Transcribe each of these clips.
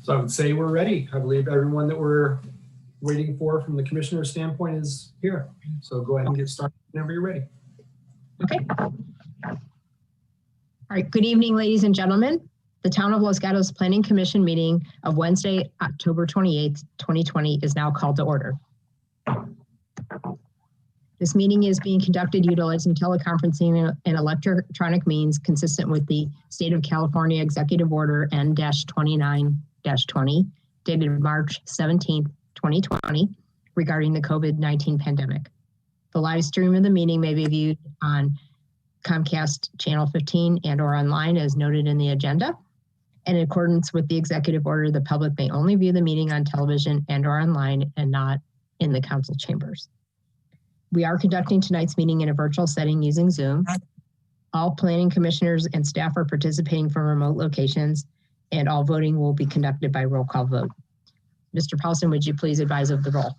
So I would say we're ready. I believe everyone that we're waiting for from the commissioner's standpoint is here. So go ahead and get started whenever you're ready. Okay. All right. Good evening, ladies and gentlemen. The Town of Los Gatos Planning Commission meeting of Wednesday, October 28th, 2020 is now called to order. This meeting is being conducted utilizing teleconferencing and electronic means consistent with the State of California Executive Order N-29-20 dated March 17th, 2020 regarding the COVID-19 pandemic. The live stream of the meeting may be viewed on Comcast Channel 15 and or online as noted in the agenda. In accordance with the executive order, the public may only view the meeting on television and or online and not in the council chambers. We are conducting tonight's meeting in a virtual setting using Zoom. All planning commissioners and staff are participating from remote locations, and all voting will be conducted by roll call vote. Mr. Paulson, would you please advise of the roll?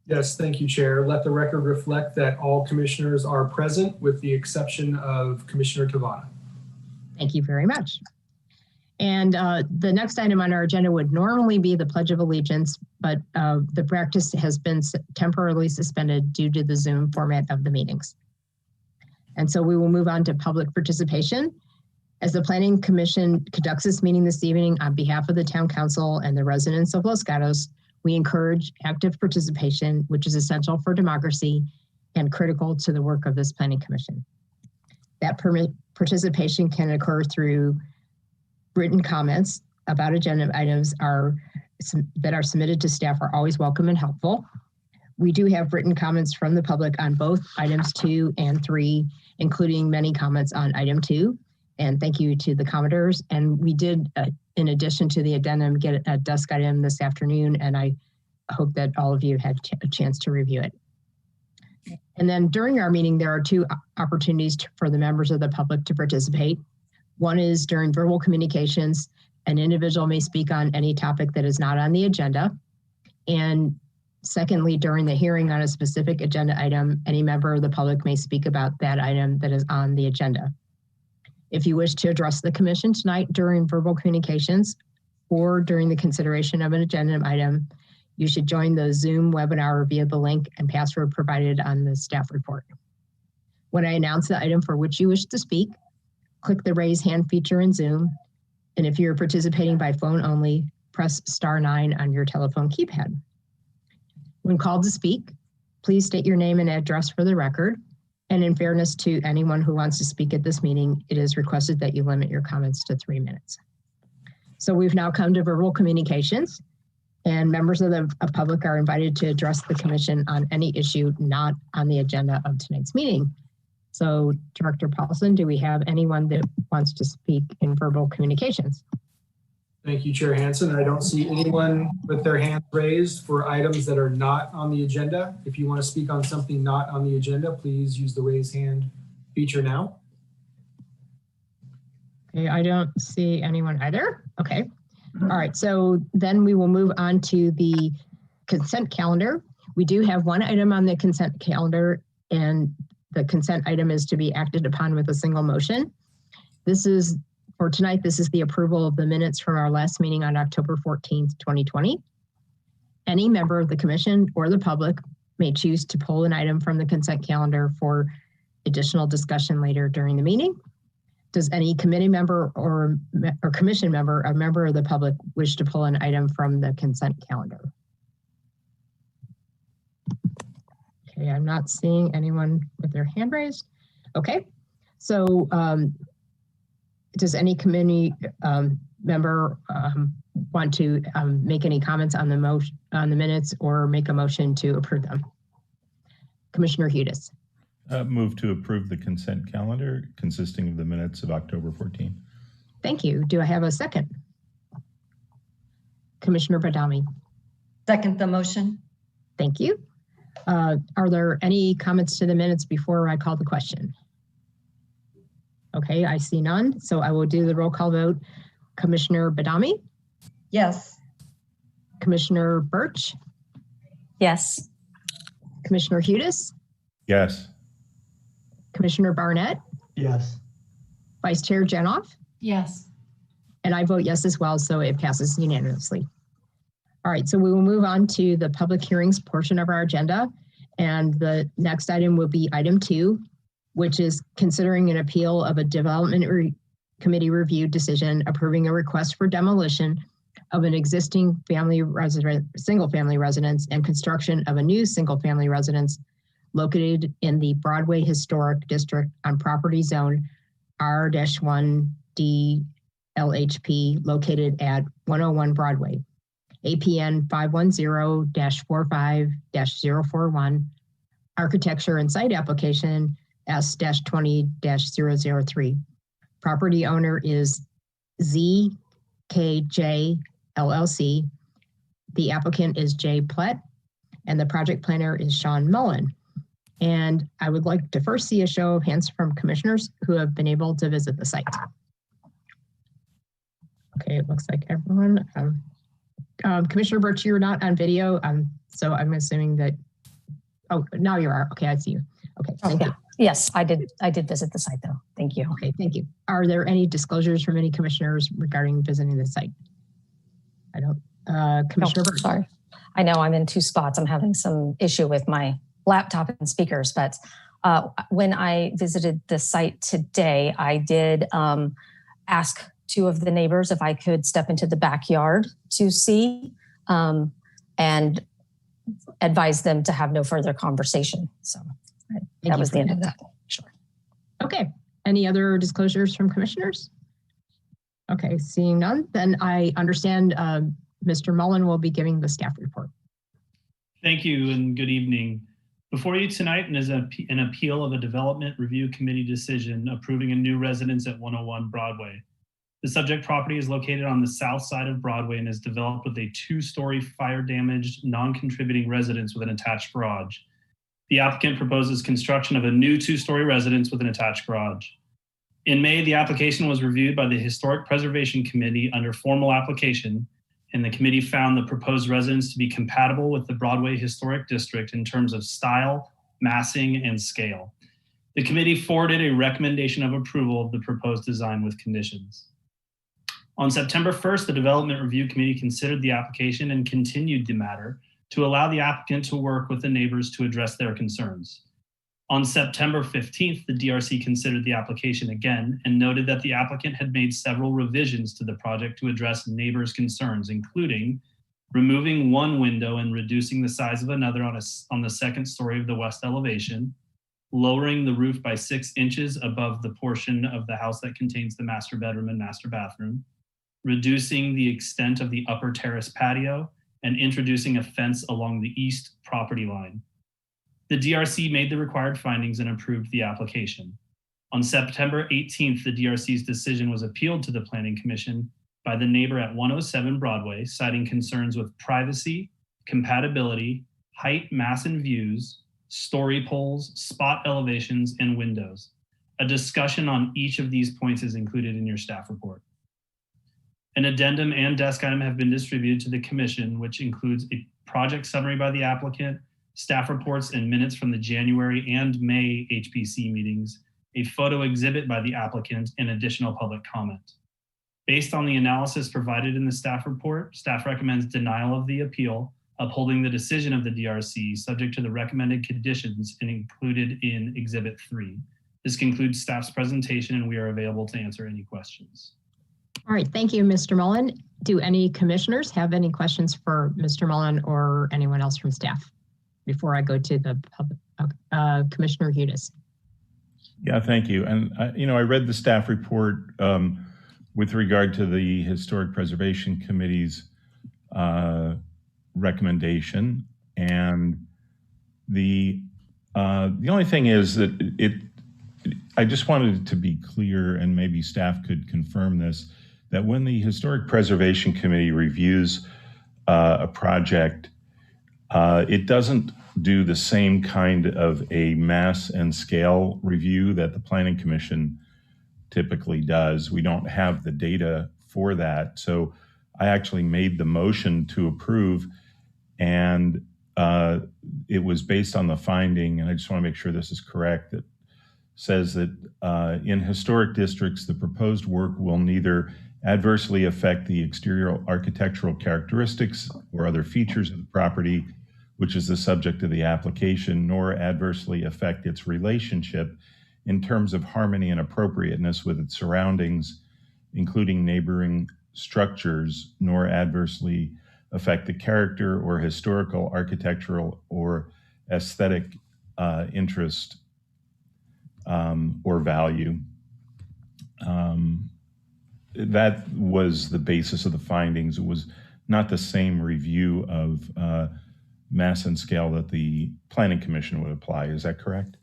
Yes, thank you, Chair. Let the record reflect that all commissioners are present with the exception of Commissioner Tavana. Thank you very much. And the next item on our agenda would normally be the Pledge of Allegiance, but the practice has been temporarily suspended due to the Zoom format of the meetings. And so we will move on to public participation. As the Planning Commission conducts this meeting this evening on behalf of the Town Council and the residents of Los Gatos, we encourage active participation, which is essential for democracy and critical to the work of this Planning Commission. That participation can occur through written comments about agenda items that are submitted to staff are always welcome and helpful. We do have written comments from the public on both items 2 and 3, including many comments on item 2. And thank you to the commenters. And we did, in addition to the addendum, get a desk item this afternoon, and I hope that all of you had a chance to review it. And then during our meeting, there are 2 opportunities for the members of the public to participate. One is during verbal communications. An individual may speak on any topic that is not on the agenda. And secondly, during the hearing on a specific agenda item, any member of the public may speak about that item that is on the agenda. If you wish to address the commission tonight during verbal communications or during the consideration of an agenda item, you should join the Zoom webinar via the link and password provided on the staff report. When I announce the item for which you wish to speak, click the raise hand feature in Zoom. And if you're participating by phone only, press *9 on your telephone keypad. When called to speak, please state your name and address for the record. And in fairness to anyone who wants to speak at this meeting, it is requested that you limit your comments to 3 minutes. So we've now come to verbal communications, and members of the public are invited to address the commission on any issue not on the agenda of tonight's meeting. So Director Paulson, do we have anyone that wants to speak in verbal communications? Thank you, Chair Hansen. I don't see anyone with their hand raised for items that are not on the agenda. If you want to speak on something not on the agenda, please use the raise hand feature now. Okay, I don't see anyone either. Okay. All right, so then we will move on to the consent calendar. We do have one item on the consent calendar, and the consent item is to be acted upon with a single motion. This is, for tonight, this is the approval of the minutes from our last meeting on October 14th, 2020. Any member of the commission or the public may choose to pull an item from the consent calendar for additional discussion later during the meeting. Does any committee member or commission member, a member of the public, wish to pull an item from the consent calendar? Okay, I'm not seeing anyone with their hand raised. Okay, so does any committee member want to make any comments on the motion, on the minutes, or make a motion to approve them? Commissioner Hudis. Move to approve the consent calendar consisting of the minutes of October 14. Thank you. Do I have a second? Commissioner Badami. Second the motion. Thank you. Are there any comments to the minutes before I call the question? Okay, I see none. So I will do the roll call vote. Commissioner Badami? Yes. Commissioner Birch? Yes. Commissioner Hudis? Yes. Commissioner Barnett? Yes. Vice Chair Jenoff? Yes. And I vote yes as well, so it passes unanimously. All right, so we will move on to the public hearings portion of our agenda. And the next item will be item 2, which is considering an appeal of a development committee review decision approving a request for demolition of an existing single-family residence and construction of a new single-family residence located in the Broadway Historic District on property zone R-1D LHP located at 101 Broadway. APN 510-45-041, architecture and site application S-20-003. Property owner is ZKJ LLC. The applicant is Jay Plett, and the project planner is Sean Mullen. And I would like to first see a show of hands from commissioners who have been able to visit the site. Okay, it looks like everyone. Commissioner Birch, you're not on video, so I'm assuming that, oh, now you are. Okay, I see you. Okay, thank you. Yes, I did visit the site though. Thank you. Okay, thank you. Are there any disclosures from any commissioners regarding visiting the site? I don't, Commissioner Birch. Sorry. I know I'm in 2 spots. I'm having some issue with my laptop and speakers, but when I visited the site today, I did ask 2 of the neighbors if I could step into the backyard to see and advise them to have no further conversation. So that was the end of that. Sure. Okay. Any other disclosures from commissioners? Okay, seeing none, then I understand Mr. Mullen will be giving the staff report. Thank you and good evening. Before you tonight is an appeal of a development review committee decision approving a new residence at 101 Broadway. The subject property is located on the south side of Broadway and is developed with a 2-story fire-damaged, non-contributing residence with an attached garage. The applicant proposes construction of a new 2-story residence with an attached garage. In May, the application was reviewed by the Historic Preservation Committee under formal application, and the committee found the proposed residence to be compatible with the Broadway Historic District in terms of style, massing, and scale. The committee forwarded a recommendation of approval of the proposed design with conditions. On September 1st, the Development Review Committee considered the application and continued the matter to allow the applicant to work with the neighbors to address their concerns. On September 15th, the DRC considered the application again and noted that the applicant had made several revisions to the project to address neighbors' concerns, including removing one window and reducing the size of another on the second story of the west elevation, lowering the roof by 6 inches above the portion of the house that contains the master bedroom and master bathroom, reducing the extent of the upper terrace patio, and introducing a fence along the east property line. The DRC made the required findings and approved the application. On September 18th, the DRC's decision was appealed to the Planning Commission by the neighbor at 107 Broadway, citing concerns with privacy, compatibility, height, mass, and views, story poles, spot elevations, and windows. A discussion on each of these points is included in your staff report. An addendum and desk item have been distributed to the Commission, which includes a project summary by the applicant, staff reports and minutes from the January and May HPC meetings, a photo exhibit by the applicant, and additional public comment. Based on the analysis provided in the staff report, staff recommends denial of the appeal, upholding the decision of the DRC, subject to the recommended conditions and included in Exhibit 3. This concludes staff's presentation, and we are available to answer any questions. All right, thank you, Mr. Mullen. Do any commissioners have any questions for Mr. Mullen or anyone else from staff before I go to the public, Commissioner Hudis? Yeah, thank you. And I read the staff report with regard to the Historic Preservation Committee's recommendation, and the only thing is that I just wanted it to be clear, and maybe staff could confirm this, that when the Historic Preservation Committee reviews a project, it doesn't do the same kind of a mass and scale review that the Planning Commission typically does. We don't have the data for that. So I actually made the motion to approve, and it was based on the finding, and I just want to make sure this is correct, that says that in historic districts, the proposed work will neither adversely affect the exterior architectural characteristics or other features of the property, which is the subject of the application, nor adversely affect its relationship in terms of harmony and appropriateness with its surroundings, including neighboring structures, nor adversely affect the character or historical, architectural, or aesthetic interest or value. That was the basis of the findings. It was not the same review of mass and scale that the Planning Commission would apply. Is that correct?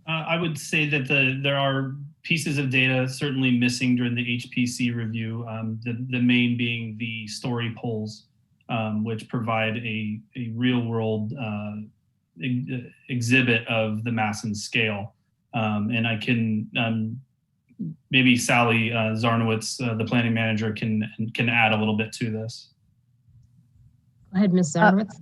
I would say that there are pieces of data certainly missing during the HPC review, the main being the story polls, which provide a real world exhibit of the mass and scale. And I can, maybe Sally Zarnowitz, the planning manager, can add a little bit to this. Go ahead, Ms. Zarnowitz.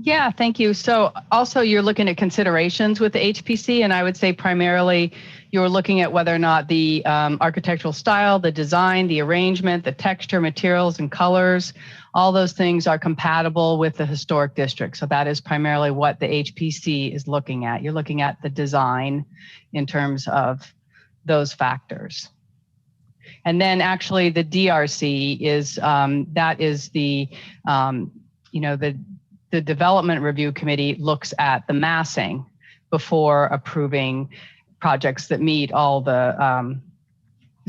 Yeah, thank you. So also you're looking at considerations with the HPC, and I would say primarily you're looking at whether or not the architectural style, the design, the arrangement, the texture, materials, and colors, all those things are compatible with the historic district. So that is primarily what the HPC is looking at. You're looking at the design in terms of those factors. And then actually the DRC is, that is the, the Development Review Committee looks at the massing before approving projects that meet all the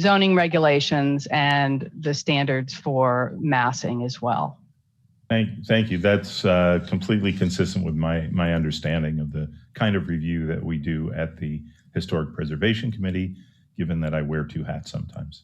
zoning regulations and the standards for massing as well. Thank you. That's completely consistent with my understanding of the kind of review that we do at the Historic Preservation Committee, given that I wear two hats sometimes.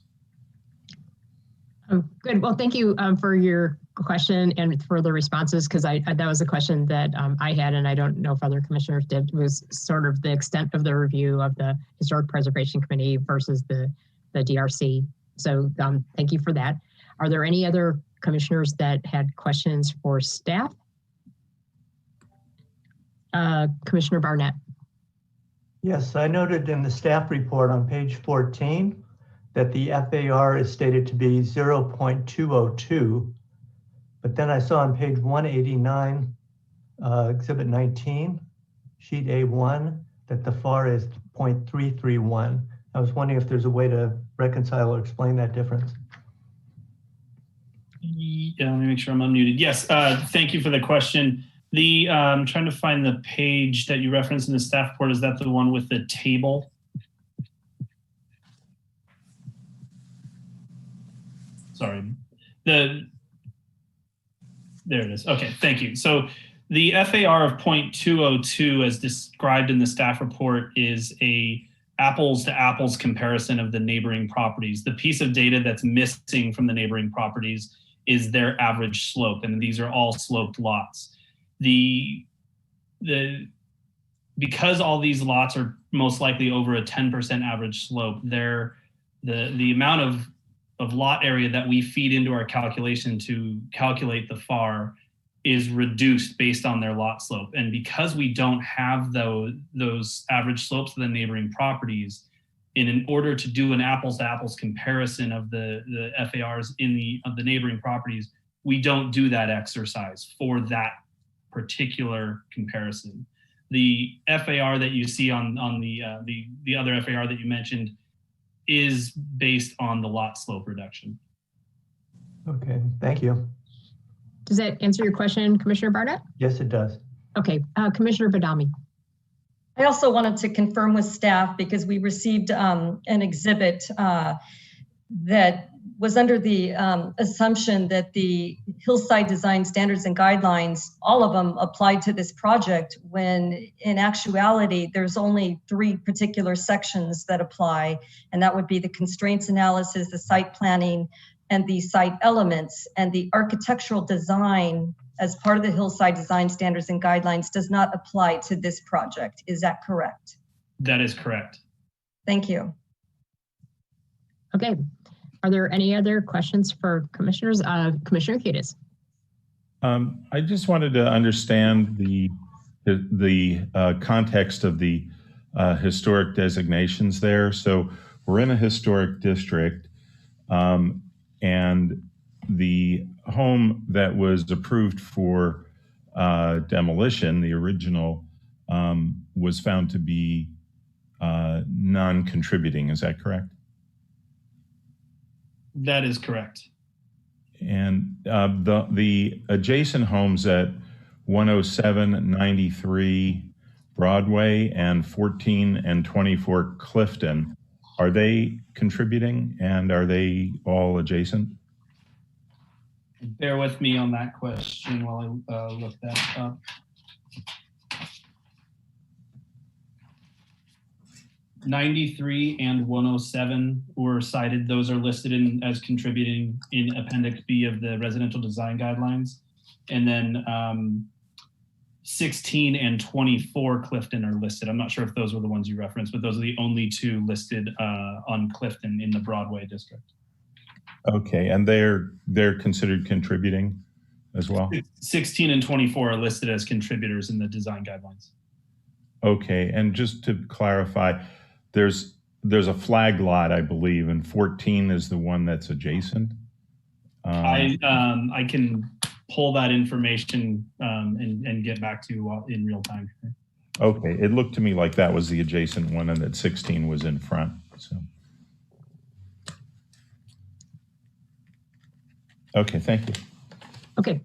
Good. Well, thank you for your question and for the responses, because that was a question that I had, and I don't know if other commissioners did, was sort of the extent of the review of the Historic Preservation Committee versus the DRC. So thank you for that. Are there any other commissioners that had questions for staff? Commissioner Barnett. Yes, I noted in the staff report on page 14 that the FAR is stated to be 0.202, but then I saw on page 189, exhibit 19, sheet A1, that the FAR is 0.331. I was wondering if there's a way to reconcile or explain that difference. Yeah, let me make sure I'm unmuted. Yes, thank you for the question. I'm trying to find the page that you referenced in the staff report. Is that the one with the table? Sorry, there it is. Okay, thank you. So the FAR of 0.202 as described in the staff report is a apples to apples comparison of the neighboring properties. The piece of data that's missing from the neighboring properties is their average slope, and these are all sloped lots. Because all these lots are most likely over a 10% average slope, the amount of lot area that we feed into our calculation to calculate the FAR is reduced based on their lot slope. And because we don't have those average slopes of the neighboring properties, in order to do an apples to apples comparison of the FARs of the neighboring properties, we don't do that exercise for that particular comparison. The FAR that you see on the other FAR that you mentioned is based on the lot slope reduction. Okay, thank you. Does that answer your question, Commissioner Barnett? Yes, it does. Okay, Commissioner Badami. I also wanted to confirm with staff, because we received an exhibit that was under the assumption that the Hillside Design Standards and Guidelines, all of them applied to this project, when in actuality, there's only 3 particular sections that apply, and that would be the constraints analysis, the site planning, and the site elements. And the architectural design as part of the Hillside Design Standards and Guidelines does not apply to this project. Is that correct? That is correct. Thank you. Okay. Are there any other questions for commissioners? Commissioner Gatos. I just wanted to understand the context of the historic designations there. So we're in a historic district, and the home that was approved for demolition, the original, was found to be non-contributing. Is that correct? That is correct. And the adjacent homes at 107-93 Broadway and 14 and 24 Clifton, are they contributing, and are they all adjacent? Bear with me on that question while I look that up. '93 and 107 were cited. Those are listed as contributing in Appendix B of the residential design guidelines. And then 16 and 24 Clifton are listed. I'm not sure if those were the ones you referenced, but those are the only two listed on Clifton in the Broadway district. Okay, and they're considered contributing as well? 16 and 24 are listed as contributors in the design guidelines. Okay, and just to clarify, there's a flag lot, I believe, and 14 is the one that's adjacent. I can pull that information and get back to you in real time. Okay, it looked to me like that was the adjacent one and that 16 was in front. So, okay, thank you. Okay.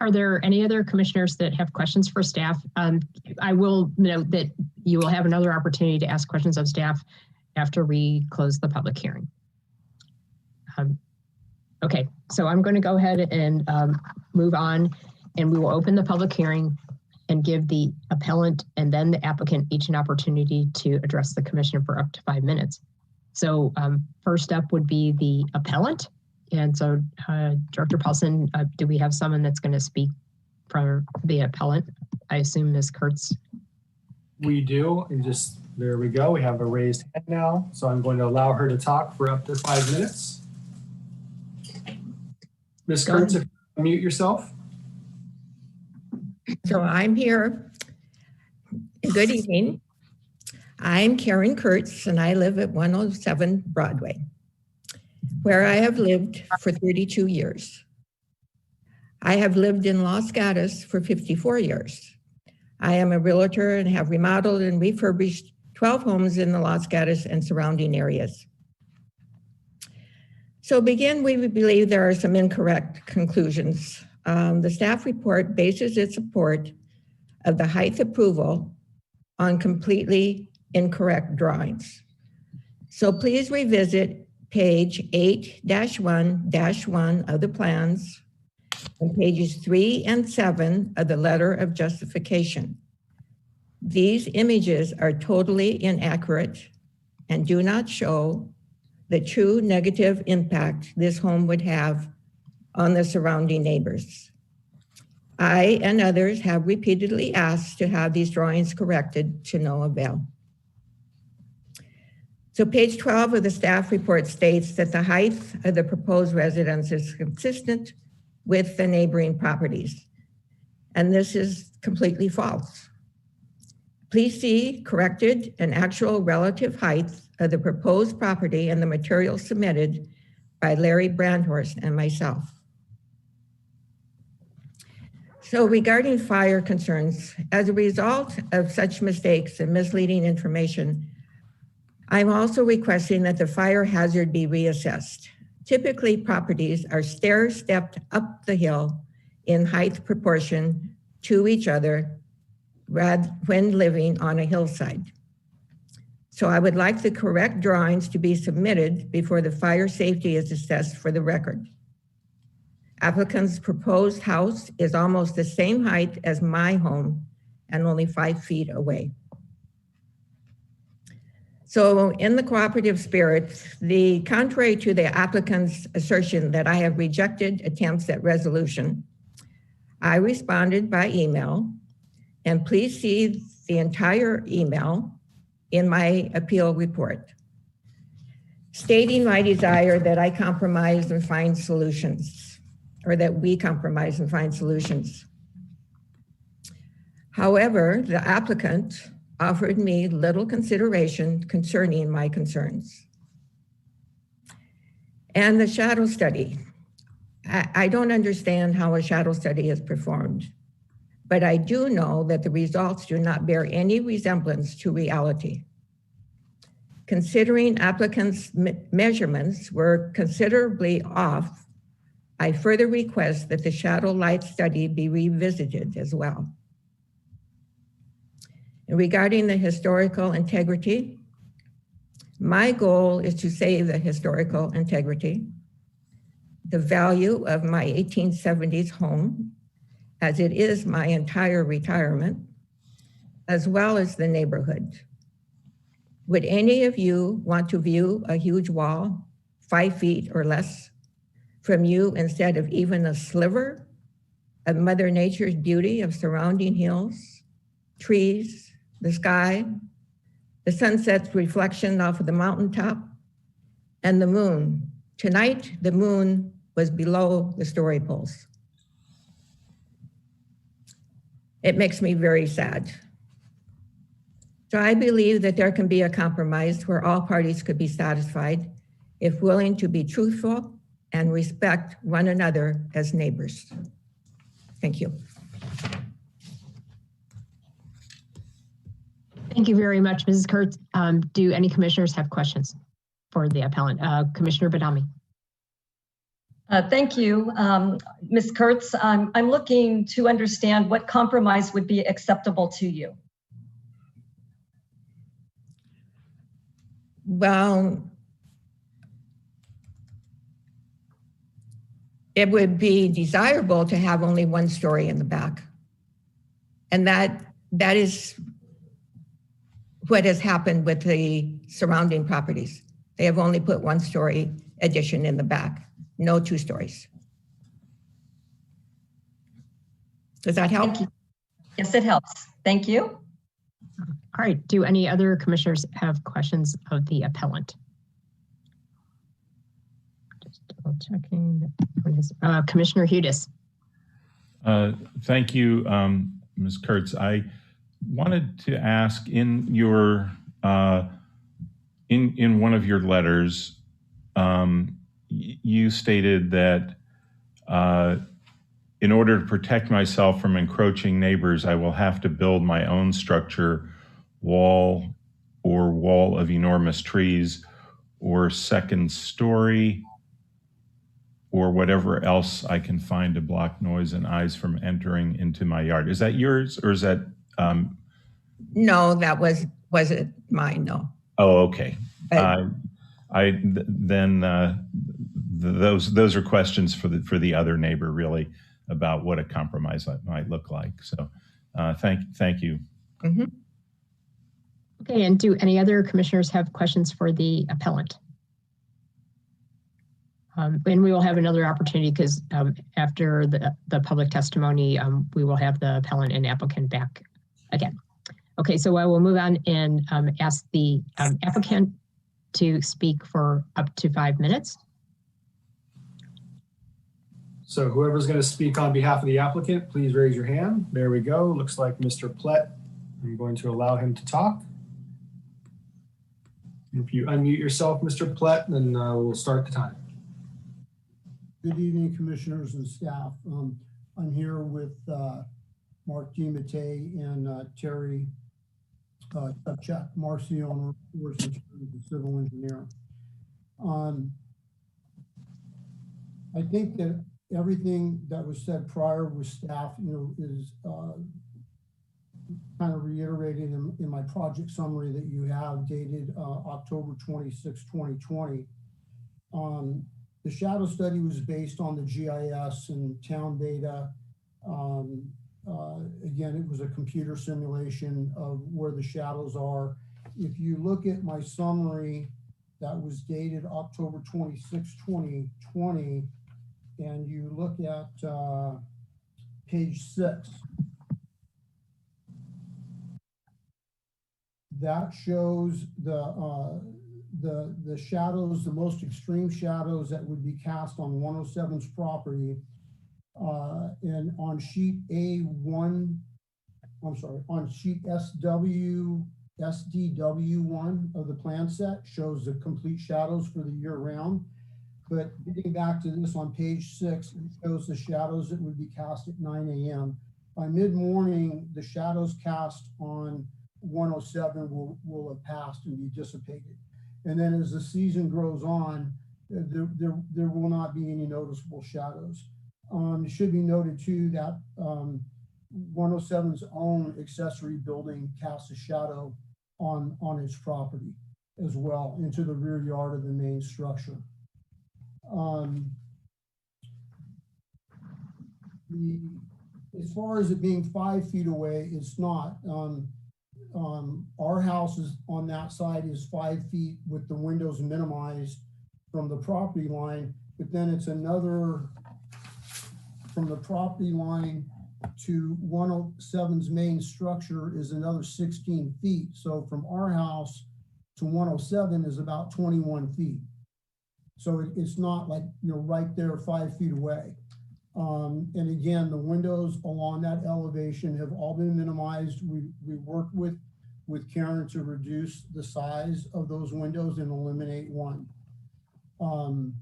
Are there any other commissioners that have questions for staff? I will note that you will have another opportunity to ask questions of staff after we close the public hearing. Okay, so I'm going to go ahead and move on, and we will open the public hearing and give the appellant and then the applicant each an opportunity to address the commission for up to 5 minutes. So first up would be the appellant. And so, Director Paulson, do we have someone that's going to speak from the appellant? I assume Ms. Kurtz. We do, and just, there we go. We have a raised hand now. So I'm going to allow her to talk for up to 5 minutes. Ms. Kurtz, if you unmute yourself. So I'm here. Good evening. I'm Karen Kurtz, and I live at 107 Broadway, where I have lived for 32 years. I have lived in Los Gatos for 54 years. I am a realtor and have remodeled and refurbished 12 homes in the Los Gatos and surrounding areas. So begin, we believe there are some incorrect conclusions. The staff report bases its support of the height approval on completely incorrect drawings. So please revisit page 8-1-1 of the plans and pages 3 and 7 of the letter of justification. These images are totally inaccurate and do not show the true negative impact this home would have on the surrounding neighbors. I and others have repeatedly asked to have these drawings corrected to no avail. So page 12 of the staff report states that the height of the proposed residence is consistent with the neighboring properties. And this is completely false. Please see corrected and actual relative height of the proposed property and the materials submitted by Larry Brandhorst and myself. So regarding fire concerns, as a result of such mistakes and misleading information, I'm also requesting that the fire hazard be reassessed. Typically, properties are stair-stepped up the hill in height proportion to each other when living on a hillside. So I would like the correct drawings to be submitted before the fire safety is assessed for the record. Applicant's proposed house is almost the same height as my home and only 5 feet away. So in the cooperative spirit, contrary to the applicant's assertion that I have rejected attempts at resolution, I responded by email, and please see the entire email in my appeal report, stating my desire that I compromise and find solutions, or that we compromise and find solutions. However, the applicant offered me little consideration concerning my concerns. And the shadow study. I don't understand how a shadow study is performed, but I do know that the results do not bear any resemblance to reality. Considering applicants' measurements were considerably off, I further request that the shadow light study be revisited as well. And regarding the historical integrity, my goal is to save the historical integrity, the value of my 1870s home, as it is my entire retirement, as well as the neighborhood. Would any of you want to view a huge wall, 5 feet or less, from you instead of even a sliver of Mother Nature's beauty of surrounding hills, trees, the sky, the sunset's reflection off of the mountaintop, and the moon? Tonight, the moon was below the story poles. It makes me very sad. So I believe that there can be a compromise where all parties could be satisfied if willing to be truthful and respect one another as neighbors. Thank you. Thank you very much, Mrs. Kurtz. Do any commissioners have questions for the appellant? Commissioner Badami. Thank you, Ms. Kurtz. I'm looking to understand what compromise would be acceptable to you. Well, it would be desirable to have only one story in the back. And that is what has happened with the surrounding properties. They have only put 1-story addition in the back, no 2 stories. Does that help? Yes, it helps. Thank you. All right, do any other commissioners have questions of the appellant? Just double checking. Commissioner Hudis. Thank you, Ms. Kurtz. I wanted to ask, in your in one of your letters, you stated that in order to protect myself from encroaching neighbors, I will have to build my own structure, wall of enormous trees, or second story, or whatever else I can find to block noise and eyes from entering into my yard. Is that yours, or is that? No, that wasn't mine. No. Oh, okay. Those are questions for the other neighbor, really, about what a compromise might look like. So, thank you. Mm-hmm. Okay, and do any other commissioners have questions for the appellant? And we will have another opportunity because after the public testimony, we will have the appellant and applicant back again. Okay, so I will move on and ask the applicant to speak for up to 5 minutes. So whoever's going to speak on behalf of the applicant, please raise your hand. There we go. Looks like Mr. Plett. I'm going to allow him to talk. If you unmute yourself, Mr. Plett, then we'll start the time. Good evening, commissioners and staff. I'm here with Mark DiMattei and Terry Chuck Marcy, owner, the civil engineer. I think that everything that was said prior with staff, is kind of reiterated in my project summary that you have dated October 26, 2020. The shadow study was based on the GIS and town data. Again, it was a computer simulation of where the shadows are. If you look at my summary that was dated October 26, 2020, and you look at page 6, that shows the shadows, the most extreme shadows that would be cast on 107's property. And on sheet SDW1 of the plan set shows the complete shadows for the year round. But getting back to this on page 6, it shows the shadows that would be cast at 9 a.m. By mid-morning, the shadows cast on 107 will have passed and be dissipated. And then as the season grows on, there will not be any noticeable shadows. It should be noted too that 107's own accessory building casts a shadow on its property as well into the rear yard of the main structure. As far as it being 5 feet away, it's not. Our house is on that side is 5 feet with the windows minimized from the property line, but then it's another from the property line to 107's main structure is another 16 feet. So from our house to 107 is about 21 feet. So it's not like, you know, right there 5 feet away. And again, the windows along that elevation have all been minimized. We worked with Karen to reduce the size of those windows and eliminate one. I'm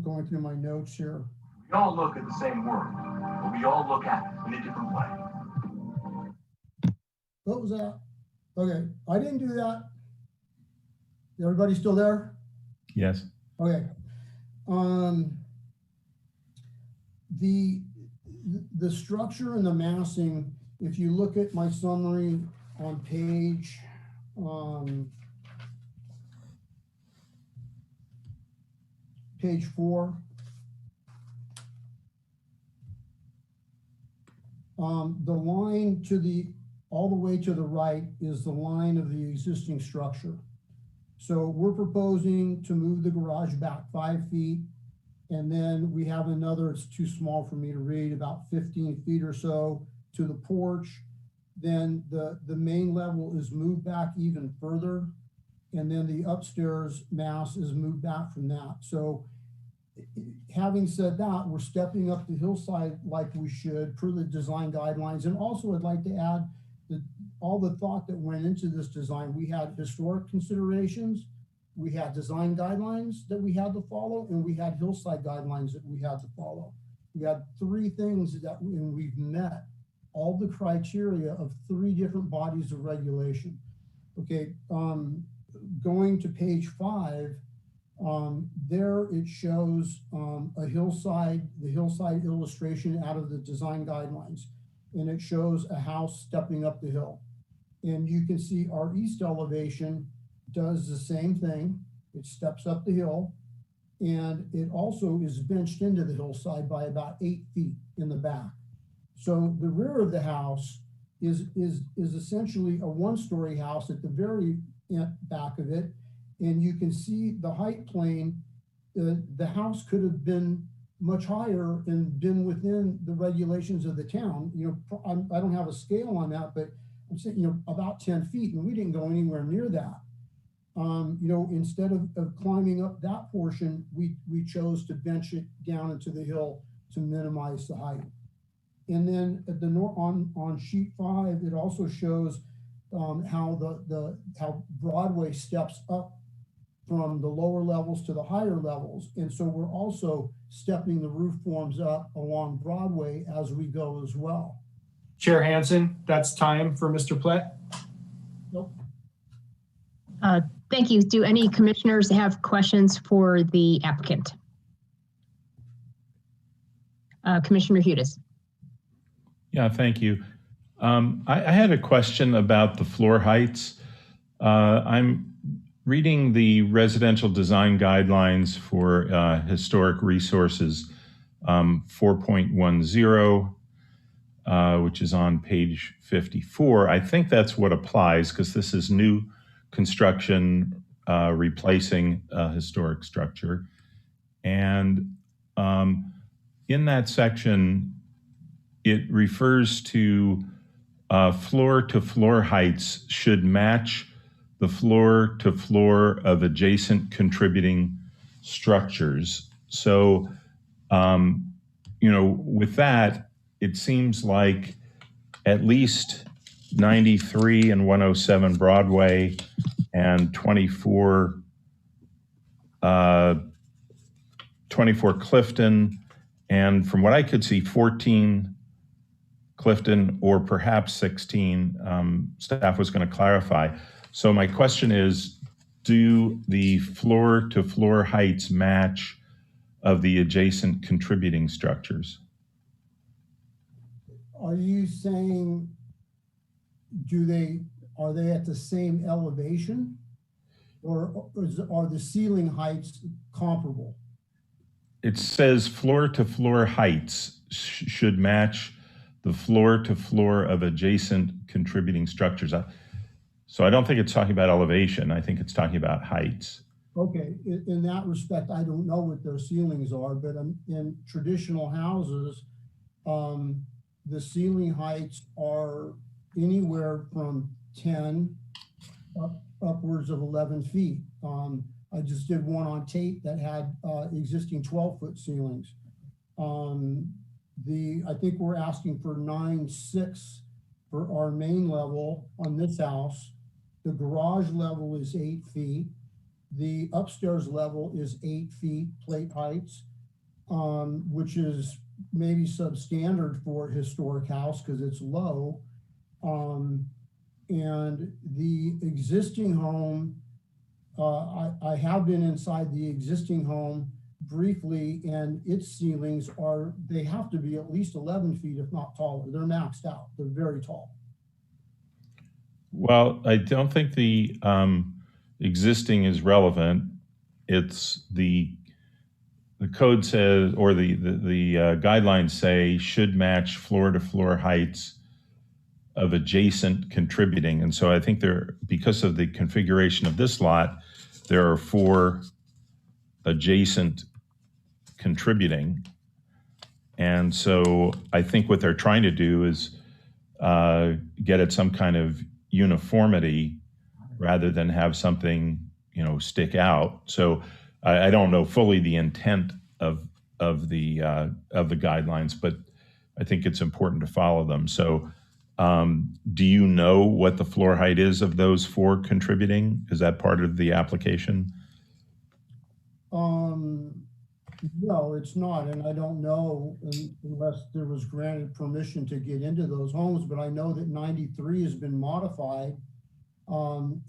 going through my notes here. We all look at the same world, but we all look at it in a different way. What was that? Okay, I didn't do that. Everybody still there? Yes. Okay. The structure and the massing, if you look at my summary on page page 4, the line to all the way to the right is the line of the existing structure. So we're proposing to move the garage back 5 feet. And then we have another, it's too small for me to read, about 15 feet or so to the porch. Then the main level is moved back even further. And then the upstairs mass is moved back from that. So having said that, we're stepping up the hillside like we should per the design guidelines. And also I'd like to add that all the thought that went into this design, we had historic considerations, we had design guidelines that we had to follow, and we had hillside guidelines that we had to follow. We had 3 things and we've met all the criteria of 3 different bodies of regulation. Okay, going to page 5, there it shows the hillside illustration out of the design guidelines. And it shows a house stepping up the hill. And you can see our east elevation does the same thing. It steps up the hill, and it also is benched into the hillside by about 8 feet in the back. So the rear of the house is essentially a 1-story house at the very back of it. And you can see the height plane. The house could have been much higher and been within the regulations of the town. You know, I don't have a scale on that, but I'm saying, you know, about 10 feet, and we didn't go anywhere near that. You know, instead of climbing up that portion, we chose to bench it down into the hill to minimize the height. And then at the on sheet 5, it also shows how Broadway steps up from the lower levels to the higher levels. And so we're also stepping the roof forms up along Broadway as we go as well. Chair Hansen, that's time for Mr. Plett. Nope. Thank you. Do any commissioners have questions for the applicant? Commissioner Hudes. Yeah, thank you. I had a question about the floor heights. I'm reading the residential design guidelines for historic resources 4.10, which is on page 54. I think that's what applies because this is new construction replacing a historic structure. And in that section, it refers to floor-to-floor heights should match the floor-to-floor of adjacent contributing structures. So, you know, with that, it seems like at least 93 and 107 Broadway and 24 Clifton, and from what I could see, 14 Clifton, or perhaps 16. Staff was going to clarify. So my question is, do the floor-to-floor heights match of the adjacent contributing structures? Are you saying, are they at the same elevation? Or are the ceiling heights comparable? It says floor-to-floor heights should match the floor-to-floor of adjacent contributing structures. So I don't think it's talking about elevation. I think it's talking about heights. Okay, in that respect, I don't know what their ceilings are, but in traditional houses, the ceiling heights are anywhere from 10 upwards of 11 feet. I just did one on tape that had existing 12-foot ceilings. I think we're asking for 9.6 for our main level on this house. The garage level is 8 feet. The upstairs level is 8 feet plate heights, which is maybe substandard for a historic house because it's low. And the existing home, I have been inside the existing home briefly, and its ceilings they have to be at least 11 feet, if not taller. They're maxed out. They're very tall. Well, I don't think the existing is relevant. It's the code says, or the guidelines say, should match floor-to-floor heights of adjacent contributing. And so I think because of the configuration of this lot, there are 4 adjacent contributing. And so I think what they're trying to do is get at some kind of uniformity rather than have something, stick out. So I don't know fully the intent of the guidelines, but I think it's important to follow them. So do you know what the floor height is of those 4 contributing? Is that part of the application? No, it's not, and I don't know unless there was granted permission to get into those homes, but I know that 93 has been modified, and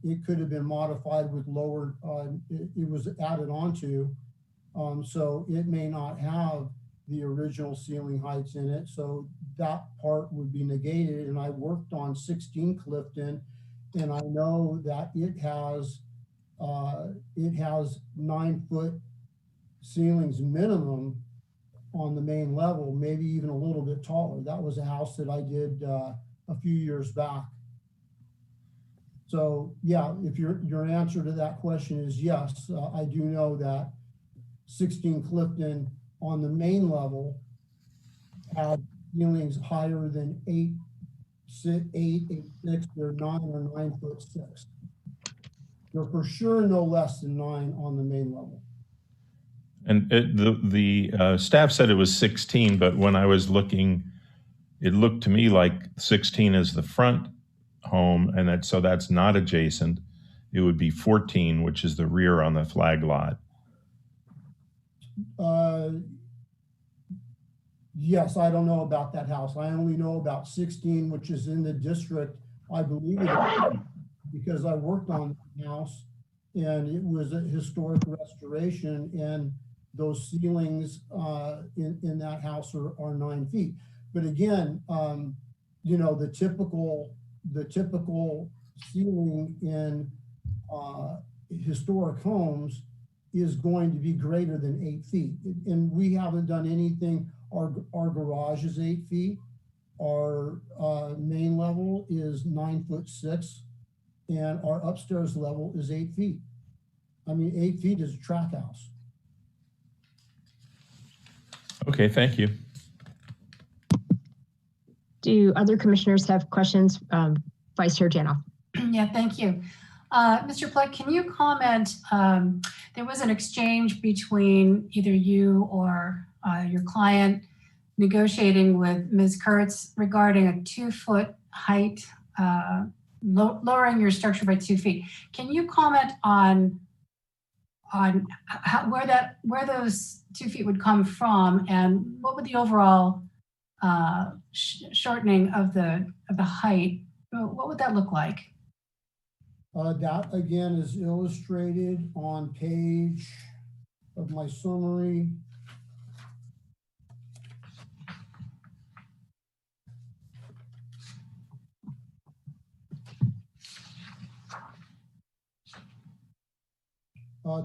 it could have been modified with lower, it was added onto, so it may not have the original ceiling heights in it, so that part would be negated. And I worked on 16 Clifton, and I know that it has 9-foot ceilings minimum on the main level, maybe even a little bit taller. That was a house that I did a few years back. So yeah, if your answer to that question is yes, I do know that 16 Clifton on the main level had ceilings higher than 8.6. They're 9 or 9'6". They're for sure no less than 9 on the main level. And the staff said it was 16, but when I was looking, it looked to me like 16 is the front home, and so that's not adjacent. It would be 14, which is the rear on the flag lot. Yes, I don't know about that house. I only know about 16, which is in the district, I believe it is, because I worked on the house and it was a historic restoration, and those ceilings in that house are 9 feet. But again, the typical ceiling in historic homes is going to be greater than 8 feet. And we haven't done anything. Our garage is 8 feet. Our main level is 9'6", and our upstairs level is 8 feet. I mean, 8 feet is a track house. Okay, thank you. Do other commissioners have questions? Vice Chair Janoff. Yeah, thank you. Mr. Pleck, can you comment, there was an exchange between either you or your client negotiating with Ms. Kurtz regarding a 2-foot height lowering your structure by 2 feet. Can you comment on how, where those 2 feet would come from, and what would the overall shortening of the height, what would that look like? That again is illustrated on page of my summary.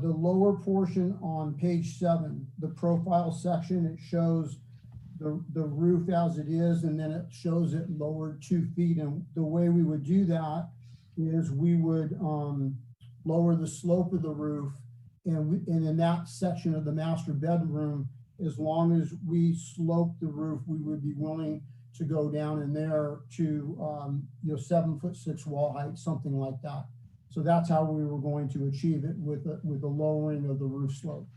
The lower portion on page 7, the profile section, it shows the roof as it is, and then it shows it lowered 2 feet. And the way we would do that is we would lower the slope of the roof, and in that section of the master bedroom, as long as we slope the roof, we would be willing to go down in there to 7'6" wall height, something like that. So that's how we were going to achieve it, with the lowering of the roof slope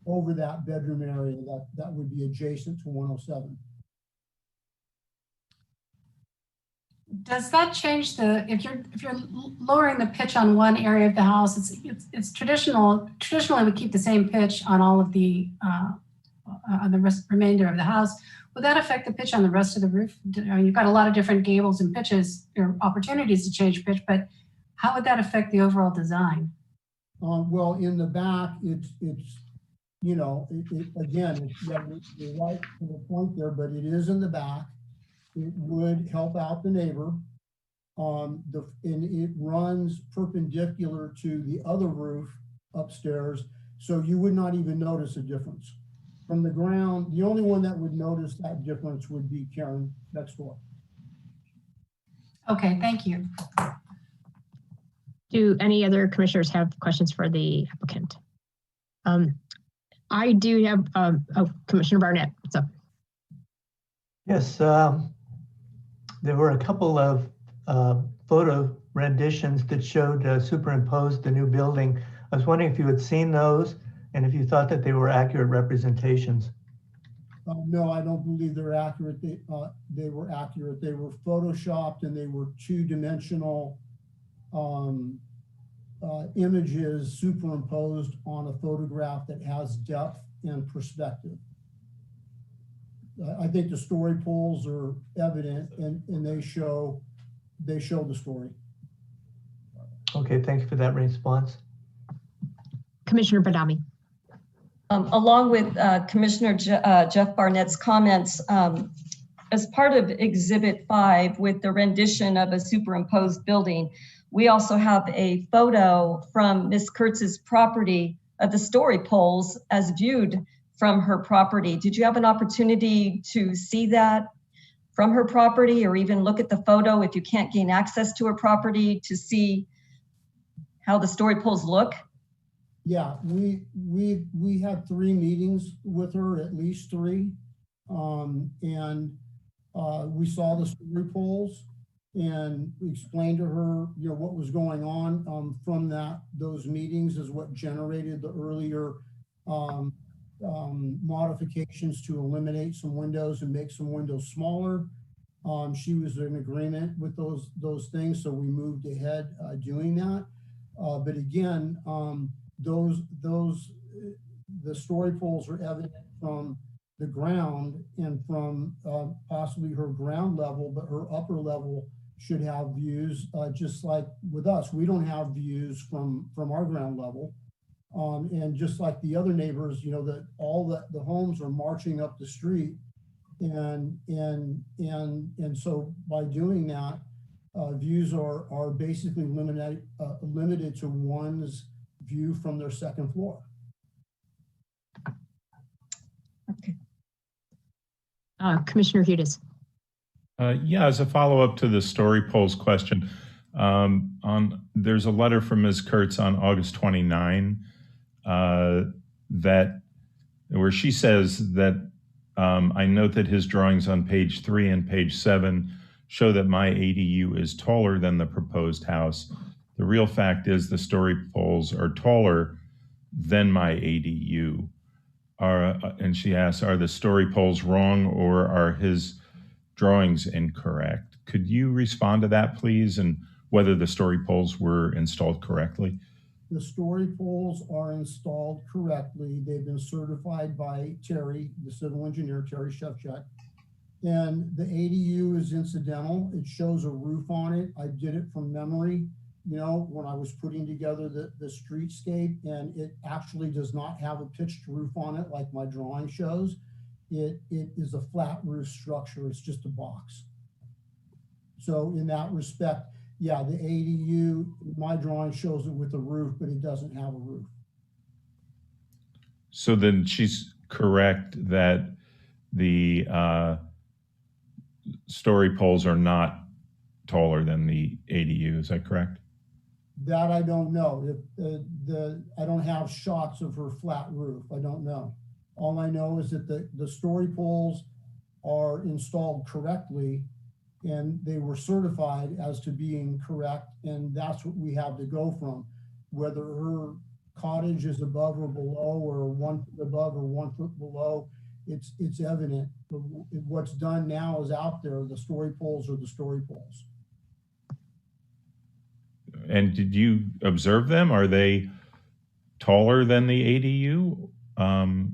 over that bedroom area that would be adjacent to 107. Does that change if you're lowering the pitch on one area of the house? It's traditionally we keep the same pitch on all of the on the remainder of the house. Would that affect the pitch on the rest of the roof? You've got a lot of different gables and pitches or opportunities to change pitch, but how would that affect the overall design? Well, in the back, it's again, you're right to the point there, but it is in the back. It would help out the neighbor. And it runs perpendicular to the other roof upstairs, so you would not even notice a difference. From the ground, the only one that would notice that difference would be Karen next door. Okay, thank you. Do any other commissioners have questions for the applicant? I do have, Commissioner Barnett, what's up? Yes, there were a couple of photo renditions that showed superimposed the new building. I was wondering if you had seen those and if you thought that they were accurate representations. No, I don't believe they're accurate. They were accurate. They were photoshopped, and they were two-dimensional images superimposed on a photograph that has depth and perspective. I think the story poles are evident, and they show the story. Okay, thank you for that response. Commissioner Badami. Along with Commissioner Jeff Barnett's comments, as part of Exhibit 5 with the rendition of a superimposed building, we also have a photo from Ms. Kurtz's property of the story poles as viewed from her property. Did you have an opportunity to see that from her property, or even look at the photo if you can't gain access to her property to see how the story poles look? Yeah, we had 3 meetings with her, at least 3, and we saw the story poles and explained to her, what was going on from those meetings is what generated the earlier modifications to eliminate some windows and make some windows smaller. She was in agreement with those things, so we moved ahead doing that. But again, the story poles are evident from the ground and from possibly her ground level, but her upper level should have views, just like with us. We don't have views from our ground level. And just like the other neighbors, all the homes are marching up the street. And so by doing that, views are basically limited to one's view from their second floor. Okay. Commissioner Hudis. Yeah, as a follow-up to the story polls question, there's a letter from Ms. Kurtz on August 29 where she says that I note that his drawings on page 3 and page 7 show that my ADU is taller than the proposed house. The real fact is the story poles are taller than my ADU. And she asks, are the story poles wrong, or are his drawings incorrect? Could you respond to that, please? And whether the story poles were installed correctly? The story poles are installed correctly. They've been certified by Terry, the civil engineer, Terry Shevchuk. And the ADU is incidental. It shows a roof on it. I did it from memory, you know, when I was putting together the streetscape, and it actually does not have a pitched roof on it like my drawing shows. It is a flat roof structure. It's just a box. So in that respect, yeah, the ADU, my drawing shows it with a roof, but it doesn't have a roof. So then she's correct that the story poles are not taller than the ADU. Is that correct? That I don't know. I don't have shots of her flat roof. I don't know. All I know is that the story poles are installed correctly, and they were certified as to being correct, and that's what we have to go from. Whether her cottage is above or below, or 1 foot above or 1 foot below, it's evident. What's done now is out there. The story poles are the story poles. And did you observe them? Are they taller than the ADU,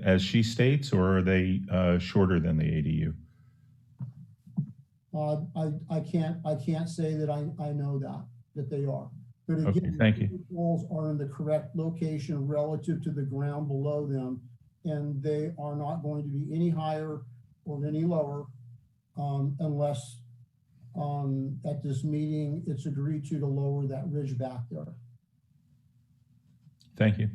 as she states, or are they shorter than the ADU? I can't say that I know that they are. But again, okay, thank you. The poles are in the correct location relative to the ground below them, and they are not going to be any higher or any lower unless at this meeting it's agreed to lower that ridge back there. Thank you.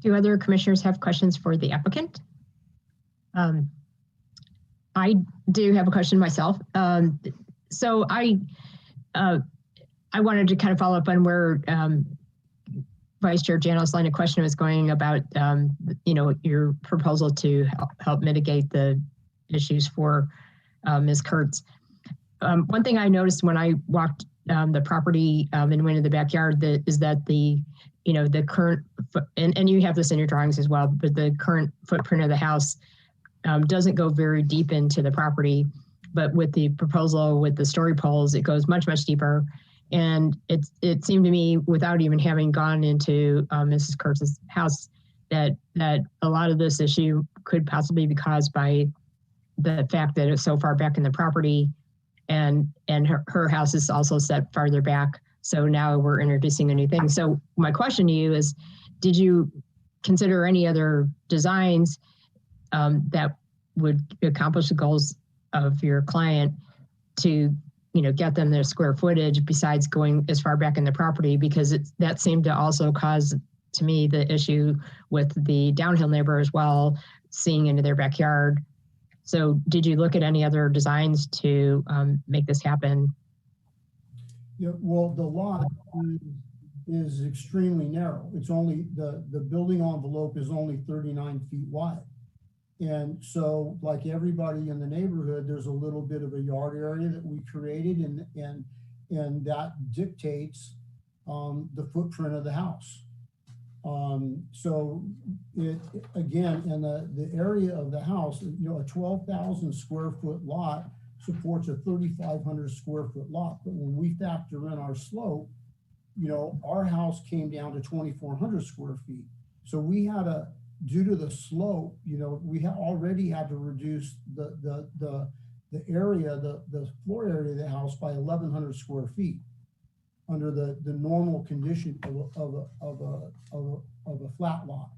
Do other commissioners have questions for the applicant? I do have a question myself. So I wanted to kind of follow up on where Vice Chair Janos' line of question was going about, you know, your proposal to help mitigate the issues for Ms. Kurtz. One thing I noticed when I walked the property and went in the backyard is that the current, and you have this in your drawings as well, but the current footprint of the house doesn't go very deep into the property, but with the proposal with the story poles, it goes much, much deeper. And it seemed to me, without even having gone into Mrs. Kurtz's house, that a lot of this issue could possibly be caused by the fact that it's so far back in the property, and her house is also set farther back. So now we're introducing a new thing. So my question to you is, did you consider any other designs that would accomplish the goals of your client to, you know, get them their square footage besides going as far back in the property? Because that seemed to also cause, to me, the issue with the downhill neighbor as well, seeing into their backyard. So did you look at any other designs to make this happen? Yeah, well, the lot is extremely narrow. It's only, the building envelope is only 39 feet wide. And so, like everybody in the neighborhood, there's a little bit of a yard area that we created, and that dictates the footprint of the house. So it, again, in the area of the house, you know, a 12,000 square foot lot supports a 3,500 square foot lot. But when we factor in our slope, you know, our house came down to 2,400 square feet. So we had due to the slope, you know, we already had to reduce the area, the floor area of the house by 1,100 square feet under the normal condition of a flat lot.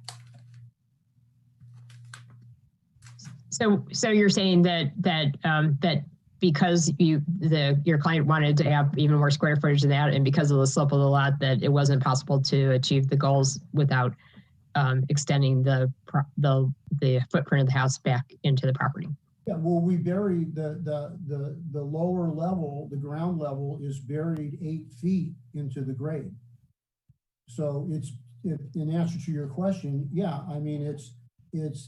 So you're saying that because your client wanted to have even more square footage than that, and because of the slope of the lot, that it wasn't possible to achieve the goals without extending the footprint of the house back into the property. Yeah, well, we buried the lower level, the ground level is buried 8 feet into the grade. So in answer to your question, yeah, I mean, it's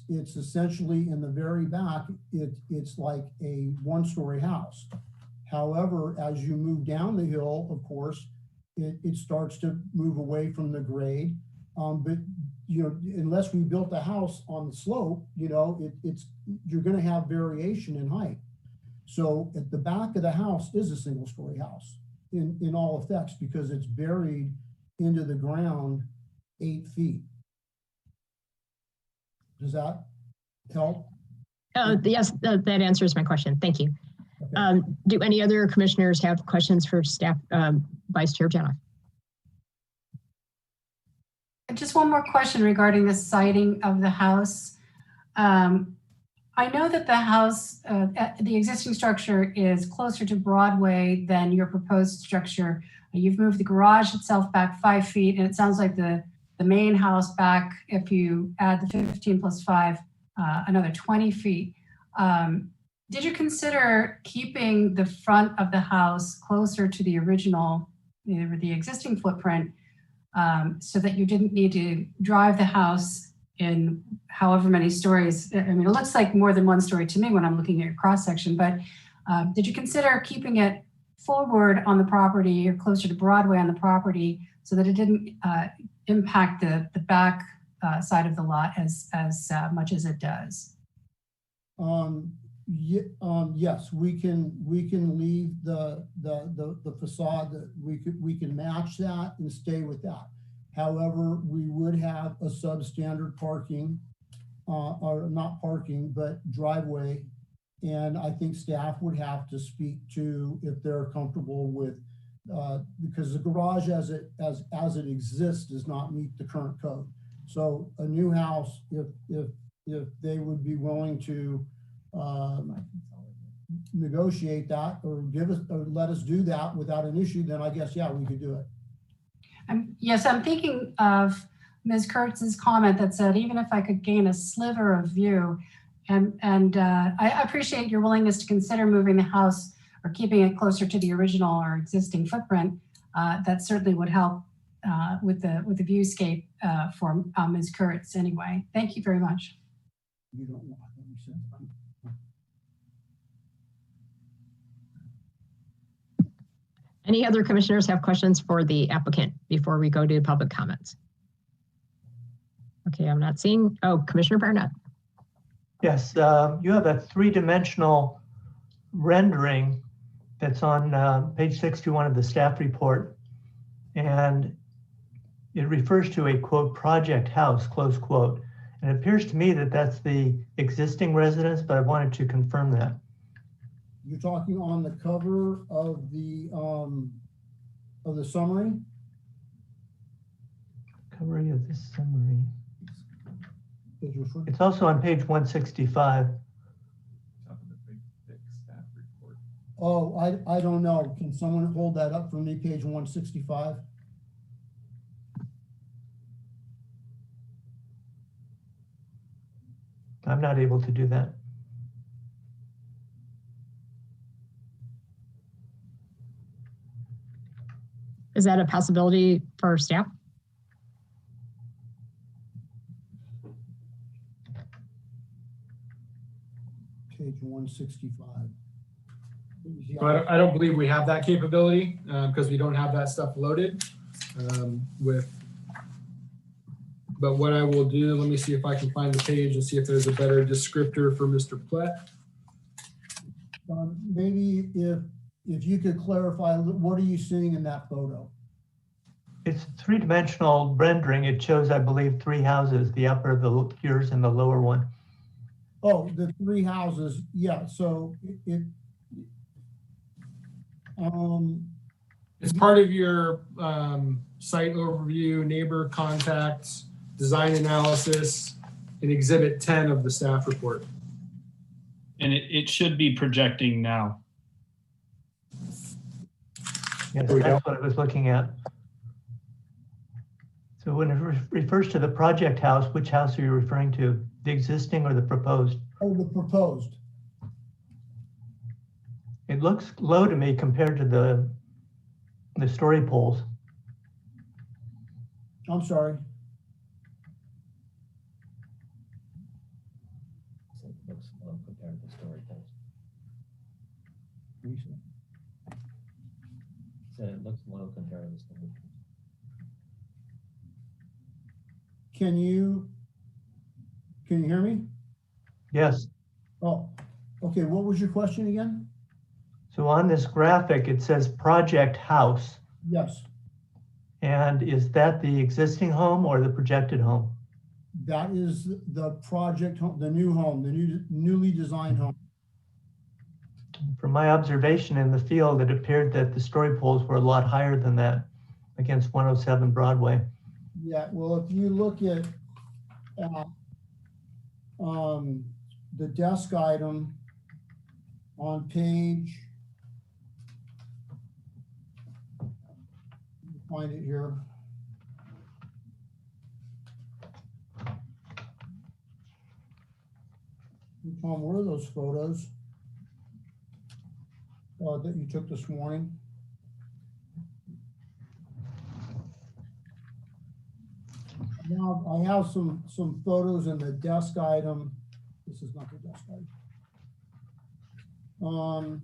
essentially in the very back, it's like a one-story house. However, as you move down the hill, of course, it starts to move away from the grade. But you know, unless we built the house on the slope, you know, you're going to have variation in height. So at the back of the house is a single story house in all effects, because it's buried into the ground 8 feet. Does that help? Yes, that answers my question. Thank you. Okay. Do any other commissioners have questions for staff, Vice Chair Janoff? Just one more question regarding the siting of the house. I know that the house, the existing structure is closer to Broadway than your proposed structure. You've moved the garage itself back 5 feet, and it sounds like the main house back, if you add the 15 plus 5, another 20 feet. Did you consider keeping the front of the house closer to the original, the existing footprint, so that you didn't need to drive the house in however many stories? I mean, it looks like more than one story to me when I'm looking at your cross section, but did you consider keeping it forward on the property or closer to Broadway on the property so that it didn't impact the back side of the lot as much as it does? Yes, we can leave the facade, that we can match that and stay with that. However, we would have a substandard parking, or not parking, but driveway. And I think staff would have to speak to if they're comfortable with, because the garage as it exists does not meet the current code. So a new house, if they would be willing to negotiate that or give us or let us do that without an issue, then I guess, yeah, we could do it. Yes, I'm thinking of Ms. Kurtz's comment that said, even if I could gain a sliver of view, and I appreciate your willingness to consider moving the house or keeping it closer to the original or existing footprint. That certainly would help with the viewscape for Ms. Kurtz anyway. Thank you very much. You don't want Any other commissioners have questions for the applicant before we go to public comments? Okay, I'm not seeing. Oh, Commissioner Barnett. Yes, you have a 3-dimensional rendering that's on page 61 of the staff report. And it refers to a, quote, project house, close quote. And it appears to me that that's the existing residence, but I wanted to confirm that. You're talking on the cover of the summary? Cover of this summary. It's also on page 165. Oh, I don't know. Can someone hold that up for me, page 165? I'm not able to do that. Is that a possibility for staff? Page 165. I don't believe we have that capability because we don't have that stuff loaded but what I will do, let me see if I can find the page and see if there's a better descriptor for Mr. Plett. Maybe if you could clarify, what are you seeing in that photo? It's a 3-dimensional rendering. It shows, I believe, 3 houses, the upper, yours, and the lower one. Oh, the 3 houses. Yeah. So it's part of your site overview, neighbor contacts, design analysis, in Exhibit 10 of the staff report. And it should be projecting now. Yes, that's what I was looking at. So when it refers to the project house, which house are you referring to? The existing or the proposed? Oh, the proposed. It looks low to me compared to the story poles. I'm sorry. It looks low compared to the story poles. So it looks low compared to the story poles. Can you hear me? Yes. Oh, okay. What was your question again? So on this graphic, it says project house. Yes, And is that the existing home or the projected home? that is the project home, the new home, the newly designed home. From my observation in the field, it appeared that the story poles were a lot higher than that against 107 Broadway. Yeah, well, if you look at the desk item on page, find it here. Tom, where are those photos that you took this morning? Now I have some photos in the desk item. This is not the desk item.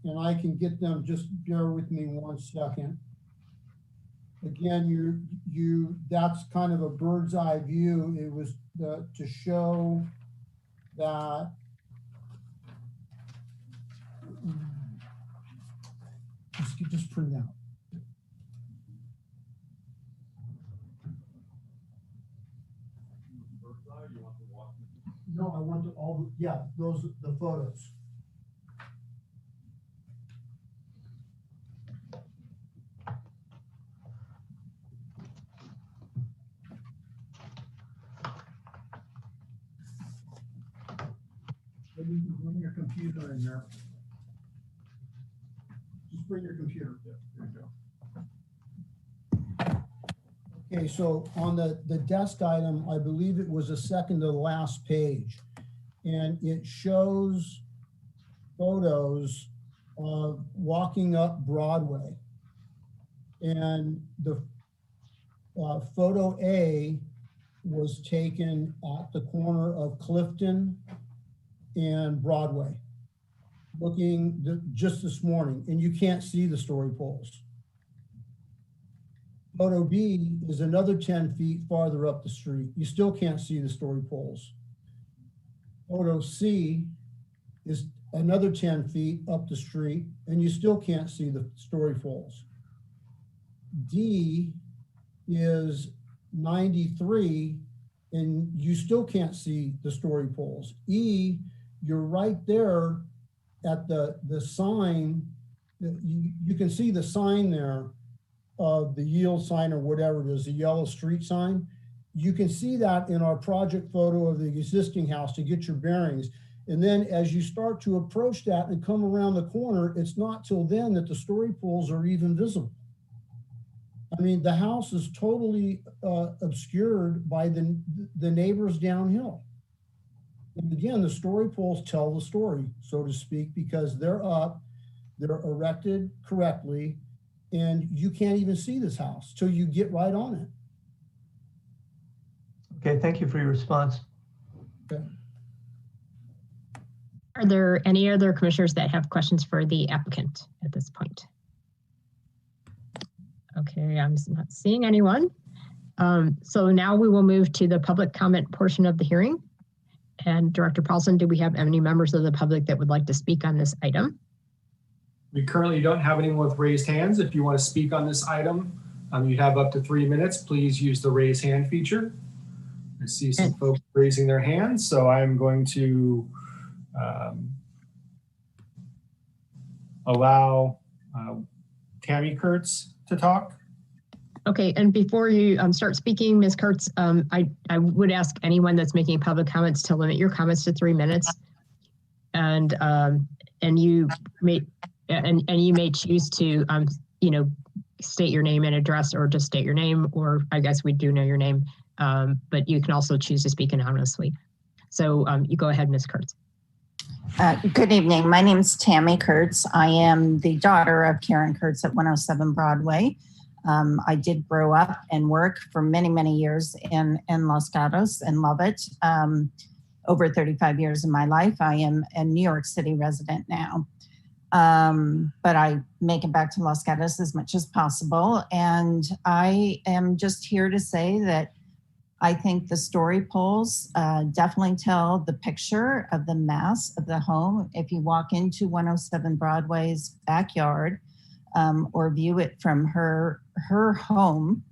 And I can get them, just bear with me 1 second. Again, that's kind of a bird's eye view. It was to show that just print it out. No, I want the photos. Maybe you can bring your computer in there. Just bring your computer. There you go. Okay, so on the desk item, I believe it was the second to the last page, and it shows photos of walking up Broadway. And the photo A was taken at the corner of Clifton and Broadway, looking just this morning, and you can't see the story poles. Photo B is another 10 feet farther up the street. You still can't see the story poles. Photo C is another 10 feet up the street, and you still can't see the story poles. D is 93, and you still can't see the story poles. E, you're right there at the sign. You can see the sign there of the yield sign or whatever it is, the yellow street sign. You can see that in our project photo of the existing house to get your bearings. And then as you start to approach that and come around the corner, it's not till then that the story poles are even visible. I mean, the house is totally obscured by the neighbors downhill. And again, the story poles tell the story, so to speak, because they're up, they're erected correctly, and you can't even see this house till you get right on it. Okay, thank you for your response. Okay. Are there any other commissioners that have questions for the applicant at this point? Okay, I'm not seeing anyone. So now we will move to the public comment portion of the hearing. And Director Paulson, do we have any members of the public that would like to speak on this item? We currently don't have anyone with raised hands. If you want to speak on this item, you have up to 3 minutes. Please use the raise hand feature. I see some folks raising their hands, so I'm going to allow Tammy Kurtz to talk. Okay, and before you start speaking, Ms. Kurtz, I would ask anyone that's making public comments to limit your comments to 3 minutes, and you may choose to state your name and address, or just state your name, or I guess we do know your name, but you can also choose to speak anonymously. So you go ahead, Ms. Kurtz. Good evening. My name is Tammy Kurtz. I am the daughter of Karen Kurtz at 107 Broadway. I did grow up and work for many, many years in Los Gatos and love it. Over 35 years of my life. I am a New York City resident now. But I make it back to Los Gatos as much as possible. And I am just here to say that I think the story poles definitely tell the picture of the mass of the home. If you walk into 107 Broadway's backyard or view it from her home,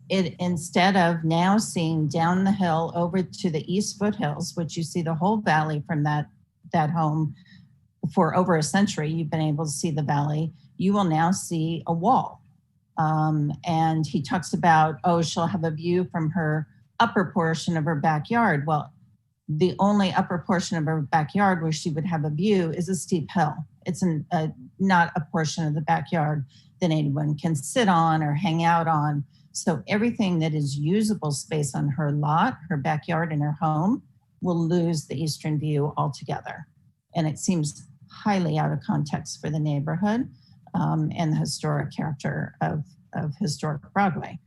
it, instead of now seeing down the hill over to the east foothills, which you see the whole valley from that home for over a century, you've been able to see the valley, you will now see a wall. And he talks about, oh, she'll have a view from her upper portion of her backyard. Well, the only upper portion of her backyard where she would have a view is a steep hill. It's not a portion of the backyard that anyone can sit on or hang out on. So everything that is usable space on her lot, her backyard, and her home will lose the eastern view altogether. And it seems highly out of context for the neighborhood and the historic character of historic Broadway.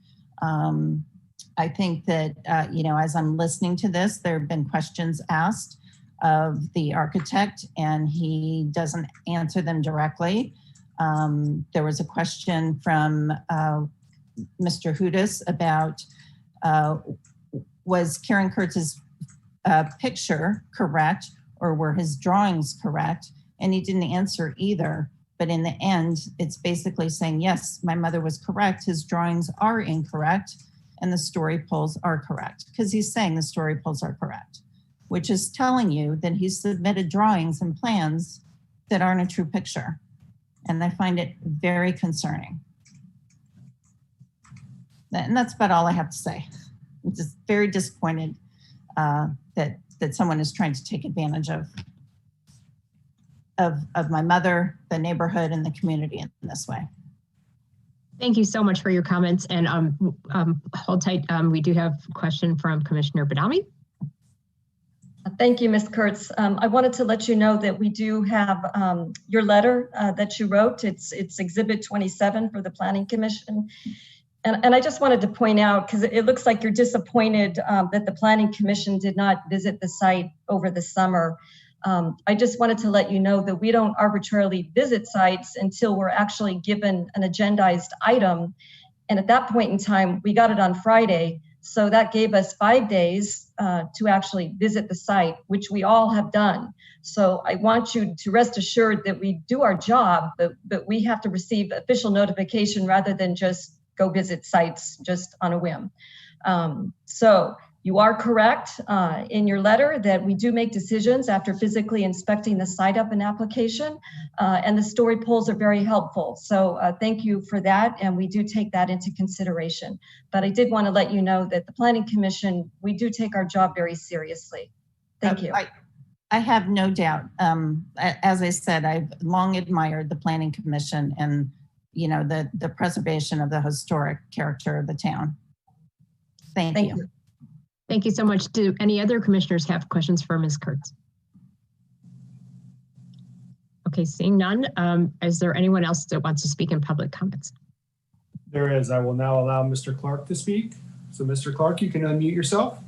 I think that, as I'm listening to this, there have been questions asked of the architect and he doesn't answer them directly. There was a question from Mr. Hudis about, was Karen Kurtz's picture correct or were his drawings correct? And he didn't answer either. But in the end, it's basically saying, yes, my mother was correct. His drawings are incorrect and the story poles are correct, because he's saying the story poles are correct, which is telling you that he's submitted drawings and plans that aren't a true picture. And I find it very concerning. And that's about all I have to say. I'm just very disappointed that someone is trying to take advantage of my mother, the neighborhood, and the community in this way. Thank you so much for your comments. And hold tight. We do have a question from Commissioner Badami. Thank you, Ms. Kurtz. I wanted to let you know that we do have your letter that you wrote. It's Exhibit 27 for the Planning Commission. And I just wanted to point out, because it looks like you're disappointed that the Planning Commission did not visit the site over the summer. I just wanted to let you know that we don't arbitrarily visit sites until we're actually given an agendized item. And at that point in time, we got it on Friday. So that gave us 5 days to actually visit the site, which we all have done. So I want you to rest assured that we do our job, but we have to receive official notification rather than just go visit sites just on a whim. So you are correct in your letter that we do make decisions after physically inspecting the site of an application, and the story poles are very helpful. So thank you for that, and we do take that into consideration. But I did want to let you know that the Planning Commission, we do take our job very seriously. Thank you. I have no doubt. As I said, I've long admired the Planning Commission and the preservation of the historic character of the town. Thank you. Thank you so much. Do any other commissioners have questions for Ms. Kurtz? Okay, seeing none. Is there anyone else that wants to speak in public comments? There is. I will now allow Mr. Clark to speak. So Mr. Clark, you can unmute yourself.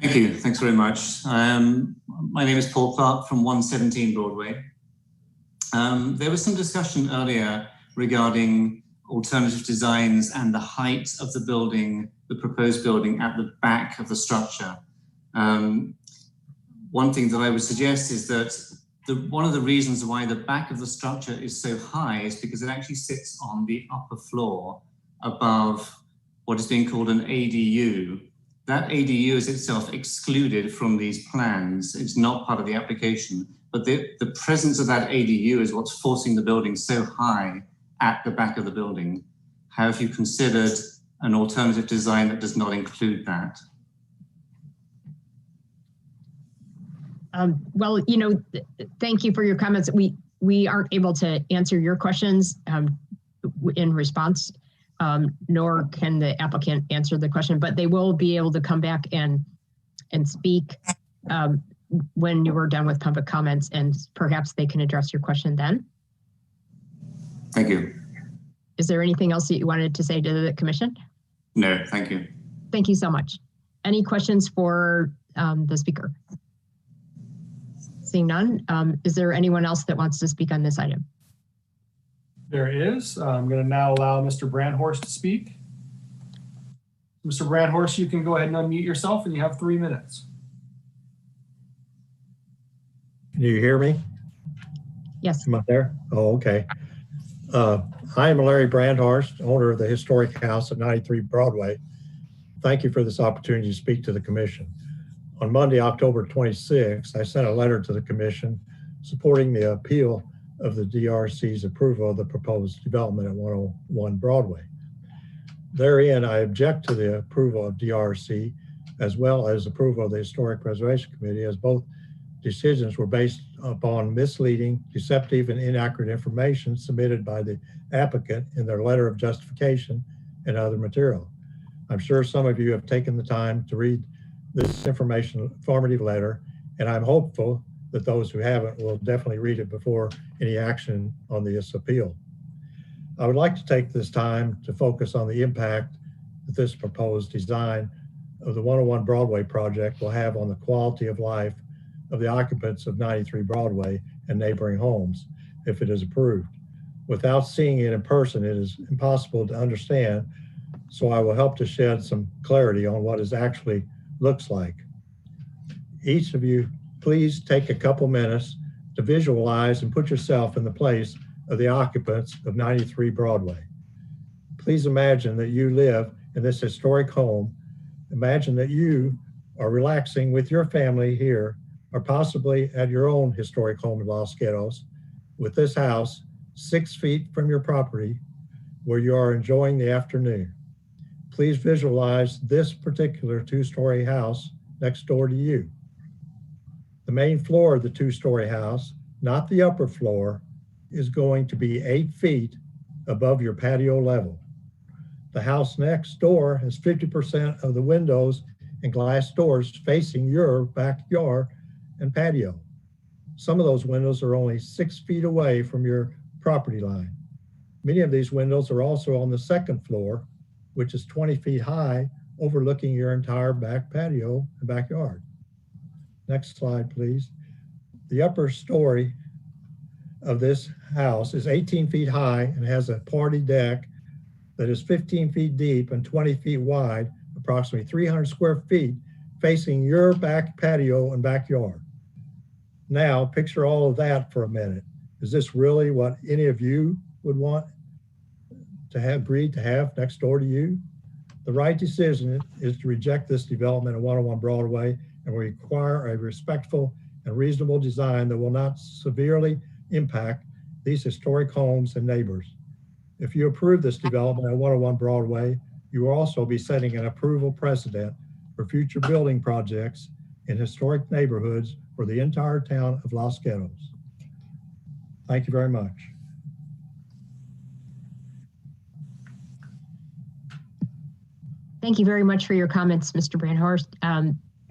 Thank you. Thanks very much. My name is Paul Clark from 117 Broadway. There was some discussion earlier regarding alternative designs and the height of the building, the proposed building at the back of the structure. One thing that I would suggest is that one of the reasons why the back of the structure is so high is because it actually sits on the upper floor above what is being called an ADU. That ADU is itself excluded from these plans. It's not part of the application, but the presence of that ADU is what's forcing the building so high at the back of the building. Have you considered an alternative design that does not include that? Well, thank you for your comments. We aren't able to answer your questions in response, nor can the applicant answer the question, but they will be able to come back and speak when you are done with public comments, and perhaps they can address your question then. Thank you. Is there anything else that you wanted to say to the commission? No, thank you. Thank you so much. Any questions for the speaker? Seeing none, is there anyone else that wants to speak on this item? There is. I'm going to now allow Mr. Brandhorst to speak. Mr. Brandhorst, you can go ahead and unmute yourself and you have 3 minutes. Can you hear me? Yes. Am I there? Oh, okay. I am Larry Brandhorst, owner of the historic house at 93 Broadway. Thank you for this opportunity to speak to the commission. On Monday, October 26th, I sent a letter to the commission supporting the appeal of the DRC's approval of the proposed development at 101 Broadway. Therein, I object to the approval of DRC as well as approval of the Historic Preservation Committee, as both decisions were based upon misleading, deceptive, and inaccurate information submitted by the applicant in their letter of justification and other material. I'm sure some of you have taken the time to read this informative letter, and I'm hopeful that those who haven't will definitely read it before any action on this appeal. I would like to take this time to focus on the impact that this proposed design of the 101 Broadway project will have on the quality of life of the occupants of 93 Broadway and neighboring homes if it is approved. Without seeing it in person, it is impossible to understand, so I will help to shed some clarity on what it actually looks like. Each of you, please take a couple minutes to visualize and put yourself in the place of the occupants of 93 Broadway. Please imagine that you live in this historic home. Imagine that you are relaxing with your family here, or possibly at your own historic home in Los Gatos, with this house 6 feet from your property where you are enjoying the afternoon. Please visualize this particular 2-story house next door to you. The main floor of the 2-story house, not the upper floor, is going to be 8 feet above your patio level. The house next door has 50% of the windows and glass doors facing your backyard and patio. Some of those windows are only 6 feet away from your property line. Many of these windows are also on the second floor, which is 20 feet high, overlooking your entire back patio and backyard. Next slide, please. The upper story of this house is 18 feet high and has a party deck that is 15 feet deep and 20 feet wide, approximately 300 square feet, facing your back patio and backyard. Now, picture all of that for a minute. Is this really what any of you would want to have agreed to have next door to you? The right decision is to reject this development at 101 Broadway and require a respectful and reasonable design that will not severely impact these historic homes and neighbors. If you approve this development at 101 Broadway, you will also be setting an approval precedent for future building projects in historic neighborhoods for the entire town of Los Gatos. Thank you very much. Thank you very much for your comments, Mr. Brandhorst.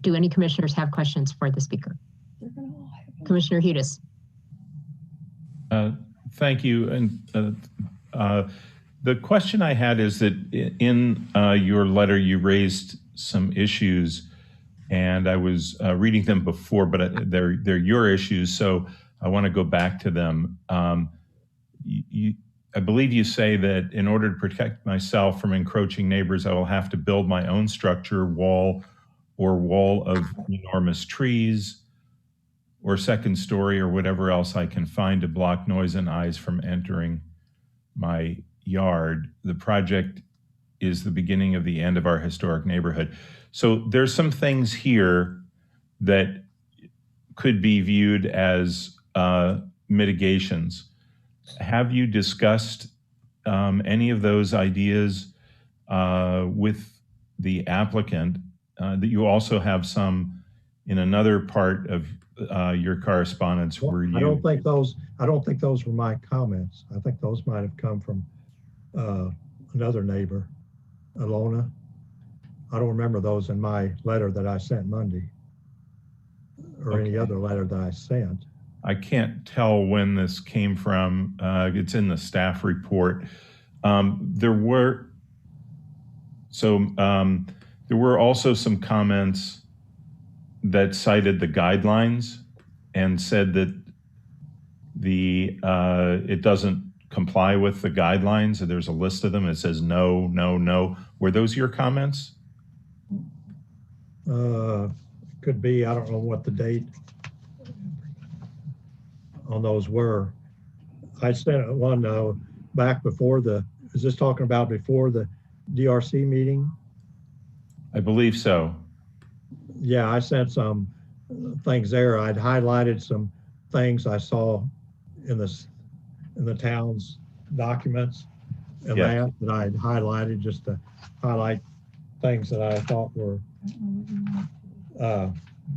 Do any commissioners have questions for the speaker? Commissioner Hudes. Thank you. And the question I had is that in your letter, you raised some issues, and I was reading them before, but they're your issues, so I want to go back to them. I believe you say that in order to protect myself from encroaching neighbors, I will have to build my own structure, wall of enormous trees, or second story, or whatever else I can find to block noise and eyes from entering my yard. The project is the beginning of the end of our historic neighborhood. So there's some things here that could be viewed as mitigations. Have you discussed any of those ideas with the applicant? That you also have some in another part of your correspondence where you. I don't think those were my comments. I think those might have come from another neighbor, Alona. I don't remember those in my letter that I sent Monday, or any other letter that I sent. I can't tell when this came from. It's in the staff report. There were also some comments that cited the guidelines and said that it doesn't comply with the guidelines. There's a list of them. It says no, no, no. Were those your comments? Could be, I don't know what the date on those were. I sent one back before is this talking about before the DRC meeting? I believe so. Yeah, I sent some things there. I'd highlighted some things I saw in the town's documents and Yeah. that I'd highlighted just to highlight things that I thought were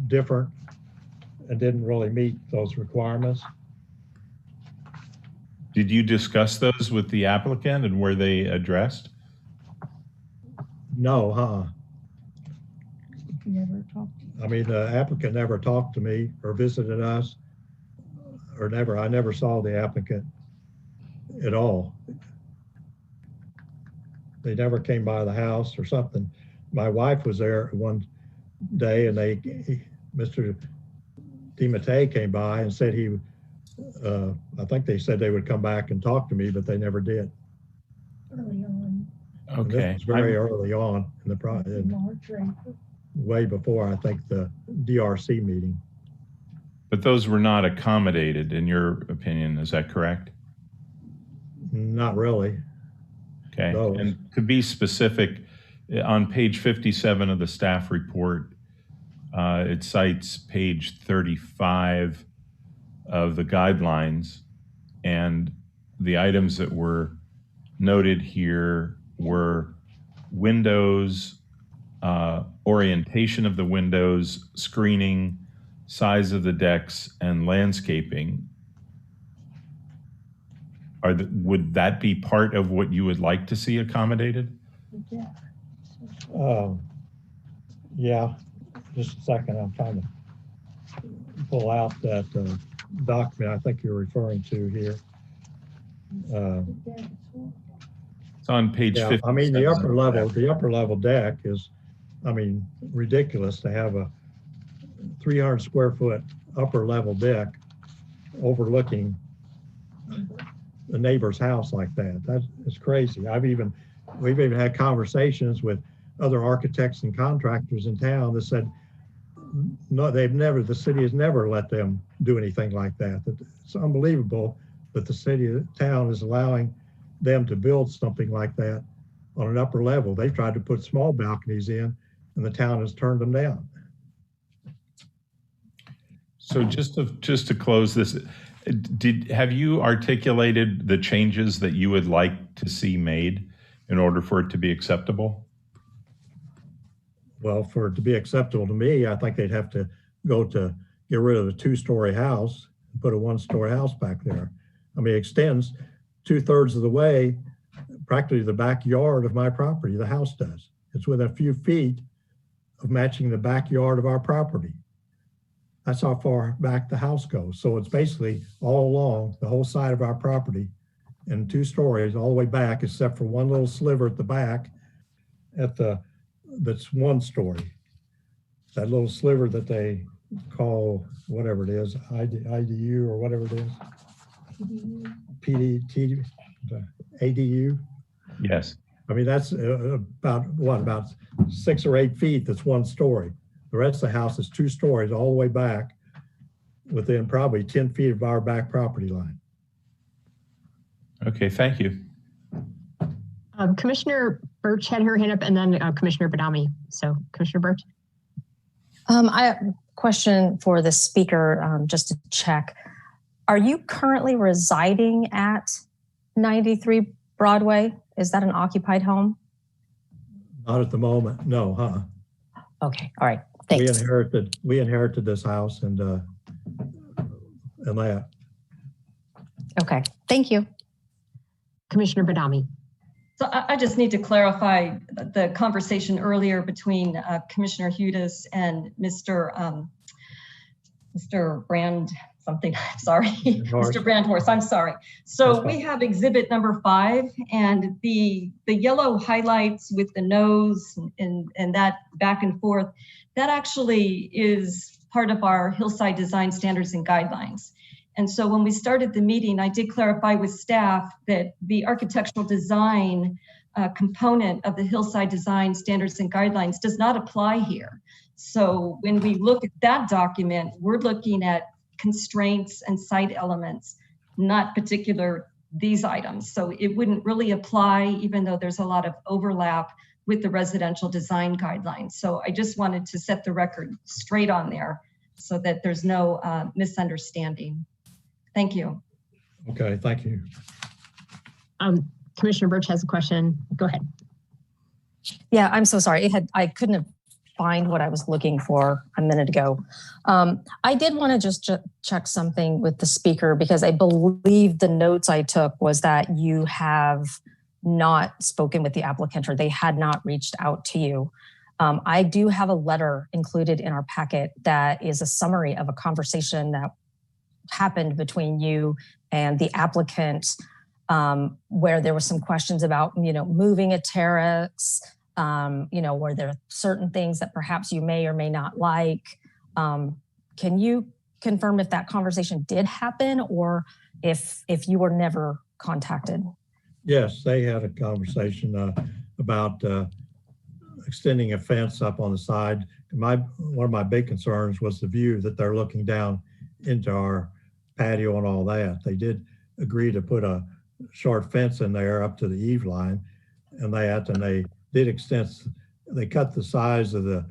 different and didn't really meet those requirements. Did you discuss those with the applicant and were they addressed? No, I mean, the applicant never talked to me or visited us or I never saw the applicant at all. They never came by the house or something. My wife was there one day and Mr. DiMattei came by and said I think they said they would come back and talk to me, but they never did. Early on. Okay. This was very early on in the process, way before I think the DRC meeting. But those were not accommodated in your opinion, is that correct? Not really. Okay, Those. and to be specific, on page 57 of the staff report, it cites page 35 of the guidelines, and the items that were noted here were windows, orientation of the windows, screening, size of the decks, and landscaping. Would that be part of what you would like to see accommodated? Yeah, just a second. I'm trying to pull out that document I think you're referring to here. It's on page 50. I mean, the upper level deck is, I mean, ridiculous to have a 300 square foot upper level deck overlooking the neighbor's house like that. That's crazy. We've even had conversations with other architects and contractors in town that said, no, the city has never let them do anything like that. It's unbelievable that the town is allowing them to build something like that on an upper level. They've tried to put small balconies in and the town has turned them down. So just to close this, have you articulated the changes that you would like to see made in order for it to be acceptable? Well, for it to be acceptable to me, I think they'd have to get rid of the 2-story house and put a 1-story house back there. I mean, it extends 2/3 of the way, practically the backyard of my property, the house does. It's within a few feet of matching the backyard of our property. That's how far back the house goes. So it's basically all along the whole side of our property and 2 stories all the way back, except for one little sliver at the back that's 1 story. That little sliver that they call whatever it is, IDU or whatever it is. ADU. Yes. I mean, that's about 6 or 8 feet. That's 1 story. The rest of the house is 2 stories all the way back within probably 10 feet of our back property line. Okay, thank you. Commissioner Birch had her hand up and then Commissioner Badami. So Commissioner Birch. I have a question for the speaker, just to check. Are you currently residing at 93 Broadway? Is that an occupied home? Not at the moment, no, Okay, all right, thanks. We inherited this house and that. Okay, thank you. Commissioner Badami. So I just need to clarify the conversation earlier between Commissioner Hudas and Mr. Brand something, sorry, Mr. Brandhorst, I'm sorry. So we have exhibit number 5 and the yellow highlights with the nose and that back and forth, that actually is part of our hillside design standards and guidelines. And so when we started the meeting, I did clarify with staff that the architectural design component of the hillside design standards and guidelines does not apply here. So when we look at that document, we're looking at constraints and site elements, not particular these items. So it wouldn't really apply, even though there's a lot of overlap with the residential design guidelines. So I just wanted to set the record straight on there so that there's no misunderstanding. Thank you. Okay, thank you. Commissioner Birch has a question. Go ahead. Yeah, I'm so sorry. I couldn't find what I was looking for a minute ago. I did want to just check something with the speaker, because I believe the notes I took was that you have not spoken with the applicant, or they had not reached out to you. I do have a letter included in our packet that is a summary of a conversation that happened between you and the applicant, where there were some questions about, moving a terrace. Were there certain things that perhaps you may or may not like? Can you confirm if that conversation did happen, or if you were never contacted? Yes, they had a conversation about extending a fence up on the side. One of my big concerns was the view that they're looking down into our patio and all that. They did agree to put a short fence in there up to the eave line, and they did extend. They cut the size of the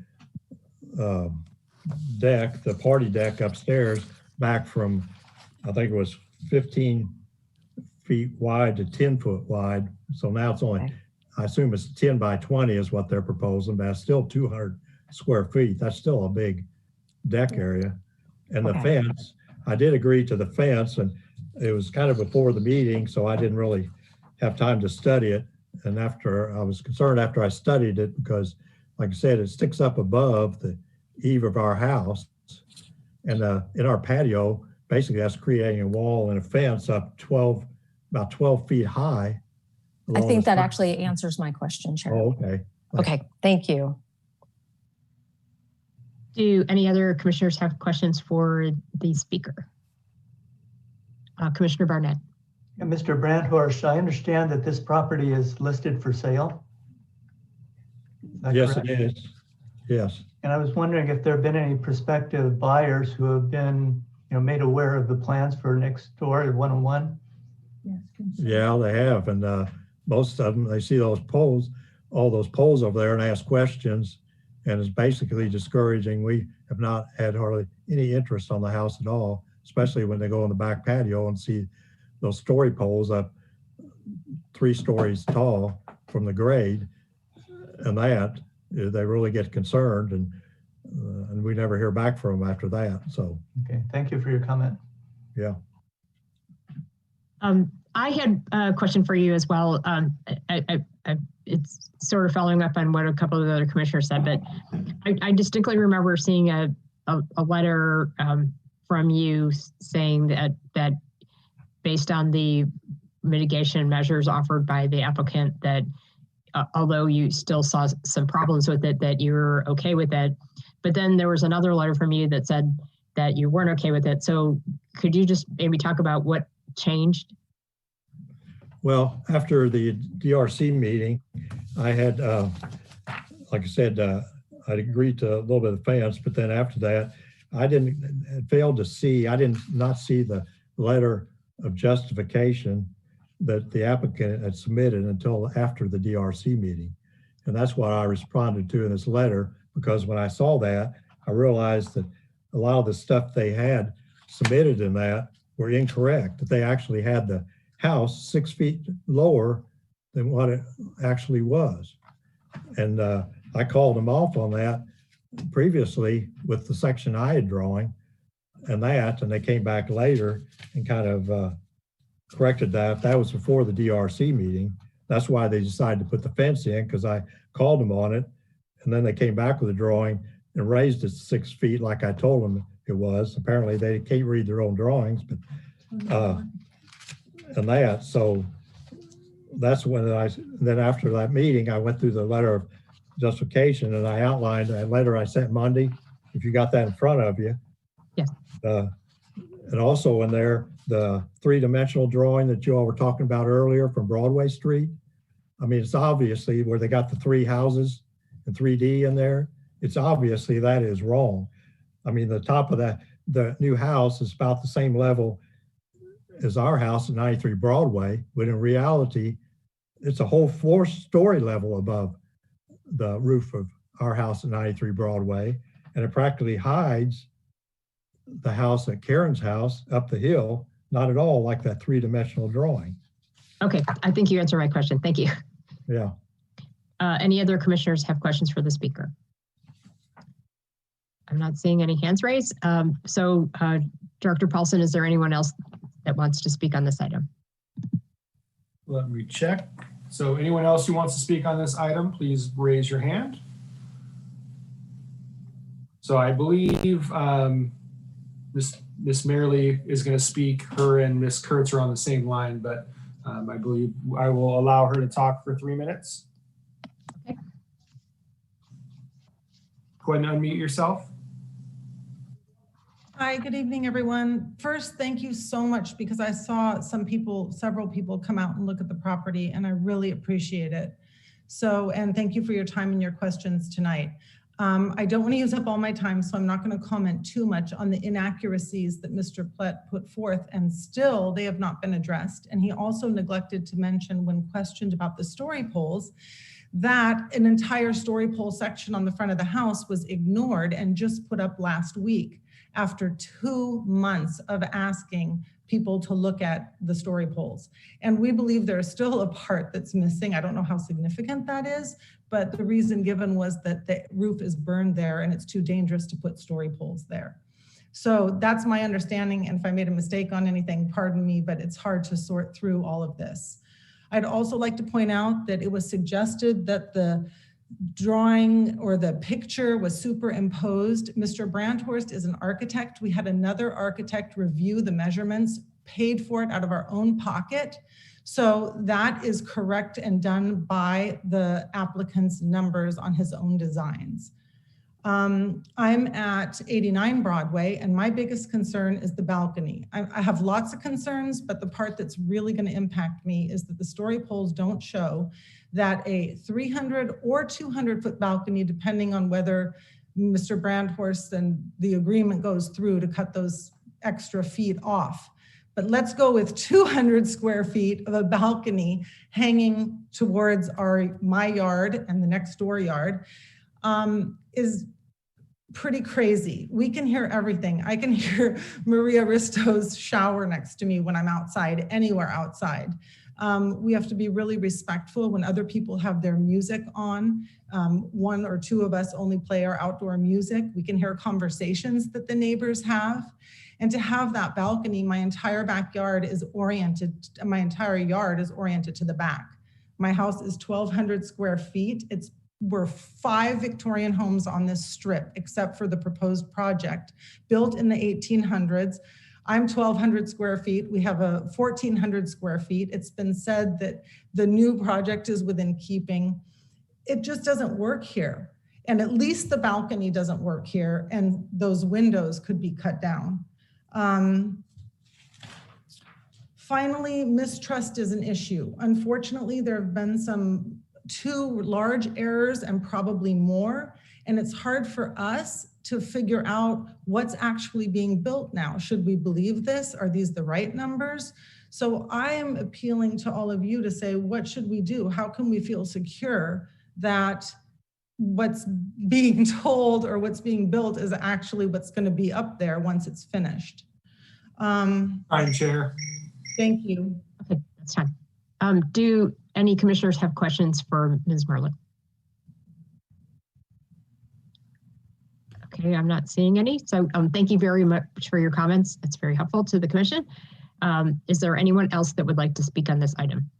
deck, the party deck upstairs, back from, I think it was 15 feet wide to 10 foot wide. So now it's only, I assume it's 10 by 20 is what they're proposing, but it's still 200 square feet. That's still a big deck area. And the fence, I did agree to the fence, and it was kind of before the meeting, so I didn't really have time to study it. And I was concerned after I studied it, because like I said, it sticks up above the eave of our house. And in our patio, basically that's creating a wall and a fence up about 12 feet high. I think that actually answers my question, Chair. Oh, okay. Okay, thank you. Do any other commissioners have questions for the speaker? Commissioner Barnett. Yeah, Mr. Brandhorst, I understand that this property is listed for sale. Yes, correct? it is. Yes. And I was wondering if there have been any prospective buyers who have been, made aware of the plans for next door at 101. Yeah, they have. And most of them, they see those poles, all those poles over there, and ask questions. And it's basically discouraging. We have not had hardly any interest on the house at all, especially when they go in the back patio and see those story poles up 3 stories tall from the grade, and that they really get concerned, and we never hear back from them after that. So okay, thank you for your comment. Yeah. I had a question for you as well. It's sort of following up on what a couple of the other commissioners said, but I distinctly remember seeing a letter from you saying that based on the mitigation measures offered by the applicant, that although you still saw some problems with it, that you're okay with it. But then there was another letter from you that said that you weren't okay with it. So could you just maybe talk about what changed? Well, after the DRC meeting, I had, like I said, I'd agreed to a little bit of fence, but then after that, I did not see the letter of justification that the applicant had submitted until after the DRC meeting. And that's what I responded to in this letter, because when I saw that, I realized that a lot of the stuff they had submitted in that were incorrect, that they actually had the house 6 feet lower than what it actually was. And I called them off on that previously with the section I had drawing and they came back later and kind of corrected that. That was before the DRC meeting. That's why they decided to put the fence in, because I called them on it, and then they came back with a drawing and raised it 6 feet like I told them it was. Apparently they can't read their own drawings, but so that's when then after that meeting, I went through the letter of justification and I outlined that letter I sent Monday, if you got that in front of you. Yes. And also in there, the 3-dimensional drawing that you all were talking about earlier from Broadway Street, I mean, it's obviously where they got the 3 houses and 3D in there. It's obviously that is wrong. I mean, the top of the new house is about the same level as our house at 93 Broadway, but in reality, it's a whole 4-story level above the roof of our house at 93 Broadway, and it practically hides the house at Karen's house up the hill, not at all like that 3-dimensional drawing. Okay, I think you answered my question. Thank you. Yeah. Any other commissioners have questions for the speaker? I'm not seeing any hands raised. Director Paulson, is there anyone else that wants to speak on this item? Let me check. So anyone else who wants to speak on this item, please raise your hand. So I believe Miss Merrily is going to speak. Her and Miss Kurtz are on the same line, but I believe I will allow her to talk for 3 minutes. Okay. Go ahead and unmute yourself. Hi, good evening, everyone. First, thank you so much, because I saw several people come out and look at the property, and I really appreciate it. And thank you for your time and your questions tonight. I don't want to use up all my time, so I'm not going to comment too much on the inaccuracies that Mr. Plett put forth, and still they have not been addressed. And he also neglected to mention, when questioned about the story poles, that an entire story pole section on the front of the house was ignored and just put up last week, after 2 months of asking people to look at the story poles. And we believe there's still a part that's missing. I don't know how significant that is, but the reason given was that the roof is burned there and it's too dangerous to put story poles there. So that's my understanding. And if I made a mistake on anything, pardon me, but it's hard to sort through all of this. I'd also like to point out that it was suggested that the drawing or the picture was superimposed. Mr. Brandhorst is an architect. We had another architect review the measurements, paid for it out of our own pocket. So that is correct and done by the applicant's numbers on his own designs. I'm at 89 Broadway, and my biggest concern is the balcony. I have lots of concerns, but the part that's really going to impact me is that the story poles don't show that a 300 or 200-foot balcony, depending on whether Mr. Brandhorst and the agreement goes through to cut those extra feet off. But let's go with 200 square feet of a balcony hanging towards my yard and the next door yard, is pretty crazy. We can hear everything. I can hear Maria Risto's shower next to me when I'm outside, anywhere outside. We have to be really respectful when other people have their music on. 1 or 2 of us only play our outdoor music. We can hear conversations that the neighbors have. And to have that balcony, my entire yard is oriented to the back. My house is 1,200 square feet. We're 5 Victorian homes on this strip, except for the proposed project, built in the 1800s. I'm 1,200 square feet. We have a 1,400 square feet. It's been said that the new project is within keeping. It just doesn't work here. And at least the balcony doesn't work here, and those windows could be cut down. Finally, mistrust is an issue. Unfortunately, there have been 2 large errors and probably more, and it's hard for us to figure out what's actually being built now. Should we believe this? Are these the right numbers? So I am appealing to all of you to say, what should we do? How can we feel secure that what's being told or what's being built is actually what's going to be up there once it's finished? Time, Chair. Thank you. Okay, that's time. Do any commissioners have questions for Ms. Merlin? Okay, I'm not seeing any. So thank you very much for your comments. It's very helpful to the commission. Is there anyone else that would like to speak on this item?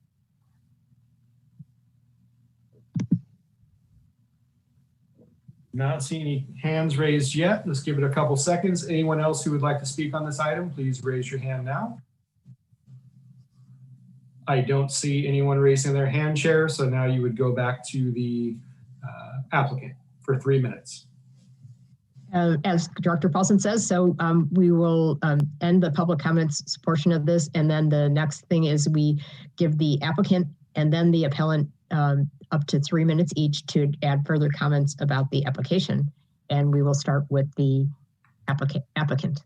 Not seeing any hands raised yet. Let's give it a couple seconds. Anyone else who would like to speak on this item, please raise your hand now. I don't see anyone raising their hand, Chair, so now you would go back to the applicant for 3 minutes. As Director Paulson says, so we will end the public comments portion of this, and then the next thing is we give the applicant and then the appellant up to 3 minutes each to add further comments about the application. And we will start with the applicant.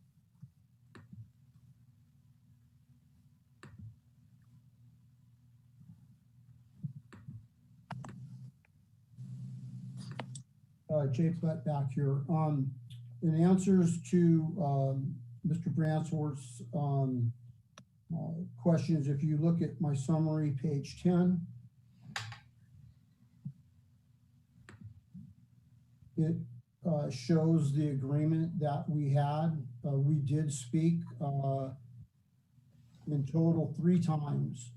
Jay Platt back here. In answers to Mr. Bransworth's questions, if you look at my summary, page 10, it shows the agreement that we had. We did speak in total 3 times.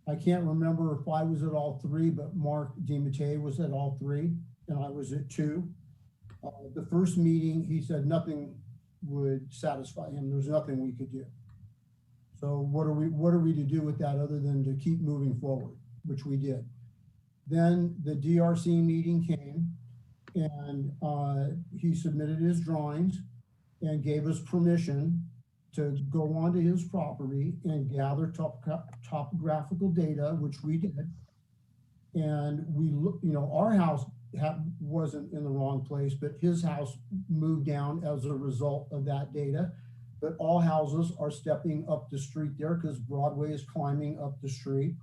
I can't remember if I was at all 3, but Mark DiMattei was at all 3, and I was at 2. The first meeting, he said nothing would satisfy him. There's nothing we could do. So what are we to do with that other than to keep moving forward, which we did. Then the DRC meeting came, and he submitted his drawings and gave us permission to go onto his property and gather topographical data, which we did. And we, our house wasn't in the wrong place, but his house moved down as a result of that data. But all houses are stepping up the street there because Broadway is climbing up the street.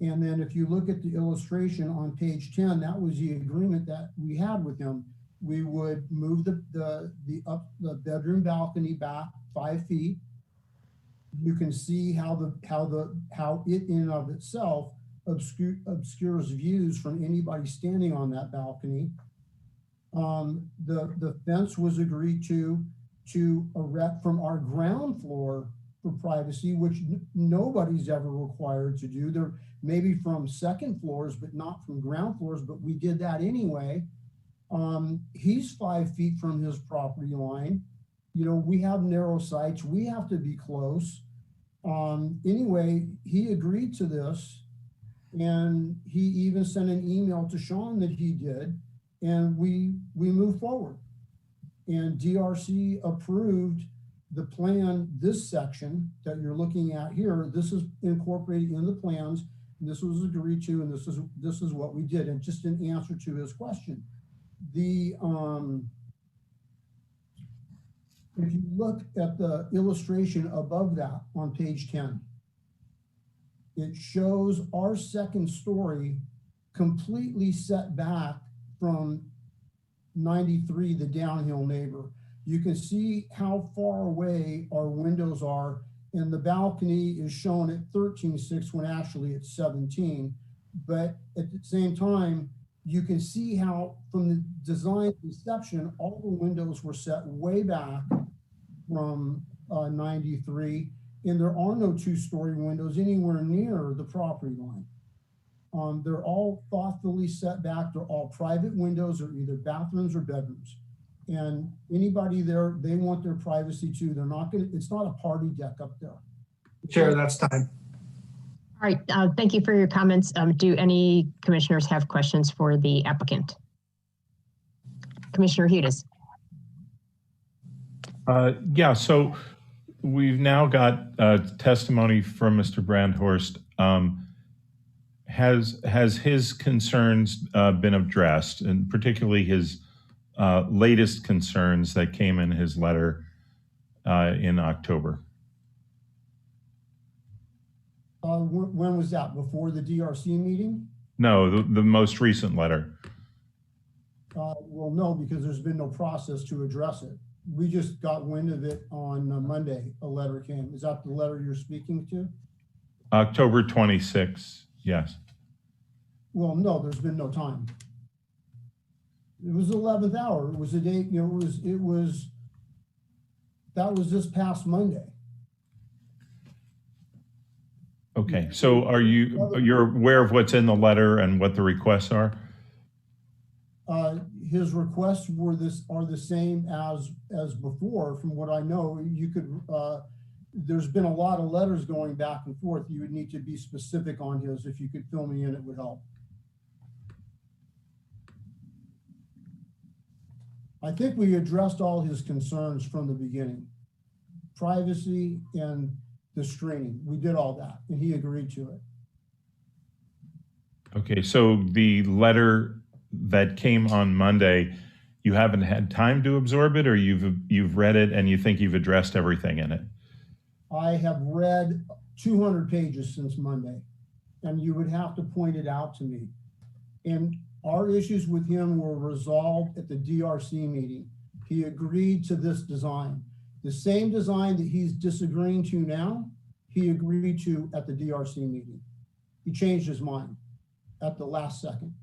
And then if you look at the illustration on page 10, that was the agreement that we had with him. We would move the bedroom balcony back 5 feet. You can see how it in and of itself obscures views from anybody standing on that balcony. The fence was agreed to erect from our ground floor for privacy, which nobody's ever required to do. There maybe from second floors, but not from ground floors, but we did that anyway. He's 5 feet from his property line. We have narrow sights. We have to be close. Anyway, he agreed to this, and he even sent an email to Sean that he did, and we moved forward. And DRC approved the plan, this section that you're looking at here. This is incorporated in the plans, and this was agreed to, and this is what we did. And just in answer to his question, if you look at the illustration above that on page 10, it shows our second story completely set back from 93, the downhill neighbor. You can see how far away our windows are, and the balcony is shown at 13.6 when actually it's 17. But at the same time, you can see how from the design conception, all the windows were set way back from 93, and there are no 2-story windows anywhere near the property line. They're all thoughtfully set back. They're all private windows or either bathrooms or bedrooms. And anybody there, they want their privacy too. They're not gonna, it's not a party deck up there. Chair, that's time. All right, thank you for your comments. Do any commissioners have questions for the applicant? Commissioner Hudis. Yeah, so we've now got testimony from Mr. Brandhorst. Has his concerns been addressed, and particularly his latest concerns that came in his letter in October? When was that? Before the DRC meeting? No, the most recent letter. Well, no, because there's been no process to address it. We just got wind of it on Monday. A letter came. Is that the letter you're speaking to? October 26, yes. Well, no, there's been no time. It was the 11th hour. It was the date, that was this past Monday. Okay, so you're aware of what's in the letter and what the requests are? His requests are the same as before. From what I know, you could. There's been a lot of letters going back and forth. You would need to be specific on his. If you could fill me in, it would help. I think we addressed all his concerns from the beginning. Privacy and the screening. We did all that, and he agreed to it. Okay, so the letter that came on Monday, you haven't had time to absorb it, or you've read it and you think you've addressed everything in it? I have read 200 pages since Monday, and you would have to point it out to me. And our issues with him were resolved at the DRC meeting. He agreed to this design. The same design that he's disagreeing to now, he agreed to at the DRC meeting. He changed his mind at the last second.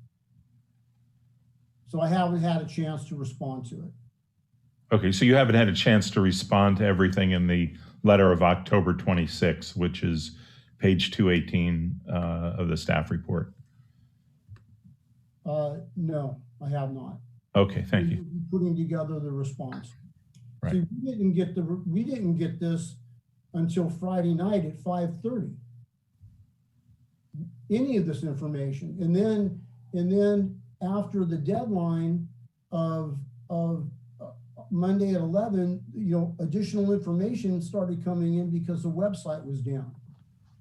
So I haven't had a chance to respond to it. Okay, so you haven't had a chance to respond to everything in the letter of October 26, which is page 218 of the staff report. No, I have not. Okay, thank you. Putting together the response. Right. See, we didn't get this until Friday night at 5:30. Any of this information, and then after the deadline of Monday at 11, additional information started coming in because the website was down.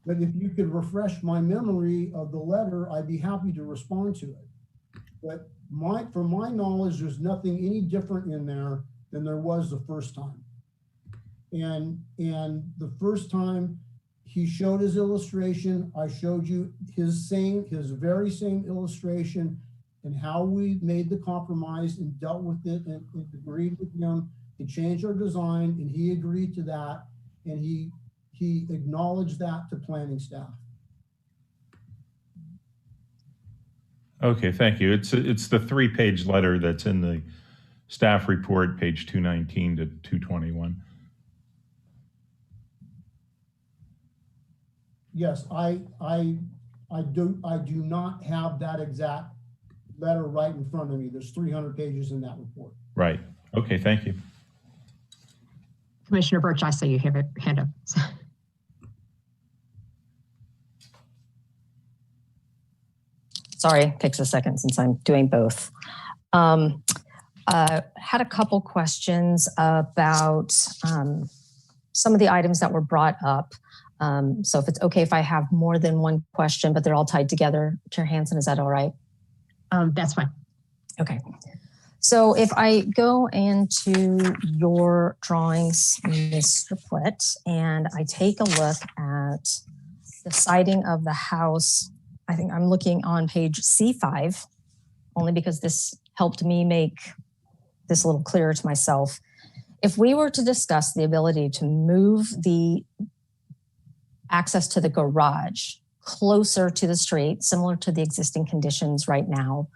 But if you could refresh my memory of the letter, I'd be happy to respond to it. But from my knowledge, there's nothing any different in there than there was the first time. And the first time he showed his illustration, I showed you his very same illustration, and how we made the compromise and dealt with it and agreed with him to change our design, and he agreed to that, and he acknowledged that to planning staff. Okay, thank you. It's the 3-page letter that's in the staff report, page 219 to 221. Yes, I do not have that exact letter right in front of me. There's 300 pages in that report. Right. Okay, thank you. Commissioner Birch, I saw you have a hand up. Sorry, takes a second since I'm doing both. Had a couple questions about some of the items that were brought up. So if it's okay if I have more than one question, but they're all tied together, Chair Hansen, is that all right? That's fine. Okay. So if I go into your drawings, Mr. Plitt, and I take a look at the siding of the house, I think I'm looking on page C5, only because this helped me make this a little clearer to myself. If we were to discuss the ability to move the access to the garage closer to the street, similar to the existing conditions right now,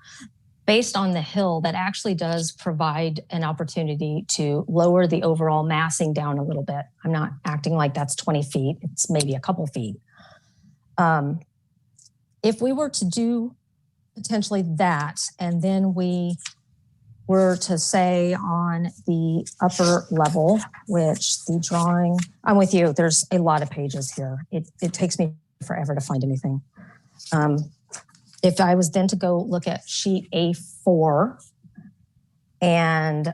based on the hill, that actually does provide an opportunity to lower the overall massing down a little bit. I'm not acting like that's 20 feet, it's maybe a couple feet. If we were to do potentially that, and then we were to say on the upper level, which the drawing, I'm with you, there's a lot of pages here. It takes me forever to find anything. If I was then to go look at sheet A4, and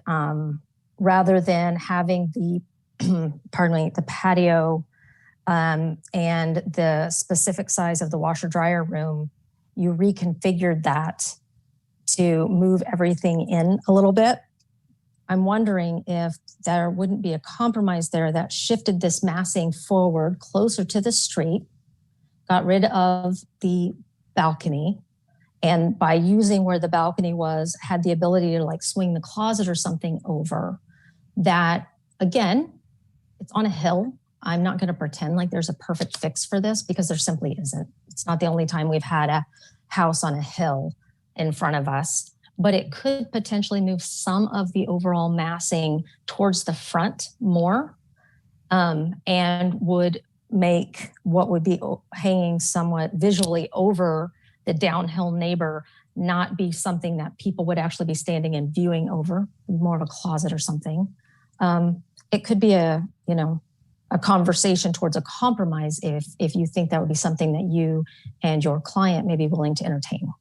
rather than having the, pardon me, the patio and the specific size of the washer dryer room, you reconfigured that to move everything in a little bit. I'm wondering if there wouldn't be a compromise there that shifted this massing forward closer to the street, got rid of the balcony, and by using where the balcony was, had the ability to like swing the closet or something over. That, again, it's on a hill. I'm not going to pretend like there's a perfect fix for this, because there simply isn't. It's not the only time we've had a house on a hill in front of us, but it could potentially move some of the overall massing towards the front more, and would make what would be hanging somewhat visually over the downhill neighbor not be something that people would actually be standing and viewing over, more of a closet or something. It could be a conversation towards a compromise if you think that would be something that you and your client may be willing to entertain.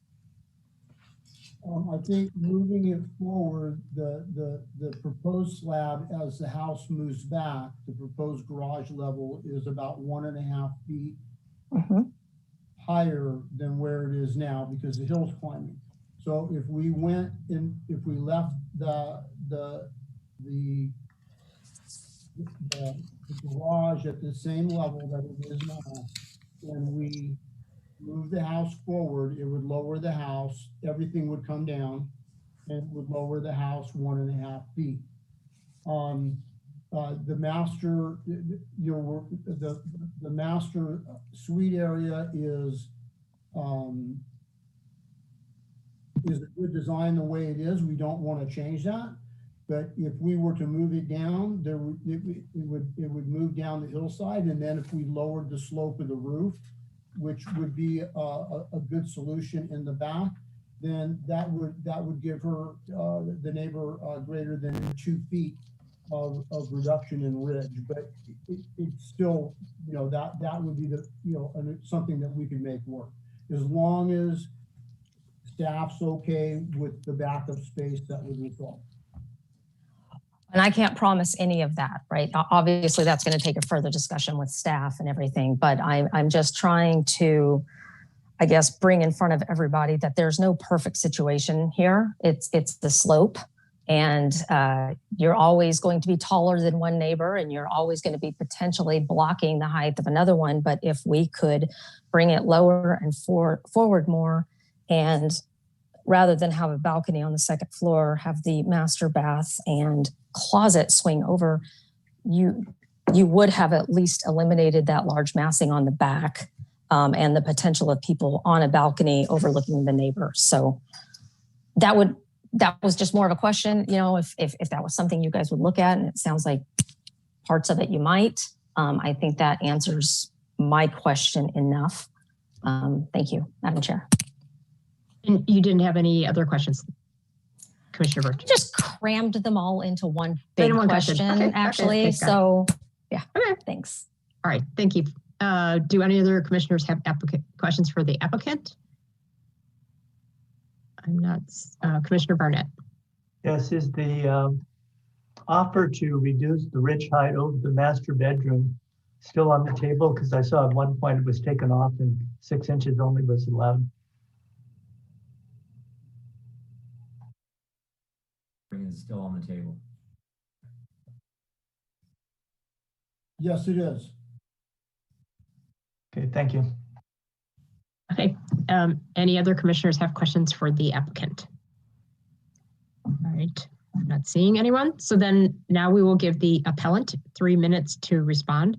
I think moving it forward, the proposed slab, as the house moves back, the proposed garage level is about 1.5 feet higher than where it is now because the hill's climbing. So if we went in, if we left the garage at the same level that it is now, and we move the house forward, it would lower the house, everything would come down, and it would lower the house 1.5 feet. The master, the master suite area is a good design the way it is. We don't want to change that. But if we were to move it down, it would move down the hillside. And then if we lowered the slope of the roof, which would be a good solution in the back, then that would give her the neighbor greater than 2 feet of reduction in ridge. But it's still, that would be the something that we could make work as long as staff's okay with the backup space that would result. And I can't promise any of that, right? Obviously, that's going to take a further discussion with staff and everything, but I'm just trying to, I guess, bring in front of everybody that there's no perfect situation here. It's the slope, and you're always going to be taller than one neighbor, and you're always going to be potentially blocking the height of another one. But if we could bring it lower and forward more, and rather than have a balcony on the second floor, have the master bath and closet swing over, you would have at least eliminated that large massing on the back and the potential of people on a balcony overlooking the neighbor. So that was just more of a question, if that was something you guys would look at, and it sounds like parts of it you might. I think that answers my question enough. Thank you, Madam Chair. And you didn't have any other questions, Commissioner Birch? Just crammed them all into one big question, okay, actually. Okay, so, yeah, okay. Thanks. All right, thank you. Do any other commissioners have questions for the applicant? I'm not, Commissioner Barnett. Yes, is the offer to reduce the ridge height over the master bedroom still on the table? Because I saw at one point it was taken off and 6 inches only was allowed. Is still on the table. Yes, it is. Okay, thank you. Okay, any other commissioners have questions for the applicant? All right, I'm not seeing anyone. So then now we will give the appellant 3 minutes to respond.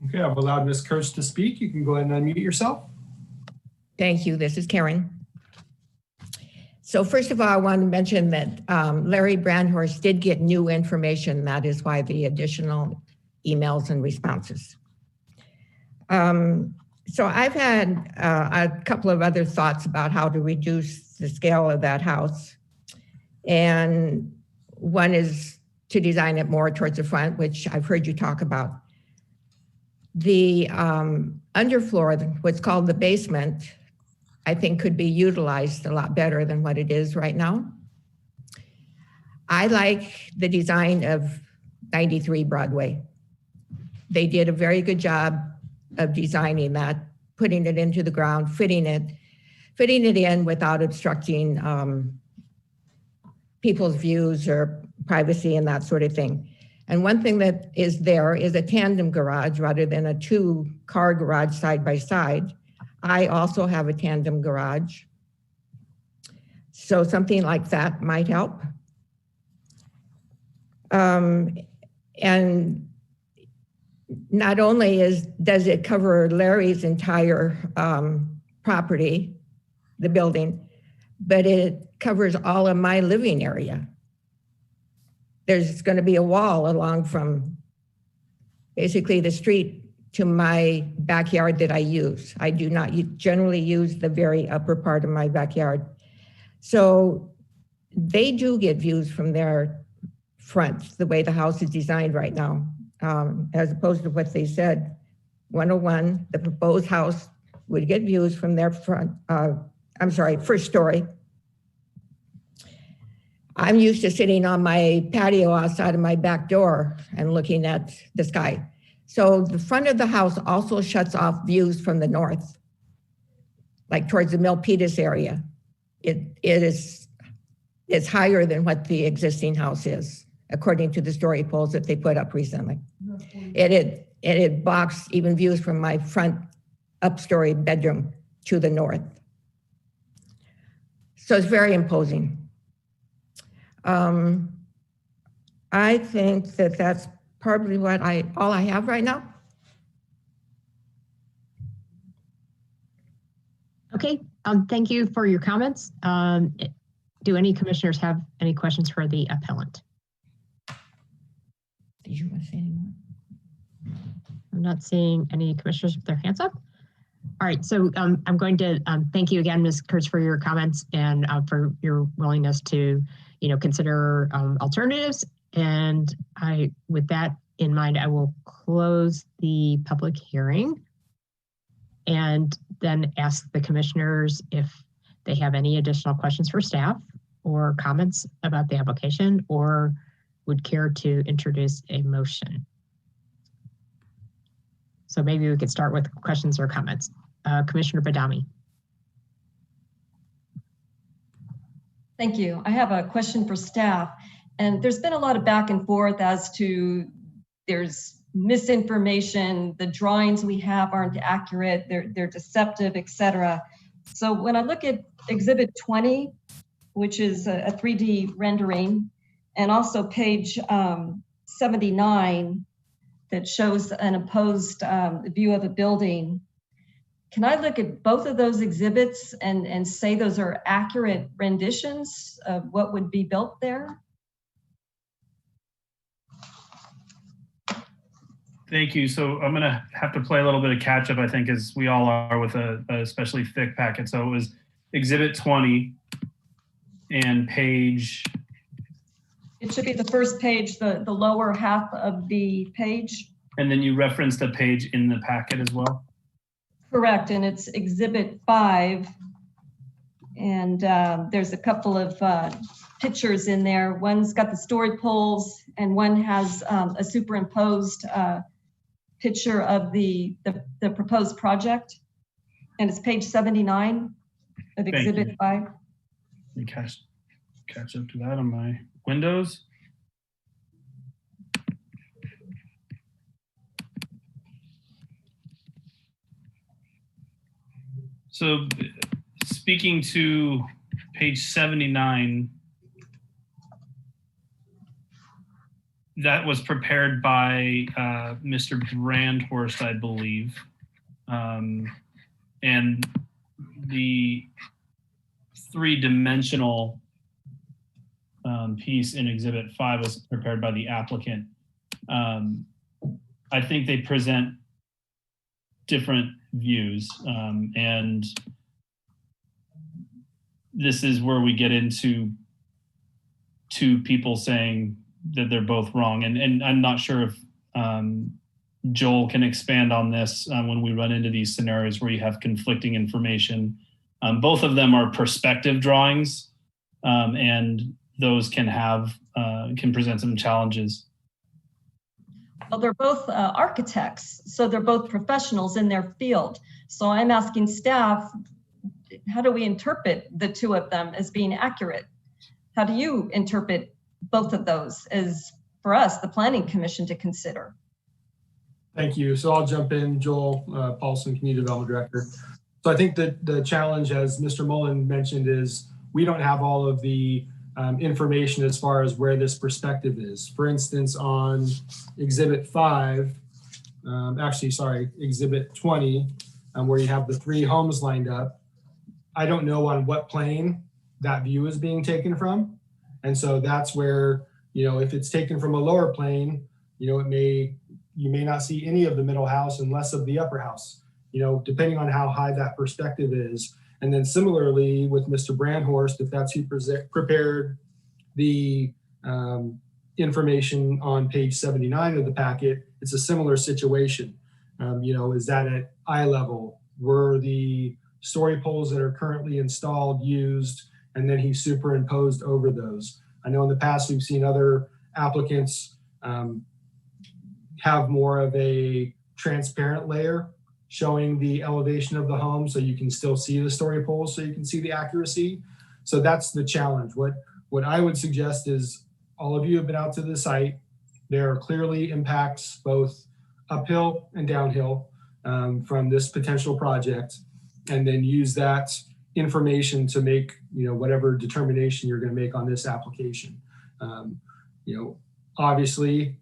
Okay, I've allowed Ms. Kurtz to speak. You can go ahead and unmute yourself. Thank you. This is Karen. So first of all, I want to mention that Larry Brandhorst did get new information. That is why the additional emails and responses. So I've had a couple of other thoughts about how to reduce the scale of that house. And one is to design it more towards the front, which I've heard you talk about. The underfloor, what's called the basement, I think could be utilized a lot better than what it is right now. I like the design of 93 Broadway. They did a very good job of designing that, putting it into the ground, fitting it in without obstructing people's views or privacy and that sort of thing. And one thing that is there is a tandem garage rather than a 2-car garage side by side. I also have a tandem garage. So something like that might help. And not only does it cover Larry's entire property, the building, but it covers all of my living area. There's going to be a wall along from basically the street to my backyard that I use. I do not generally use the very upper part of my backyard. So they do get views from their front, the way the house is designed right now, as opposed to what they said. 101, the proposed house would get views from their front, first story. I'm used to sitting on my patio outside of my back door and looking at the sky. So the front of the house also shuts off views from the north, like towards the Milpitas area. It's higher than what the existing house is, according to the story poles that they put up recently. It blocks even views from my front upstory bedroom to the north. So it's very imposing. I think that that's probably all I have right now. Okay, thank you for your comments. Do any commissioners have any questions for the appellant? Did you want to say any more? I'm not seeing any commissioners with their hands up. All right, so I'm going to thank you again, Ms. Kurtz, for your comments and for your willingness to, consider alternatives. And with that in mind, I will close the public hearing and then ask the commissioners if they have any additional questions for staff or comments about the application or would care to introduce a motion. So maybe we could start with questions or comments. Commissioner Badami. Thank you. I have a question for staff. And there's been a lot of back and forth as to there's misinformation, the drawings we have aren't accurate, they're deceptive, etc. So when I look at Exhibit 20, which is a 3D rendering, and also page 79 that shows an opposed view of a building, can I look at both of those exhibits and say those are accurate renditions of what would be built there? Thank you. So I'm going to have to play a little bit of catch up, I think, as we all are with a especially thick packet. So it was Exhibit 20 and page. It should be the first page, the lower half of the page. And then you referenced a page in the packet as well? Correct, and it's Exhibit 5. And there's a couple of pictures in there. One's got the story poles and one has a superimposed picture of the proposed project. And it's page 79 of Exhibit 5. Let me catch up to that on my Windows. So speaking to page 79, that was prepared by Mr. Brandhorst, I believe. And the three-dimensional piece in Exhibit 5 was prepared by the applicant. I think they present different views, and this is where we get into two people saying that they're both wrong. And I'm not sure if Joel can expand on this when we run into these scenarios where you have conflicting information. Both of them are perspective drawings, and those can present some challenges. Well, they're both architects, so they're both professionals in their field. So I'm asking staff, how do we interpret the two of them as being accurate? How do you interpret both of those as, for us, the Planning Commission, to consider? Thank you. So I'll jump in, Joel Paulson, Community Development Director. So I think that the challenge, as Mr. Mullen mentioned, is we don't have all of the information as far as where this perspective is. For instance, on Exhibit 5, Exhibit 20, where you have the three homes lined up, I don't know on what plane that view is being taken from. And so that's where, if it's taken from a lower plane, you may not see any of the middle house and less of the upper house, depending on how high that perspective is. And then similarly with Mr. Brandhorst, if that's who prepared the information on page 79 of the packet, it's a similar situation. Is that at eye level? Were the story poles that are currently installed used, and then he superimposed over those? I know in the past we've seen other applicants have more of a transparent layer showing the elevation of the home so you can still see the story poles, so you can see the accuracy. So that's the challenge. What I would suggest is all of you have been out to the site. There are clearly impacts both uphill and downhill from this potential project, and then use that information to make whatever determination you're going to make on this application. Obviously,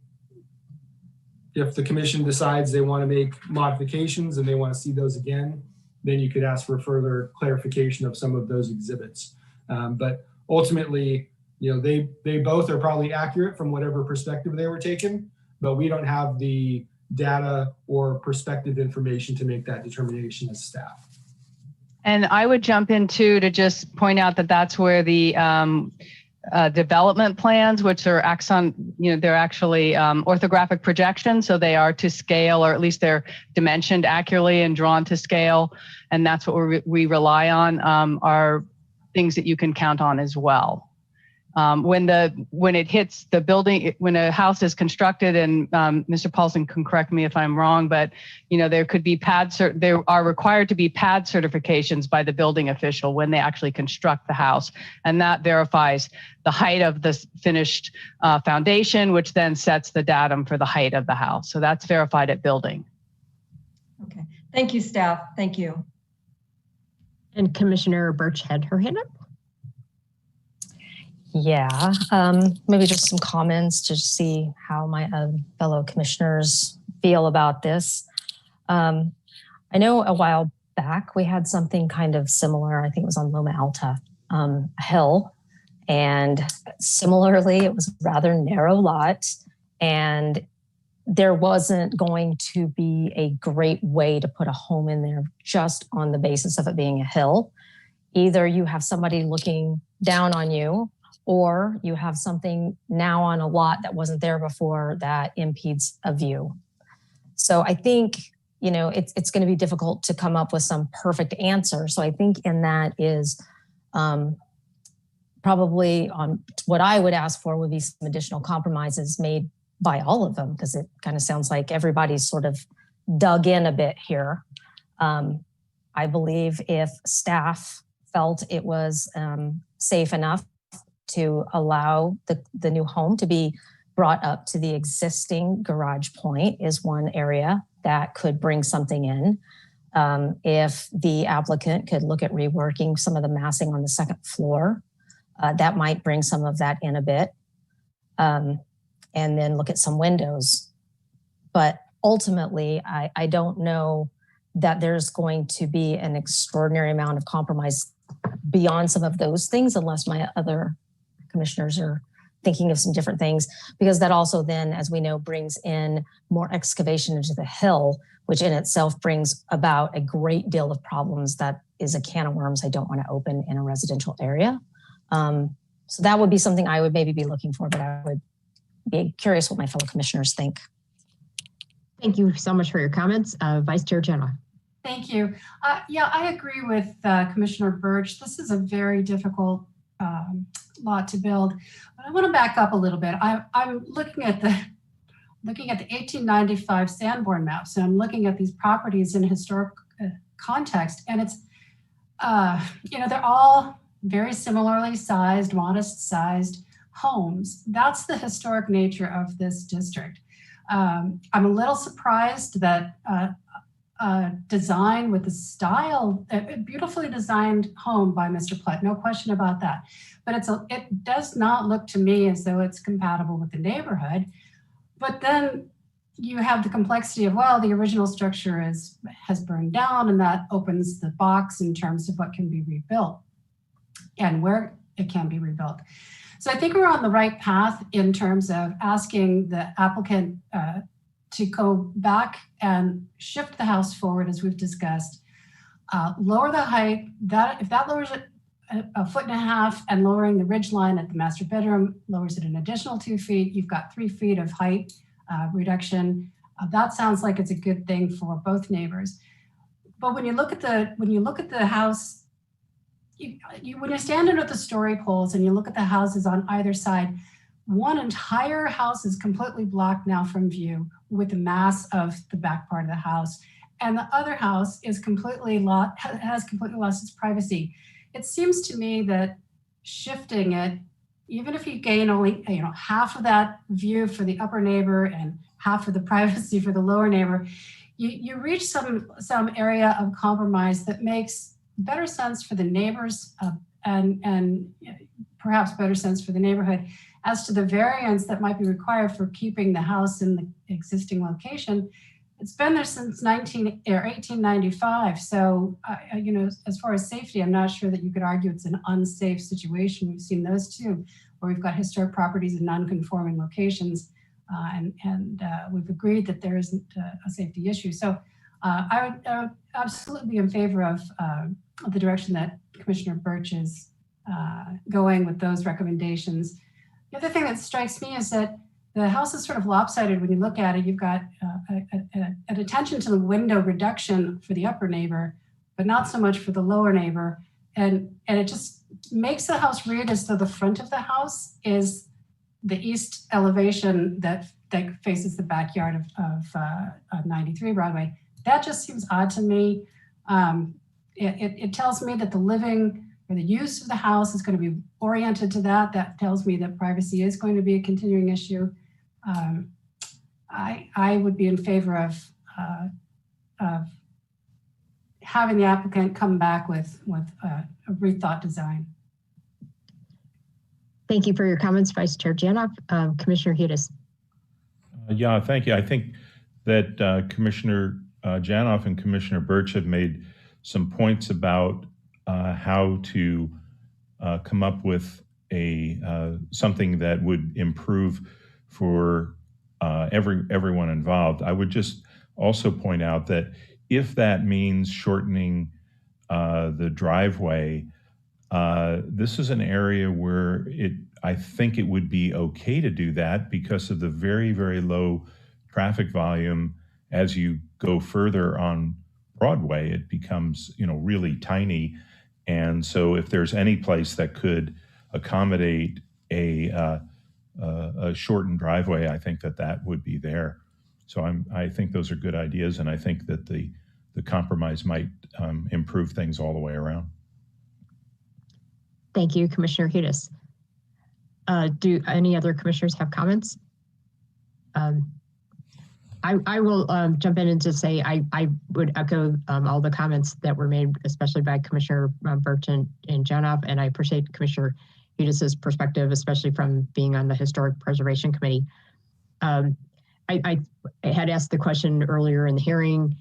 if the commission decides they want to make modifications and they want to see those again, then you could ask for further clarification of some of those exhibits. But ultimately, they both are probably accurate from whatever perspective they were taken, but we don't have the data or perspective information to make that determination as staff. And I would jump in too to just point out that that's where the development plans, which are they're actually orthographic projections, so they are to scale, or at least they're dimensioned accurately and drawn to scale, and that's what we rely on, are things that you can count on as well. When it hits the building, when a house is constructed, and Mr. Paulson can correct me if I'm wrong, but there could be there are required to be pad certifications by the building official when they actually construct the house, and that verifies the height of the finished foundation, which then sets the datum for the height of the house. So that's verified at building. Okay, thank you, staff. Thank you. And Commissioner Birch had her hand up. Yeah, maybe just some comments to see how my fellow commissioners feel about this. I know a while back we had something kind of similar. I think it was on Loma Alta, a hill. And similarly, it was a rather narrow lot. And there wasn't going to be a great way to put a home in there just on the basis of it being a hill. Either you have somebody looking down on you, or you have something now on a lot that wasn't there before that impedes a view. So I think, it's going to be difficult to come up with some perfect answer. So I think in that is probably on what I would ask for would be some additional compromises made by all of them, because it kind of sounds like everybody's sort of dug in a bit here. I believe if staff felt it was safe enough to allow the new home to be brought up to the existing garage point is one area that could bring something in. If the applicant could look at reworking some of the massing on the second floor, that might bring some of that in a bit. And then look at some windows. But ultimately, I don't know that there's going to be an extraordinary amount of compromise beyond some of those things, unless my other commissioners are thinking of some different things, because that also then, as we know, brings in more excavation into the hill, which in itself brings about a great deal of problems. That is a can of worms I don't want to open in a residential area. So that would be something I would maybe be looking for, but I would be curious what my fellow commissioners think. Thank you so much for your comments. Vice Chair Jenna. Thank you. Yeah, I agree with Commissioner Birch. This is a very difficult lot to build. But I want to back up a little bit. I'm looking at the 1895 Sanborn maps, and I'm looking at these properties in historic context, and it's they're all very similarly sized, modest sized homes. That's the historic nature of this district. I'm a little surprised that design with the style, a beautifully designed home by Mr. Platt, no question about that. But it does not look to me as though it's compatible with the neighborhood. But then you have the complexity of, well, the original structure has burned down, and that opens the box in terms of what can be rebuilt and where it can be rebuilt. So I think we're on the right path in terms of asking the applicant to go back and shift the house forward, as we've discussed, lower the height. If that lowers it a foot and a half, and lowering the ridge line at the master bedroom lowers it an additional 2 feet, you've got 3 feet of height reduction. That sounds like it's a good thing for both neighbors. But when you look at the house, when you stand under the story poles and you look at the houses on either side, one entire house is completely blocked now from view with the mass of the back part of the house. And the other house is has completely lost its privacy. It seems to me that shifting it, even if you gain only half of that view for the upper neighbor and half of the privacy for the lower neighbor, you reach some area of compromise that makes better sense for the neighbors and perhaps better sense for the neighborhood. As to the variance that might be required for keeping the house in the existing location, it's been there since 1895. So, as far as safety, I'm not sure that you could argue it's an unsafe situation. We've seen those too, where we've got historic properties in non-conforming locations, and we've agreed that there isn't a safety issue. So, I would absolutely be in favor of the direction that Commissioner Birch is going with those recommendations. The other thing that strikes me is that the house is sort of lopsided when you look at it. You've got an attention to the window reduction for the upper neighbor, but not so much for the lower neighbor. And it just makes the house read as though the front of the house is the east elevation that faces the backyard of 93 Broadway. That just seems odd to me. It tells me that the living or the use of the house is going to be oriented to that. That tells me that privacy is going to be a continuing issue. I would be in favor of having the applicant come back with a rethought design. Thank you for your comments, Vice Chair Janoff. Commissioner Hudis. Yeah, thank you. I think that Commissioner Janoff and Commissioner Birch have made some points about how to come up with something that would improve for everyone involved. I would just also point out that if that means shortening the driveway, this is an area where I think it would be okay to do that because of the very, very low traffic volume. As you go further on Broadway, it becomes, really tiny. And so if there's any place that could accommodate a shortened driveway, I think that would be there. So I think those are good ideas, and I think that the compromise might improve things all the way around. Thank you, Commissioner Hudis. Do any other commissioners have comments? I will jump in and just say I would echo all the comments that were made, especially by Commissioner Birch and Janoff, and I appreciate Commissioner Hudis's perspective, especially from being on the Historic Preservation Committee. I had asked the question earlier in the hearing.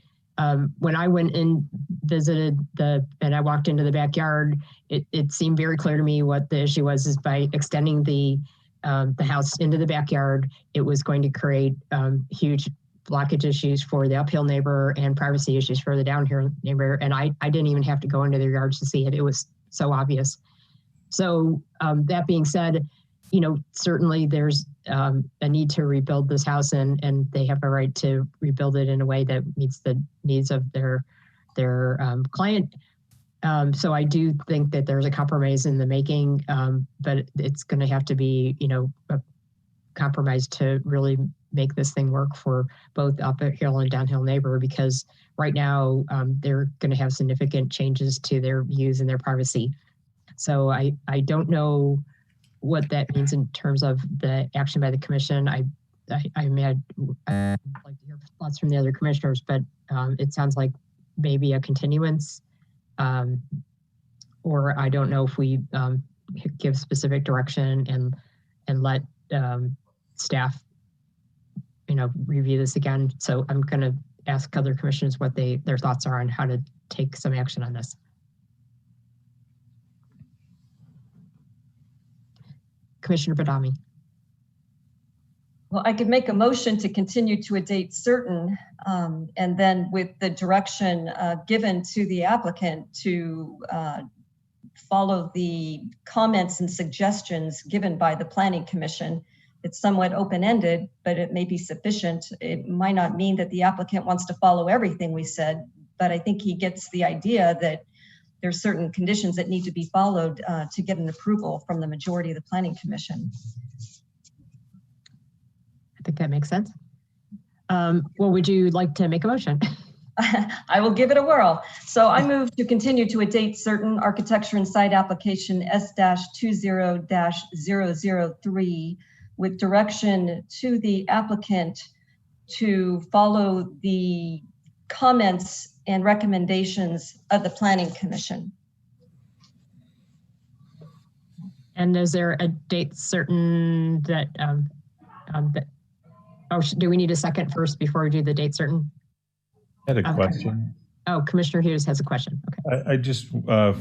When I went and visited and I walked into the backyard, it seemed very clear to me what the issue was, is by extending the house into the backyard, it was going to create huge blockage issues for the uphill neighbor and privacy issues for the downhill neighbor. And I didn't even have to go into their yards to see it. It was so obvious. So that being said, certainly there's a need to rebuild this house, and they have a right to rebuild it in a way that meets the needs of their client. So I do think that there's a compromise in the making, but it's going to have to be, a compromise to really make this thing work for both uphill and downhill neighbor, because right now they're going to have significant changes to their views and their privacy. So I don't know what that means in terms of the action by the commission. I'd like to hear thoughts from the other commissioners, but it sounds like maybe a continuance, or I don't know if we give specific direction and let staff, review this again. So I'm going to ask other commissioners what their thoughts are on how to take some action on this. Commissioner Badami. Well, I could make a motion to continue to a date certain, and then with the direction given to the applicant to follow the comments and suggestions given by the Planning Commission. It's somewhat open-ended, but it may be sufficient. It might not mean that the applicant wants to follow everything we said, but I think he gets the idea that there's certain conditions that need to be followed to get an approval from the majority of the Planning Commission. I think that makes sense. Well, would you like to make a motion? I will give it a whirl. So I move to continue to a date certain architecture and site application S-20-003 with direction to the applicant to follow the comments and recommendations of the Planning Commission. And is there a date certain that, do we need a second first before we do the date certain? I had a question. Oh, Commissioner Hughes has a question. Okay. I just,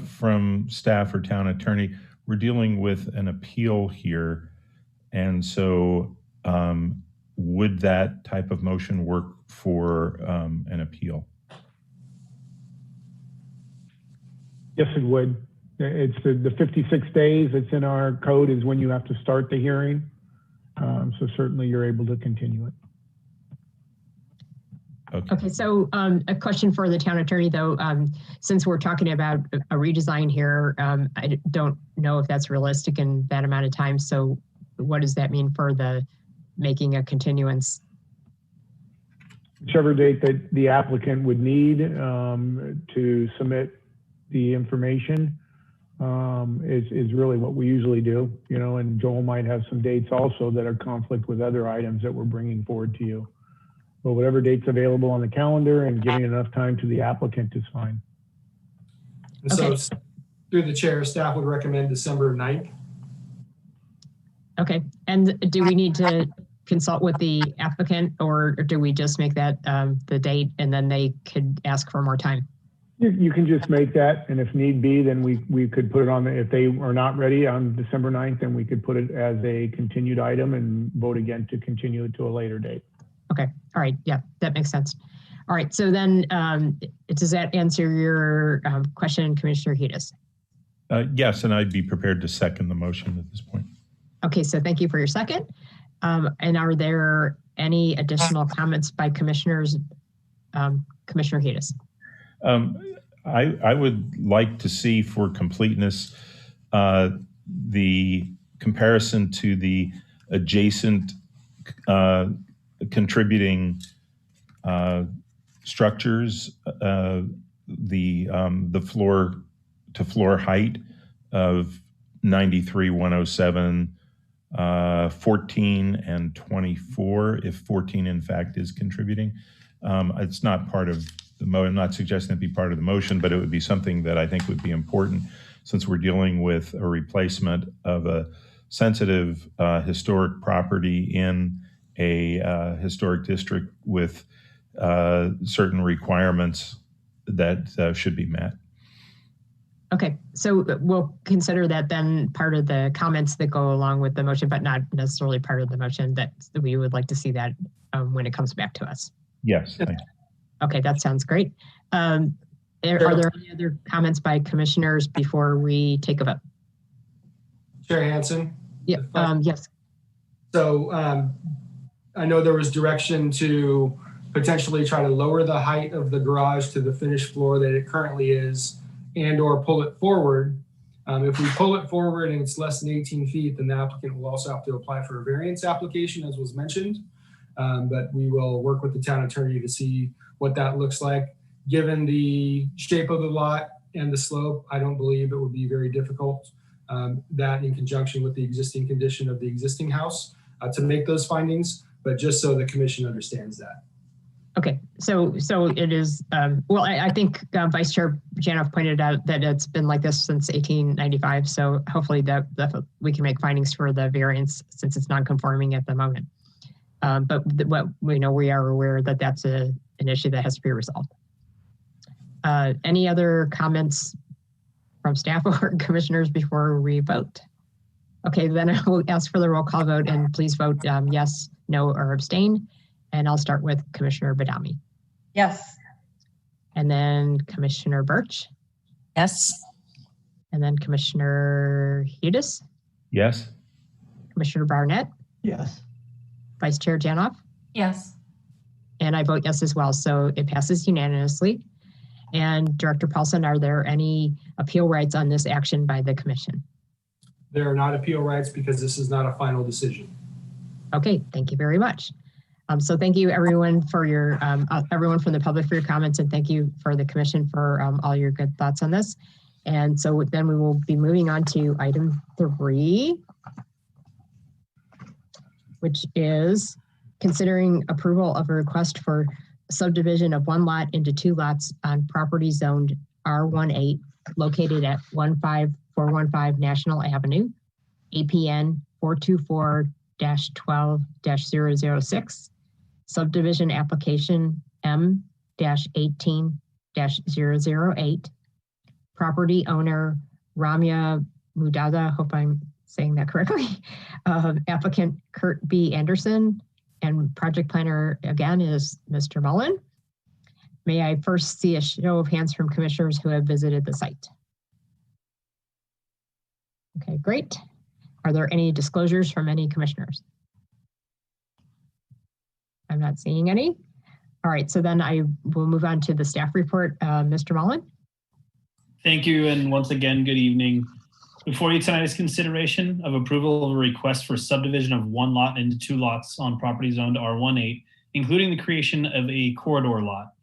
from staff or town attorney, we're dealing with an appeal here. And so would that type of motion work for an appeal? Yes, it would. It's the 56 days that's in our code is when you have to start the hearing. So certainly you're able to continue it. Okay, so a question for the town attorney, though, since we're talking about a redesign here, I don't know if that's realistic in that amount of time. So what does that mean for the making a continuance? Whichever date that the applicant would need to submit the information is really what we usually do, you know, and Joel might have some dates also that are conflict with other items that we're bringing forward to you. But whatever date's available on the calendar and giving enough time to the applicant is fine. And so through the chair, staff would recommend December 9th. Okay, and do we need to consult with the applicant or do we just make that the date and then they could ask for more time? You can just make that, and if need be, then we could put it on, if they are not ready on December 9th, then we could put it as a continued item and vote again to continue it to a later date. Okay, all right, yeah, that makes sense. All right, so then does that answer your question, Commissioner Hedges? Yes, and I'd be prepared to second the motion at this point. Okay, so thank you for your second. And are there any additional comments by commissioners? Commissioner Hedges. I would like to see for completeness the comparison to the adjacent contributing structures, the floor to floor height of 93, 107, 14 and 24, if 14 in fact is contributing. It's not part of the I'm not suggesting it be part of the motion, but it would be something that I think would be important since we're dealing with a replacement of a sensitive historic property in a historic district with certain requirements that should be met. Okay, so we'll consider that then part of the comments that go along with the motion, but not necessarily part of the motion, that we would like to see that when it comes back to us. Yes, thank you. Okay, that sounds great. Are there any other comments by commissioners before we take a vote? Chair Hansen? Yeah, yes. So I know there was direction to potentially try to lower the height of the garage to the finished floor that it currently is and or pull it forward. If we pull it forward and it's less than 18 feet, then the applicant will also have to apply for a variance application, as was mentioned. But we will work with the town attorney to see what that looks like. Given the shape of the lot and the slope, I don't believe it would be very difficult, that in conjunction with the existing condition of the existing house, to make those findings, but just so the commission understands that. Okay, so it is, well, I think Vice Chair Janoff pointed out that it's been like this since 1895. So hopefully that we can make findings for the variance since it's non-conforming at the moment. But what we know, we are aware that that's an issue that has to be resolved. Any other comments from staff or commissioners before we vote? Okay, then I will ask for the roll call vote and please vote yes, no, or abstain. And I'll start with Commissioner Badami. Yes. And then Commissioner Birch. Yes. And then Commissioner Hedges. Yes. Commissioner Barnett. Yes. Vice Chair Janoff. Yes. And I vote yes as well, so it passes unanimously. And Director Paulson, are there any appeal rights on this action by the commission? There are not appeal rights because this is not a final decision. Okay, thank you very much. So thank you everyone for your, everyone from the public for your comments, and thank you for the commission for all your good thoughts on this. And so then we will be moving on to item 3, which is considering approval of a request for subdivision of 1 lot into 2 lots on property zoned R18 located at 15415 National Avenue, APN 424-12-006, subdivision application M-18-008, property owner Ramya Mudada, hope I'm saying that correctly, applicant Kurt B. Anderson, and project planner again is Mr. Mullen. May I first see a show of hands from commissioners who have visited the site? Okay, great. Are there any disclosures from any commissioners? I'm not seeing any. All right, so then I will move on to the staff report. Mr. Mullen? Thank you, and once again, good evening. Before you tonight is consideration of approval of a request for subdivision of 1 lot into 2 lots on property zoned R18, including the creation of a corridor lot.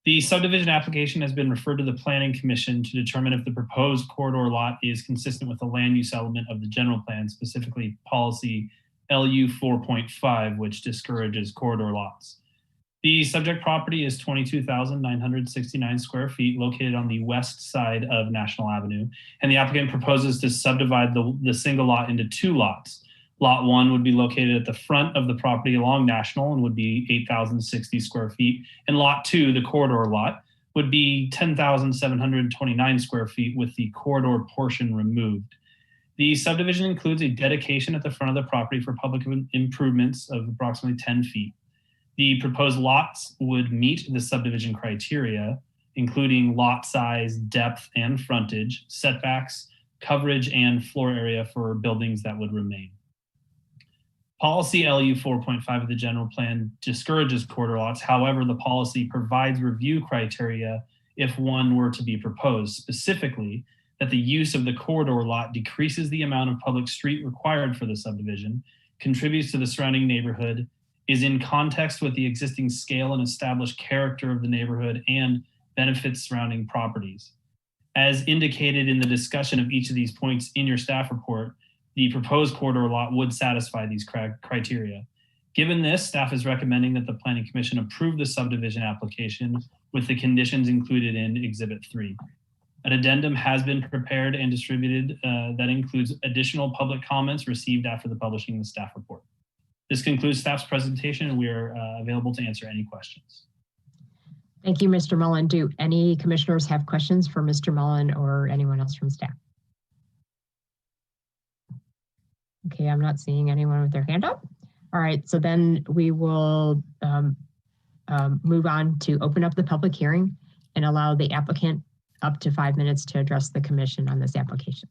The subdivision application has been referred to the Planning Commission to determine if the proposed corridor lot is consistent with the land use element of the general plan, specifically policy LU 4.5, which discourages corridor lots. The subject property is 22,969 square feet located on the west side of National Avenue, and the applicant proposes to subdivide the single lot into 2 lots. Lot 1 would be located at the front of the property along National and would be 8,060 square feet, and Lot 2, the corridor lot, would be 10,729 square feet with the corridor portion removed. The subdivision includes a dedication at the front of the property for public improvements of approximately 10 feet. The proposed lots would meet the subdivision criteria, including lot size, depth, and frontage, setbacks, coverage, and floor area for buildings that would remain. Policy LU 4.5 of the general plan discourages corridor lots. However, the policy provides review criteria if one were to be proposed, specifically that the use of the corridor lot decreases the amount of public street required for the subdivision, contributes to the surrounding neighborhood, is in context with the existing scale and established character of the neighborhood, and benefits surrounding properties. As indicated in the discussion of each of these points in your staff report, the proposed corridor lot would satisfy these criteria. Given this, staff is recommending that the Planning Commission approve the subdivision application with the conditions included in Exhibit 3. An addendum has been prepared and distributed that includes additional public comments received after the publishing of the staff report. This concludes staff's presentation, and we are available to answer any questions. Thank you, Mr. Mullen. Do any commissioners have questions for Mr. Mullen or anyone else from staff? Okay, I'm not seeing anyone with their hand up. All right, so then we will move on to open up the public hearing and allow the applicant up to 5 minutes to address the commission on this application.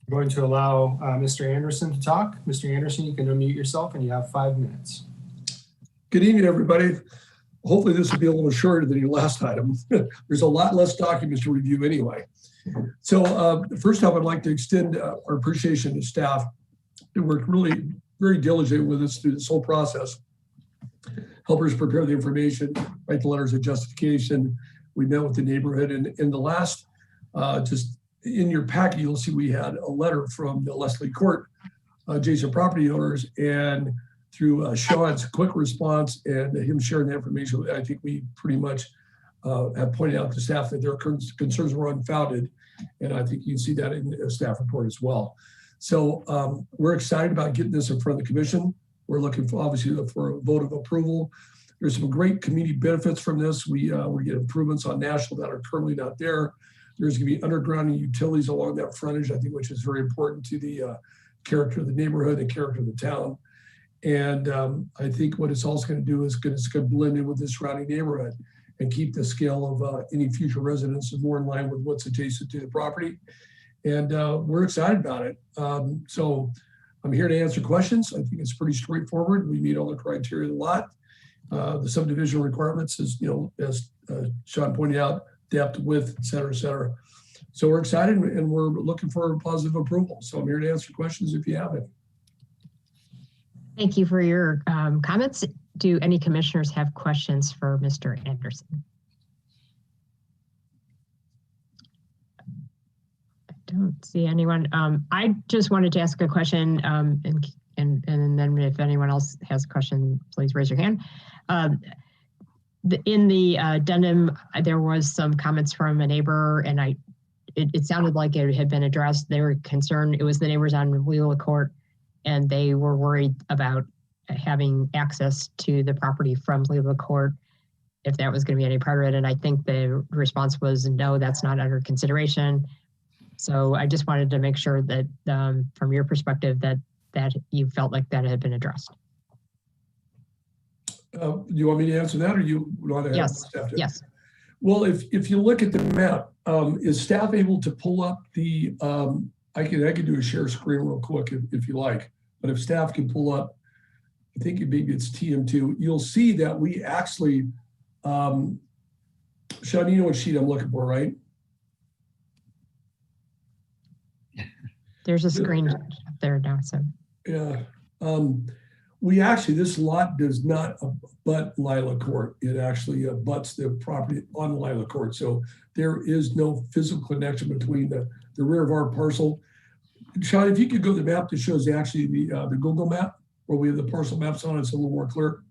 I'm going to allow Mr. Anderson to talk. Mr. Anderson, you can unmute yourself and you have 5 minutes. Good evening, everybody. Hopefully this will be a little shorter than your last item. There's a lot less documents to review anyway. So first off, I'd like to extend our appreciation to staff who worked really very diligent with us through this whole process. Help us prepare the information, write the letters of justification. We met with the neighborhood, and in the last, just in your packet, you'll see we had a letter from the Leslie Court adjacent property owners, and through Sean's quick response and him sharing the information, I think we pretty much have pointed out to staff that their concerns were unfounded. And I think you can see that in the staff report as well. So we're excited about getting this in front of the commission. We're looking for, obviously, for a vote of approval. There's some great community benefits from this. We get improvements on National that are currently not there. There's going to be underground utilities along that frontage, I think, which is very important to the character of the neighborhood and character of the town. And I think what it's also going to do is it's going to blend in with the surrounding neighborhood and keep the scale of any future residents more in line with what's adjacent to the property. And we're excited about it. So I'm here to answer questions. I think it's pretty straightforward. We meet all the criteria of the lot. the subdivision requirements is, as Sean pointed out, depth, width, et cetera, et cetera. So we're excited and we're looking for a positive approval. So I'm here to answer questions if you have any. Thank you for your comments. Do any commissioners have questions for Mr. Anderson? I don't see anyone. I just wanted to ask a question, and then if anyone else has a question, please raise your hand. In the addendum, there was some comments from a neighbor, and it sounded like it had been addressed. They were concerned. It was the neighbors on Leila Court, and they were worried about having access to the property from Leila Court, if that was going to be any part of it. And I think the response was, no, that's not under consideration. So I just wanted to make sure that from your perspective that you felt like that had been addressed. Do you want me to answer that, or you want to have staff? Yes. Well, if you look at the map, is staff able to pull up the? I could do a share screen real quick if you like, but if staff can pull up, I think maybe it's TM2. You'll see that we actually, Sean, you know what sheet I'm looking for, right? There's a screen up there now, so. Yeah. We actually, this lot does not abut Leila Court. It actually abuts the property on Leila Court. So there is no physical connection between the rear of our parcel. Sean, if you could go to the map that shows actually the Google map where we have the parcel maps on, it's a little more clear.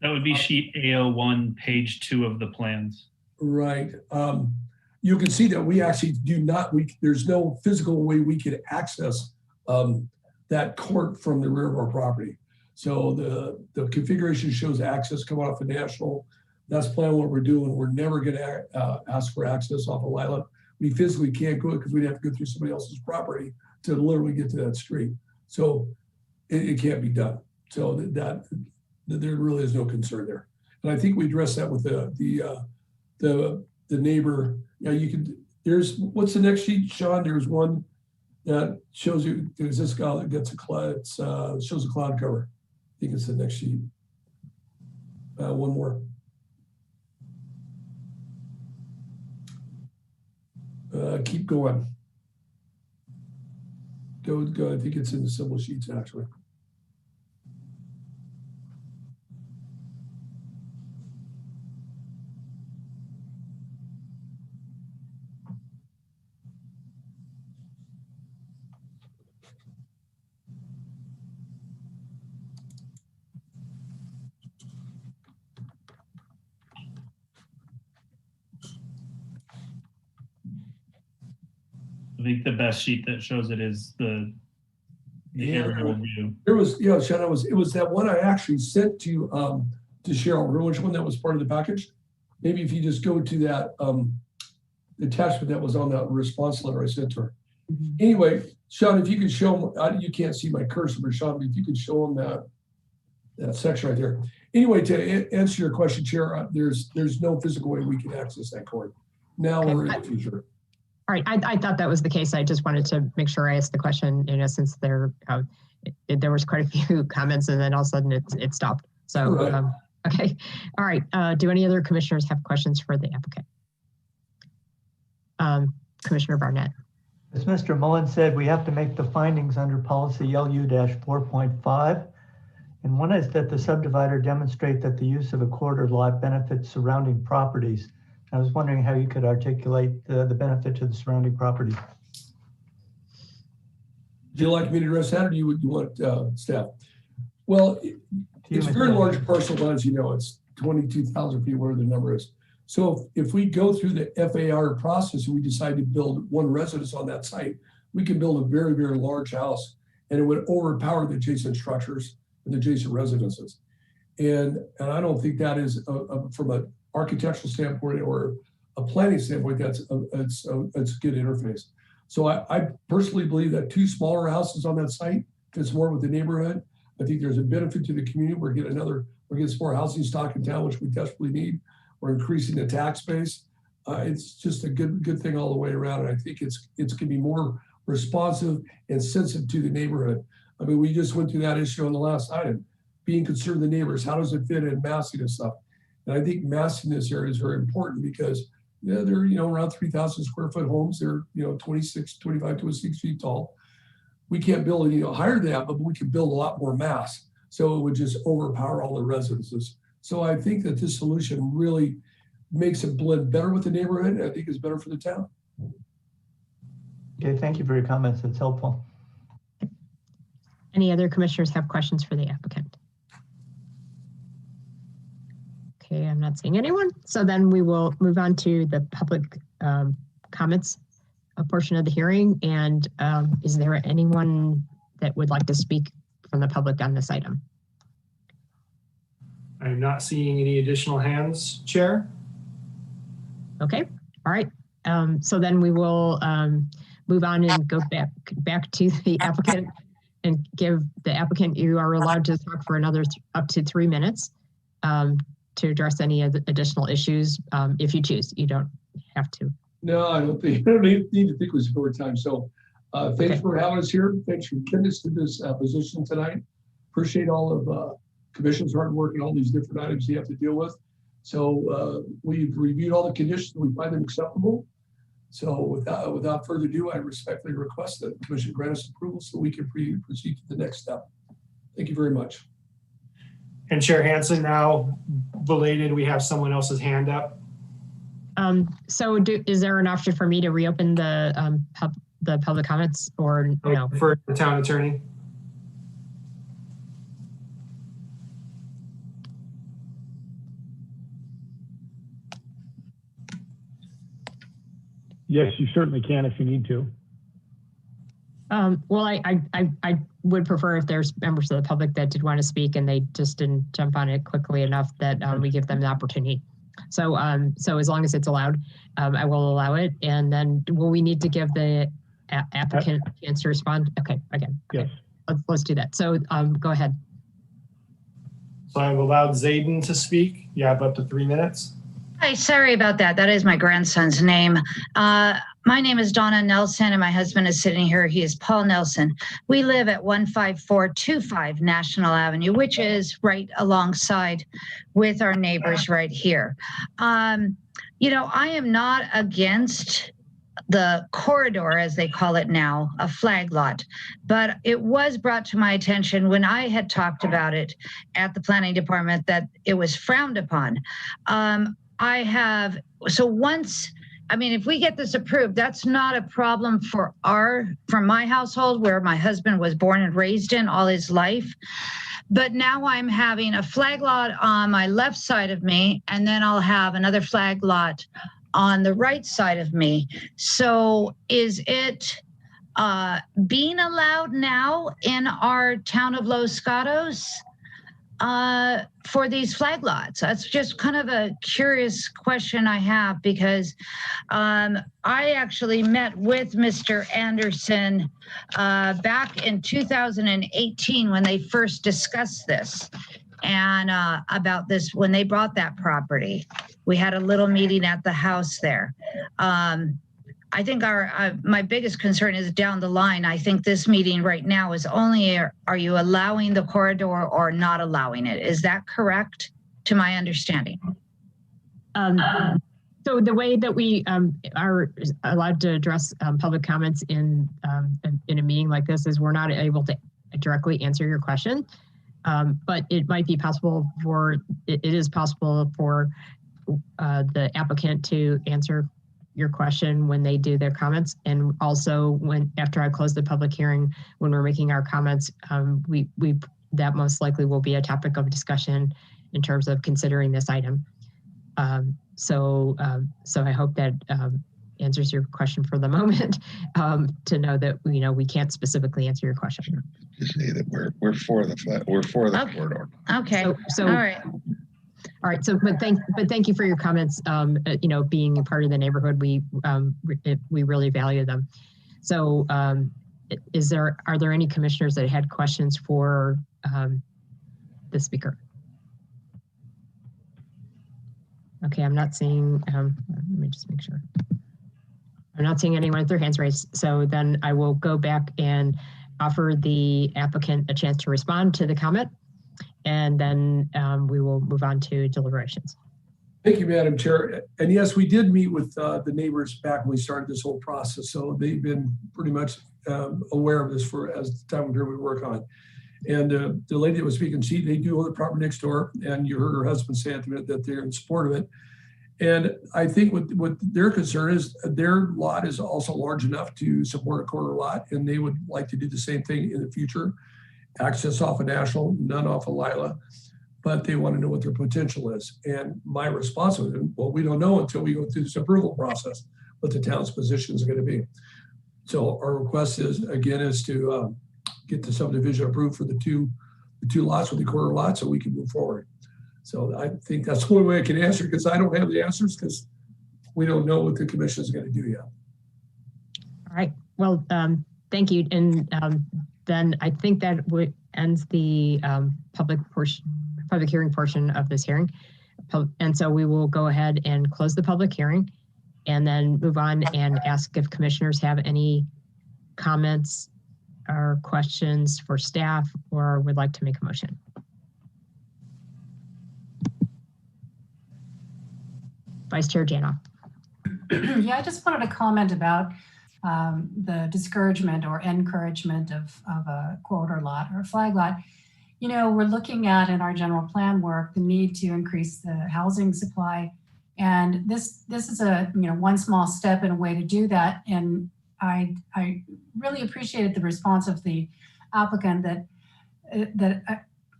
That would be sheet A01, page 2 of the plans. Right. You can see that we actually do not, there's no physical way we could access that court from the rear of our property. So the configuration shows access coming off of National. That's planning what we're doing. We're never going to ask for access off of Leila. We physically can't go it because we'd have to go through somebody else's property to literally get to that street. So it can't be done. So that there really is no concern there. And I think we addressed that with the neighbor. Yeah, you can. There's what's the next sheet, Sean? There's one that shows you. There's this guy that gets a cloud. It shows a cloud cover. I think it's the next sheet. One more. Keep going. Go. I think it's in the symbol sheets actually. I think the best sheet that shows it is the aerial view. There was, Sean, it was that one I actually sent to Cheryl. Remember which one that was part of the package? Maybe if you just go to that attachment that was on that response letter I sent to her. Mm-hmm. Anyway, Sean, if you could show them, you can't see my cursor, but Sean, if you could show them that section right there. Anyway, to answer your question, Chair, there's no physical way we can access that court now or in the future. All right, I thought that was the case. I just wanted to make sure I asked the question, since there was quite a few comments and then all of a sudden it stopped. So, right. Okay. All right, do any other commissioners have questions for the applicant? Commissioner Barnett. As Mr. Mullen said, we have to make the findings under policy LU-4.5. And one is that the subdivider demonstrate that the use of a quarter lot benefits surrounding properties. I was wondering how you could articulate the benefit to the surrounding property. Would you like me to address that, or do you want staff? Well, it's a very large parcel, as you know. It's 22,000 feet, whatever the number is. So if we go through the FAR process and we decide to build one residence on that site, we can build a very, very large house, and it would overpower the adjacent structures and the adjacent residences. And I don't think that is from an architectural standpoint or a planning standpoint, it's a good interface. So I personally believe that 2 smaller houses on that site fits more with the neighborhood. I think there's a benefit to the community. We're getting some more housing stock in town, which we desperately need. We're increasing the tax base. It's just a good thing all the way around. And I think it's going to be more responsive and sensitive to the neighborhood. I mean, we just went through that issue on the last item. being concerned with the neighbors. How does it fit in massing and stuff? And I think massing this area is very important because they're, around 3,000 square foot homes. They're, 25, 26 feet tall. We can't build any higher than that, but we can build a lot more mass. So it would just overpower all the residences. So I think that this solution really makes it blend better with the neighborhood. And I think it's better for the town. Okay, thank you for your comments. It's helpful. Any other commissioners have questions for the applicant? Okay, I'm not seeing anyone. So then we will move on to the public comments portion of the hearing. And is there anyone that would like to speak from the public on this item? I'm not seeing any additional hands, Chair. Okay, all right. So then we will move on and go back to the applicant and give the applicant, you are allowed to talk for another up to 3 minutes to address any of the additional issues if you choose. You don't have to. No, I don't think, I don't need to think it was more time. So thanks for having us here. Thanks for getting us to this position tonight. Appreciate all of Commission's hard work and all these different items you have to deal with. So we've reviewed all the conditions. We find them acceptable. So without further ado, I respectfully request that the Commission grant us approval so we can proceed to the next step. Thank you very much. And Chair Hansen, now belated, we have someone else's hand up. So is there an option for me to reopen the public comments or no? For the town attorney. Yes, you certainly can if you need to. Well, I would prefer if there's members of the public that did want to speak and they just didn't jump on it quickly enough that we give them the opportunity. So so as long as it's allowed, I will allow it. And then will we need to give the applicant a chance to respond? Okay, again. Okay. Yes. Let's do that. So go ahead. So I've allowed Zayden to speak. You have up to 3 minutes. Hi, sorry about that. That is my grandson's name. My name is Donna Nelson and my husband is sitting here. He is Paul Nelson. We live at 15425 National Avenue, which is right alongside with our neighbors right here. You know, I am not against the corridor, as they call it now, a flag lot. But it was brought to my attention when I had talked about it at the planning department that it was frowned upon. I mean, if we get this approved, that's not a problem for my household where my husband was born and raised in all his life. But now I'm having a flag lot on my left side of me, and then I'll have another flag lot on the right side of me. So is it being allowed now in our town of Los Gatos for these flag lots? That's just kind of a curious question I have because I actually met with Mr. Anderson back in 2018 when they first discussed this and about this when they bought that property. We had a little meeting at the house there. I think my biggest concern is down the line. I think this meeting right now is only, are you allowing the corridor or not allowing it? Is that correct to my understanding? So the way that we are allowed to address public comments in a meeting like this is we're not able to directly answer your question, but it might be possible it is possible for the applicant to answer your question when they do their comments, and also after I close the public hearing, when we're making our comments, that most likely will be a topic of discussion in terms of considering this item. So I hope that answers your question for the moment. To know that we can't specifically answer your question. Just say that we're for the corridor. Okay. So all right. All right. So, but thank you for your comments. Being a part of the neighborhood, we really value them. So, are there any commissioners that had questions for the speaker? Okay, I'm not seeing. Let me just make sure. I'm not seeing anyone with their hands raised. So then I will go back and offer the applicant a chance to respond to the comment. and then we will move on to deliberations. Thank you, Madam Chair. And yes, we did meet with the neighbors back when we started this whole process. So they've been pretty much aware of this for as the time period we work on. And the lady that was speaking, they do own the property next door. And you heard her husband say at the minute that they're in support of it. And I think what their concern is, their lot is also large enough to support a corner lot. And they would like to do the same thing in the future. Access off of National, none off of Lila. But they want to know what their potential is. And my response was, well, we don't know until we go through this approval process, what the town's position is going to be. So our request is, again, is to get the subdivision approved for the two lots with the corner lot so we can move forward. So I think that's the only way I can answer, because I don't have the answers, because we don't know what the commission is going to do yet. All right. Well, thank you. And then I think that ends the public hearing portion of this hearing. And so we will go ahead and close the public hearing and then move on and ask if commissioners have any comments or questions for staff or would like to make a motion. Vice Chair Janoff. Yeah, I just wanted to comment about the discouragement or encouragement of a corridor lot or a flag lot. You know, we're looking at in our general plan work the need to increase the housing supply, and this is a one small step in a way to do that. And I really appreciated the response of the applicant that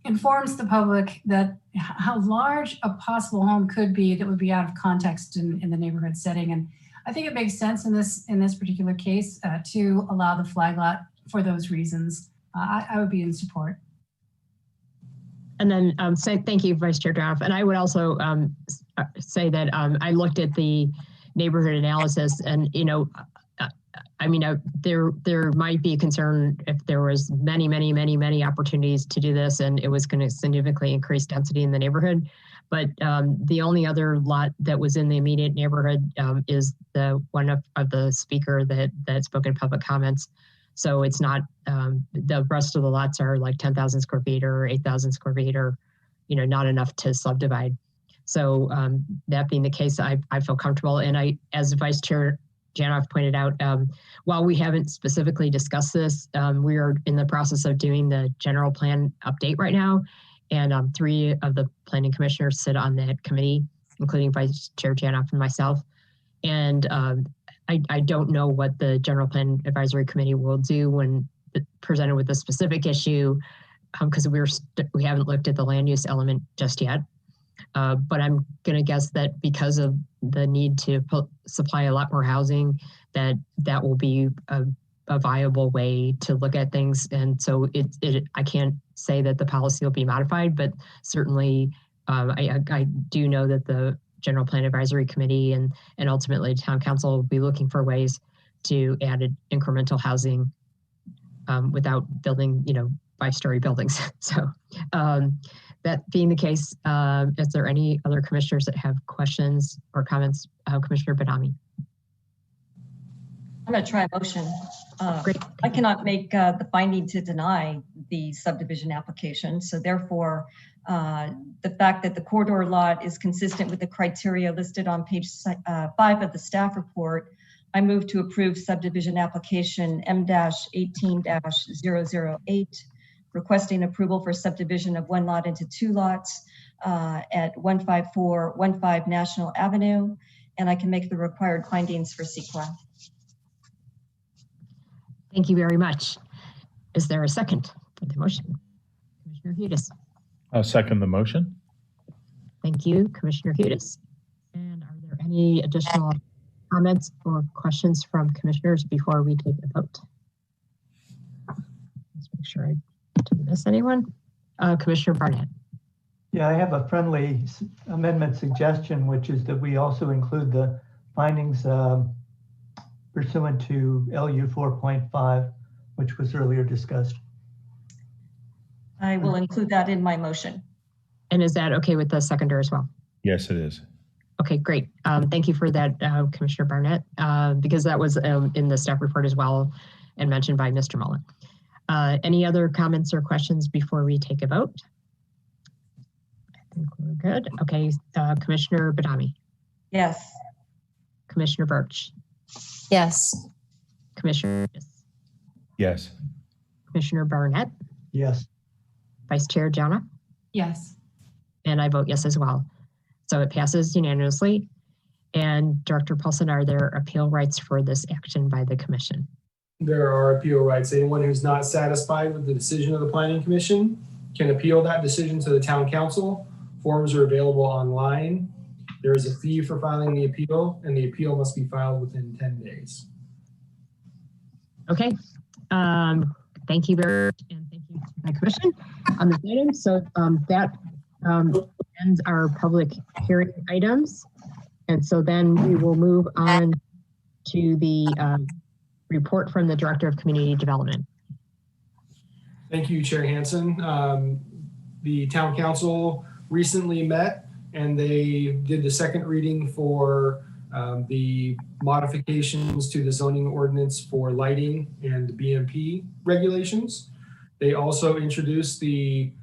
informs the public that how large a possible home could be that would be out of context in the neighborhood setting. And I think it makes sense in this particular case to allow the flag lot for those reasons. I would be in support. And then thank you, Vice Chair Janoff. And I would also say that I looked at the neighborhood analysis, and there might be a concern if there was many opportunities to do this, and it was going to significantly increase density in the neighborhood. But the only other lot that was in the immediate neighborhood is the one of the speaker that spoke in public comments. So it's not, the rest of the lots are like 10,000 square feet or 8,000 square feet or, not enough to subdivide. So that being the case, I feel comfortable. And as Vice Chair Janoff pointed out, while we haven't specifically discussed this, we are in the process of doing the general plan update right now. And 3 of the planning commissioners sit on that committee, including Vice Chair Janoff and myself. And I don't know what the General Plan Advisory Committee will do when presented with a specific issue, because we haven't looked at the land use element just yet. But I'm going to guess that because of the need to supply a lot more housing, that will be a viable way to look at things. And so I can't say that the policy will be modified, but certainly I do know that the General Plan Advisory Committee and ultimately Town Council will be looking for ways to add incremental housing without building, 5-story buildings. So that being the case, is there any other commissioners that have questions or comments? Commissioner Badami. I'm going to try a motion. Great. I cannot make the finding to deny the subdivision application. So therefore, the fact that the corridor lot is consistent with the criteria listed on page 5 of the staff report, I move to approve subdivision application M-18-008, requesting approval for subdivision of 1 lot into 2 lots at 15415 National Avenue. And I can make the required findings for CEQA. Thank you very much. Is there a second for the motion? Commissioner Hudis. I'll second the motion. Thank you, Commissioner Hudis. And are there any additional comments or questions from commissioners before we take the vote? Let's make sure I didn't miss anyone. Commissioner Barnett. Yeah, I have a friendly amendment suggestion, which is that we also include the findings pursuant to LU 4.5, which was earlier discussed. I will include that in my motion. And is that okay with the seconder as well? Yes, it is. Okay, great. Thank you for that, Commissioner Barnett, because that was in the staff report as well and mentioned by Mr. Mullen. Any other comments or questions before we take a vote? good. Okay, Commissioner Badami. Yes. Commissioner Birch. Yes. Commissioner Yes. Commissioner Barnett. Yes. Vice Chair Jana. Yes. And I vote yes as well. So it passes unanimously. And Director Paulson, are there appeal rights for this action by the commission? There are appeal rights. Anyone who's not satisfied with the decision of the Planning Commission can appeal that decision to the Town Council. Forms are available online. There is a fee for filing the appeal, and the appeal must be filed within 10 days. Okay. Thank you very much, and thank you to my commission on this item. So that ends our public hearing items. And so then we will move on to the report from the Director of Community Development. Thank you, Chair Hansen. The Town Council recently met and they did the second reading for the modifications to the zoning ordinance for lighting and BMP regulations. They also introduced the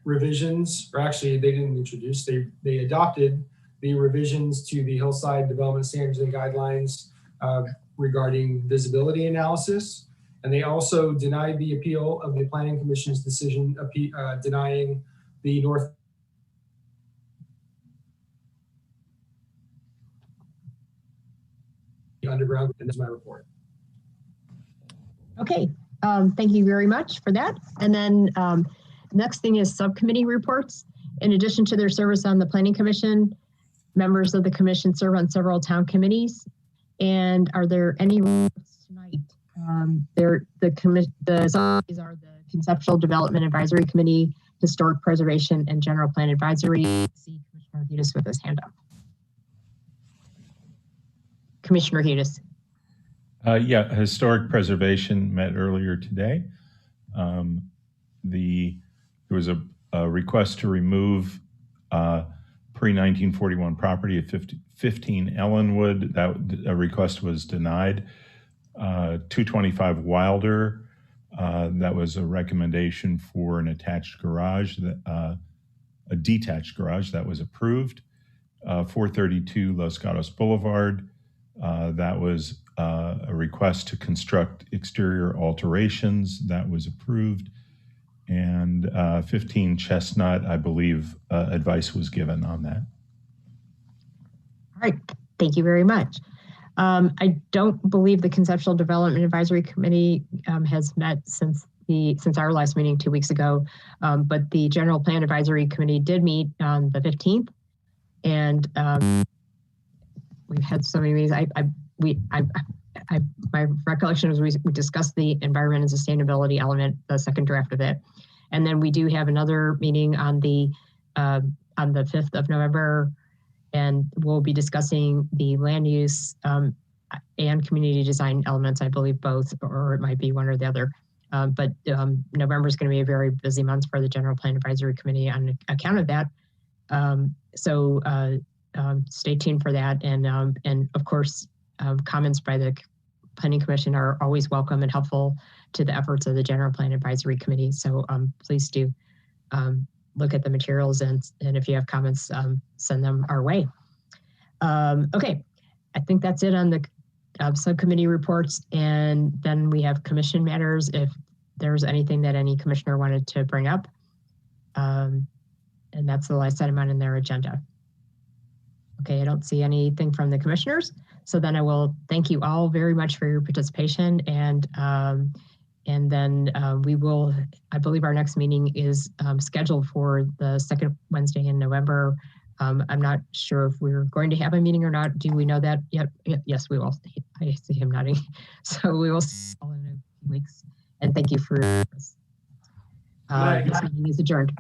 revisions, or actually they didn't introduce, they adopted the revisions to the Hillside Development Standards and Guidelines regarding visibility analysis. And they also denied the appeal of the Planning Commission's decision denying the North underground, and that's my report. Okay, thank you very much for that. And then next thing is subcommittee reports. In addition to their service on the Planning Commission, members of the commission serve on several town committees. And are there any reports tonight? The subcommittees are the Conceptual Development Advisory Committee, Historic Preservation, and General Plan Advisory. See Commissioner Gatos with his hand up. Commissioner Gatos. Yeah, Historic Preservation met earlier today. There was a request to remove pre-1941 property at 15 Ellenwood. That request was denied. 225 Wilder, that was a recommendation for an attached garage, a detached garage that was approved. 432 Los Gatos Boulevard, that was a request to construct exterior alterations that was approved. And 15 Chestnut, I believe advice was given on that. All right, thank you very much. I don't believe the Conceptual Development Advisory Committee has met since our last meeting 2 weeks ago, but the General Plan Advisory Committee did meet on the 15th, and we've had so many meetings. My recollection is we discussed the environment and sustainability element, the second draft of it, and then we do have another meeting on the 5th of November. And we'll be discussing the land use and community design elements, I believe both, or it might be one or the other. But November is going to be a very busy month for the General Plan Advisory Committee on account of that. So stay tuned for that. And of course, comments by the Planning Commission are always welcome and helpful to the efforts of the General Plan Advisory Committee. So please do look at the materials, and if you have comments, send them our way. Okay, I think that's it on the subcommittee reports, and then we have commission matters if there's anything that any commissioner wanted to bring up. And that's the last item on their agenda. Okay, I don't see anything from the commissioners, so then I will thank you all very much for your participation, and then we will, I believe our next meeting is scheduled for the second Wednesday in November. I'm not sure if we're going to have a meeting or not. Do we know that yet? Yes, we will. I see him nodding. So we will see you all in a few weeks. And thank you for this. This meeting is adjourned.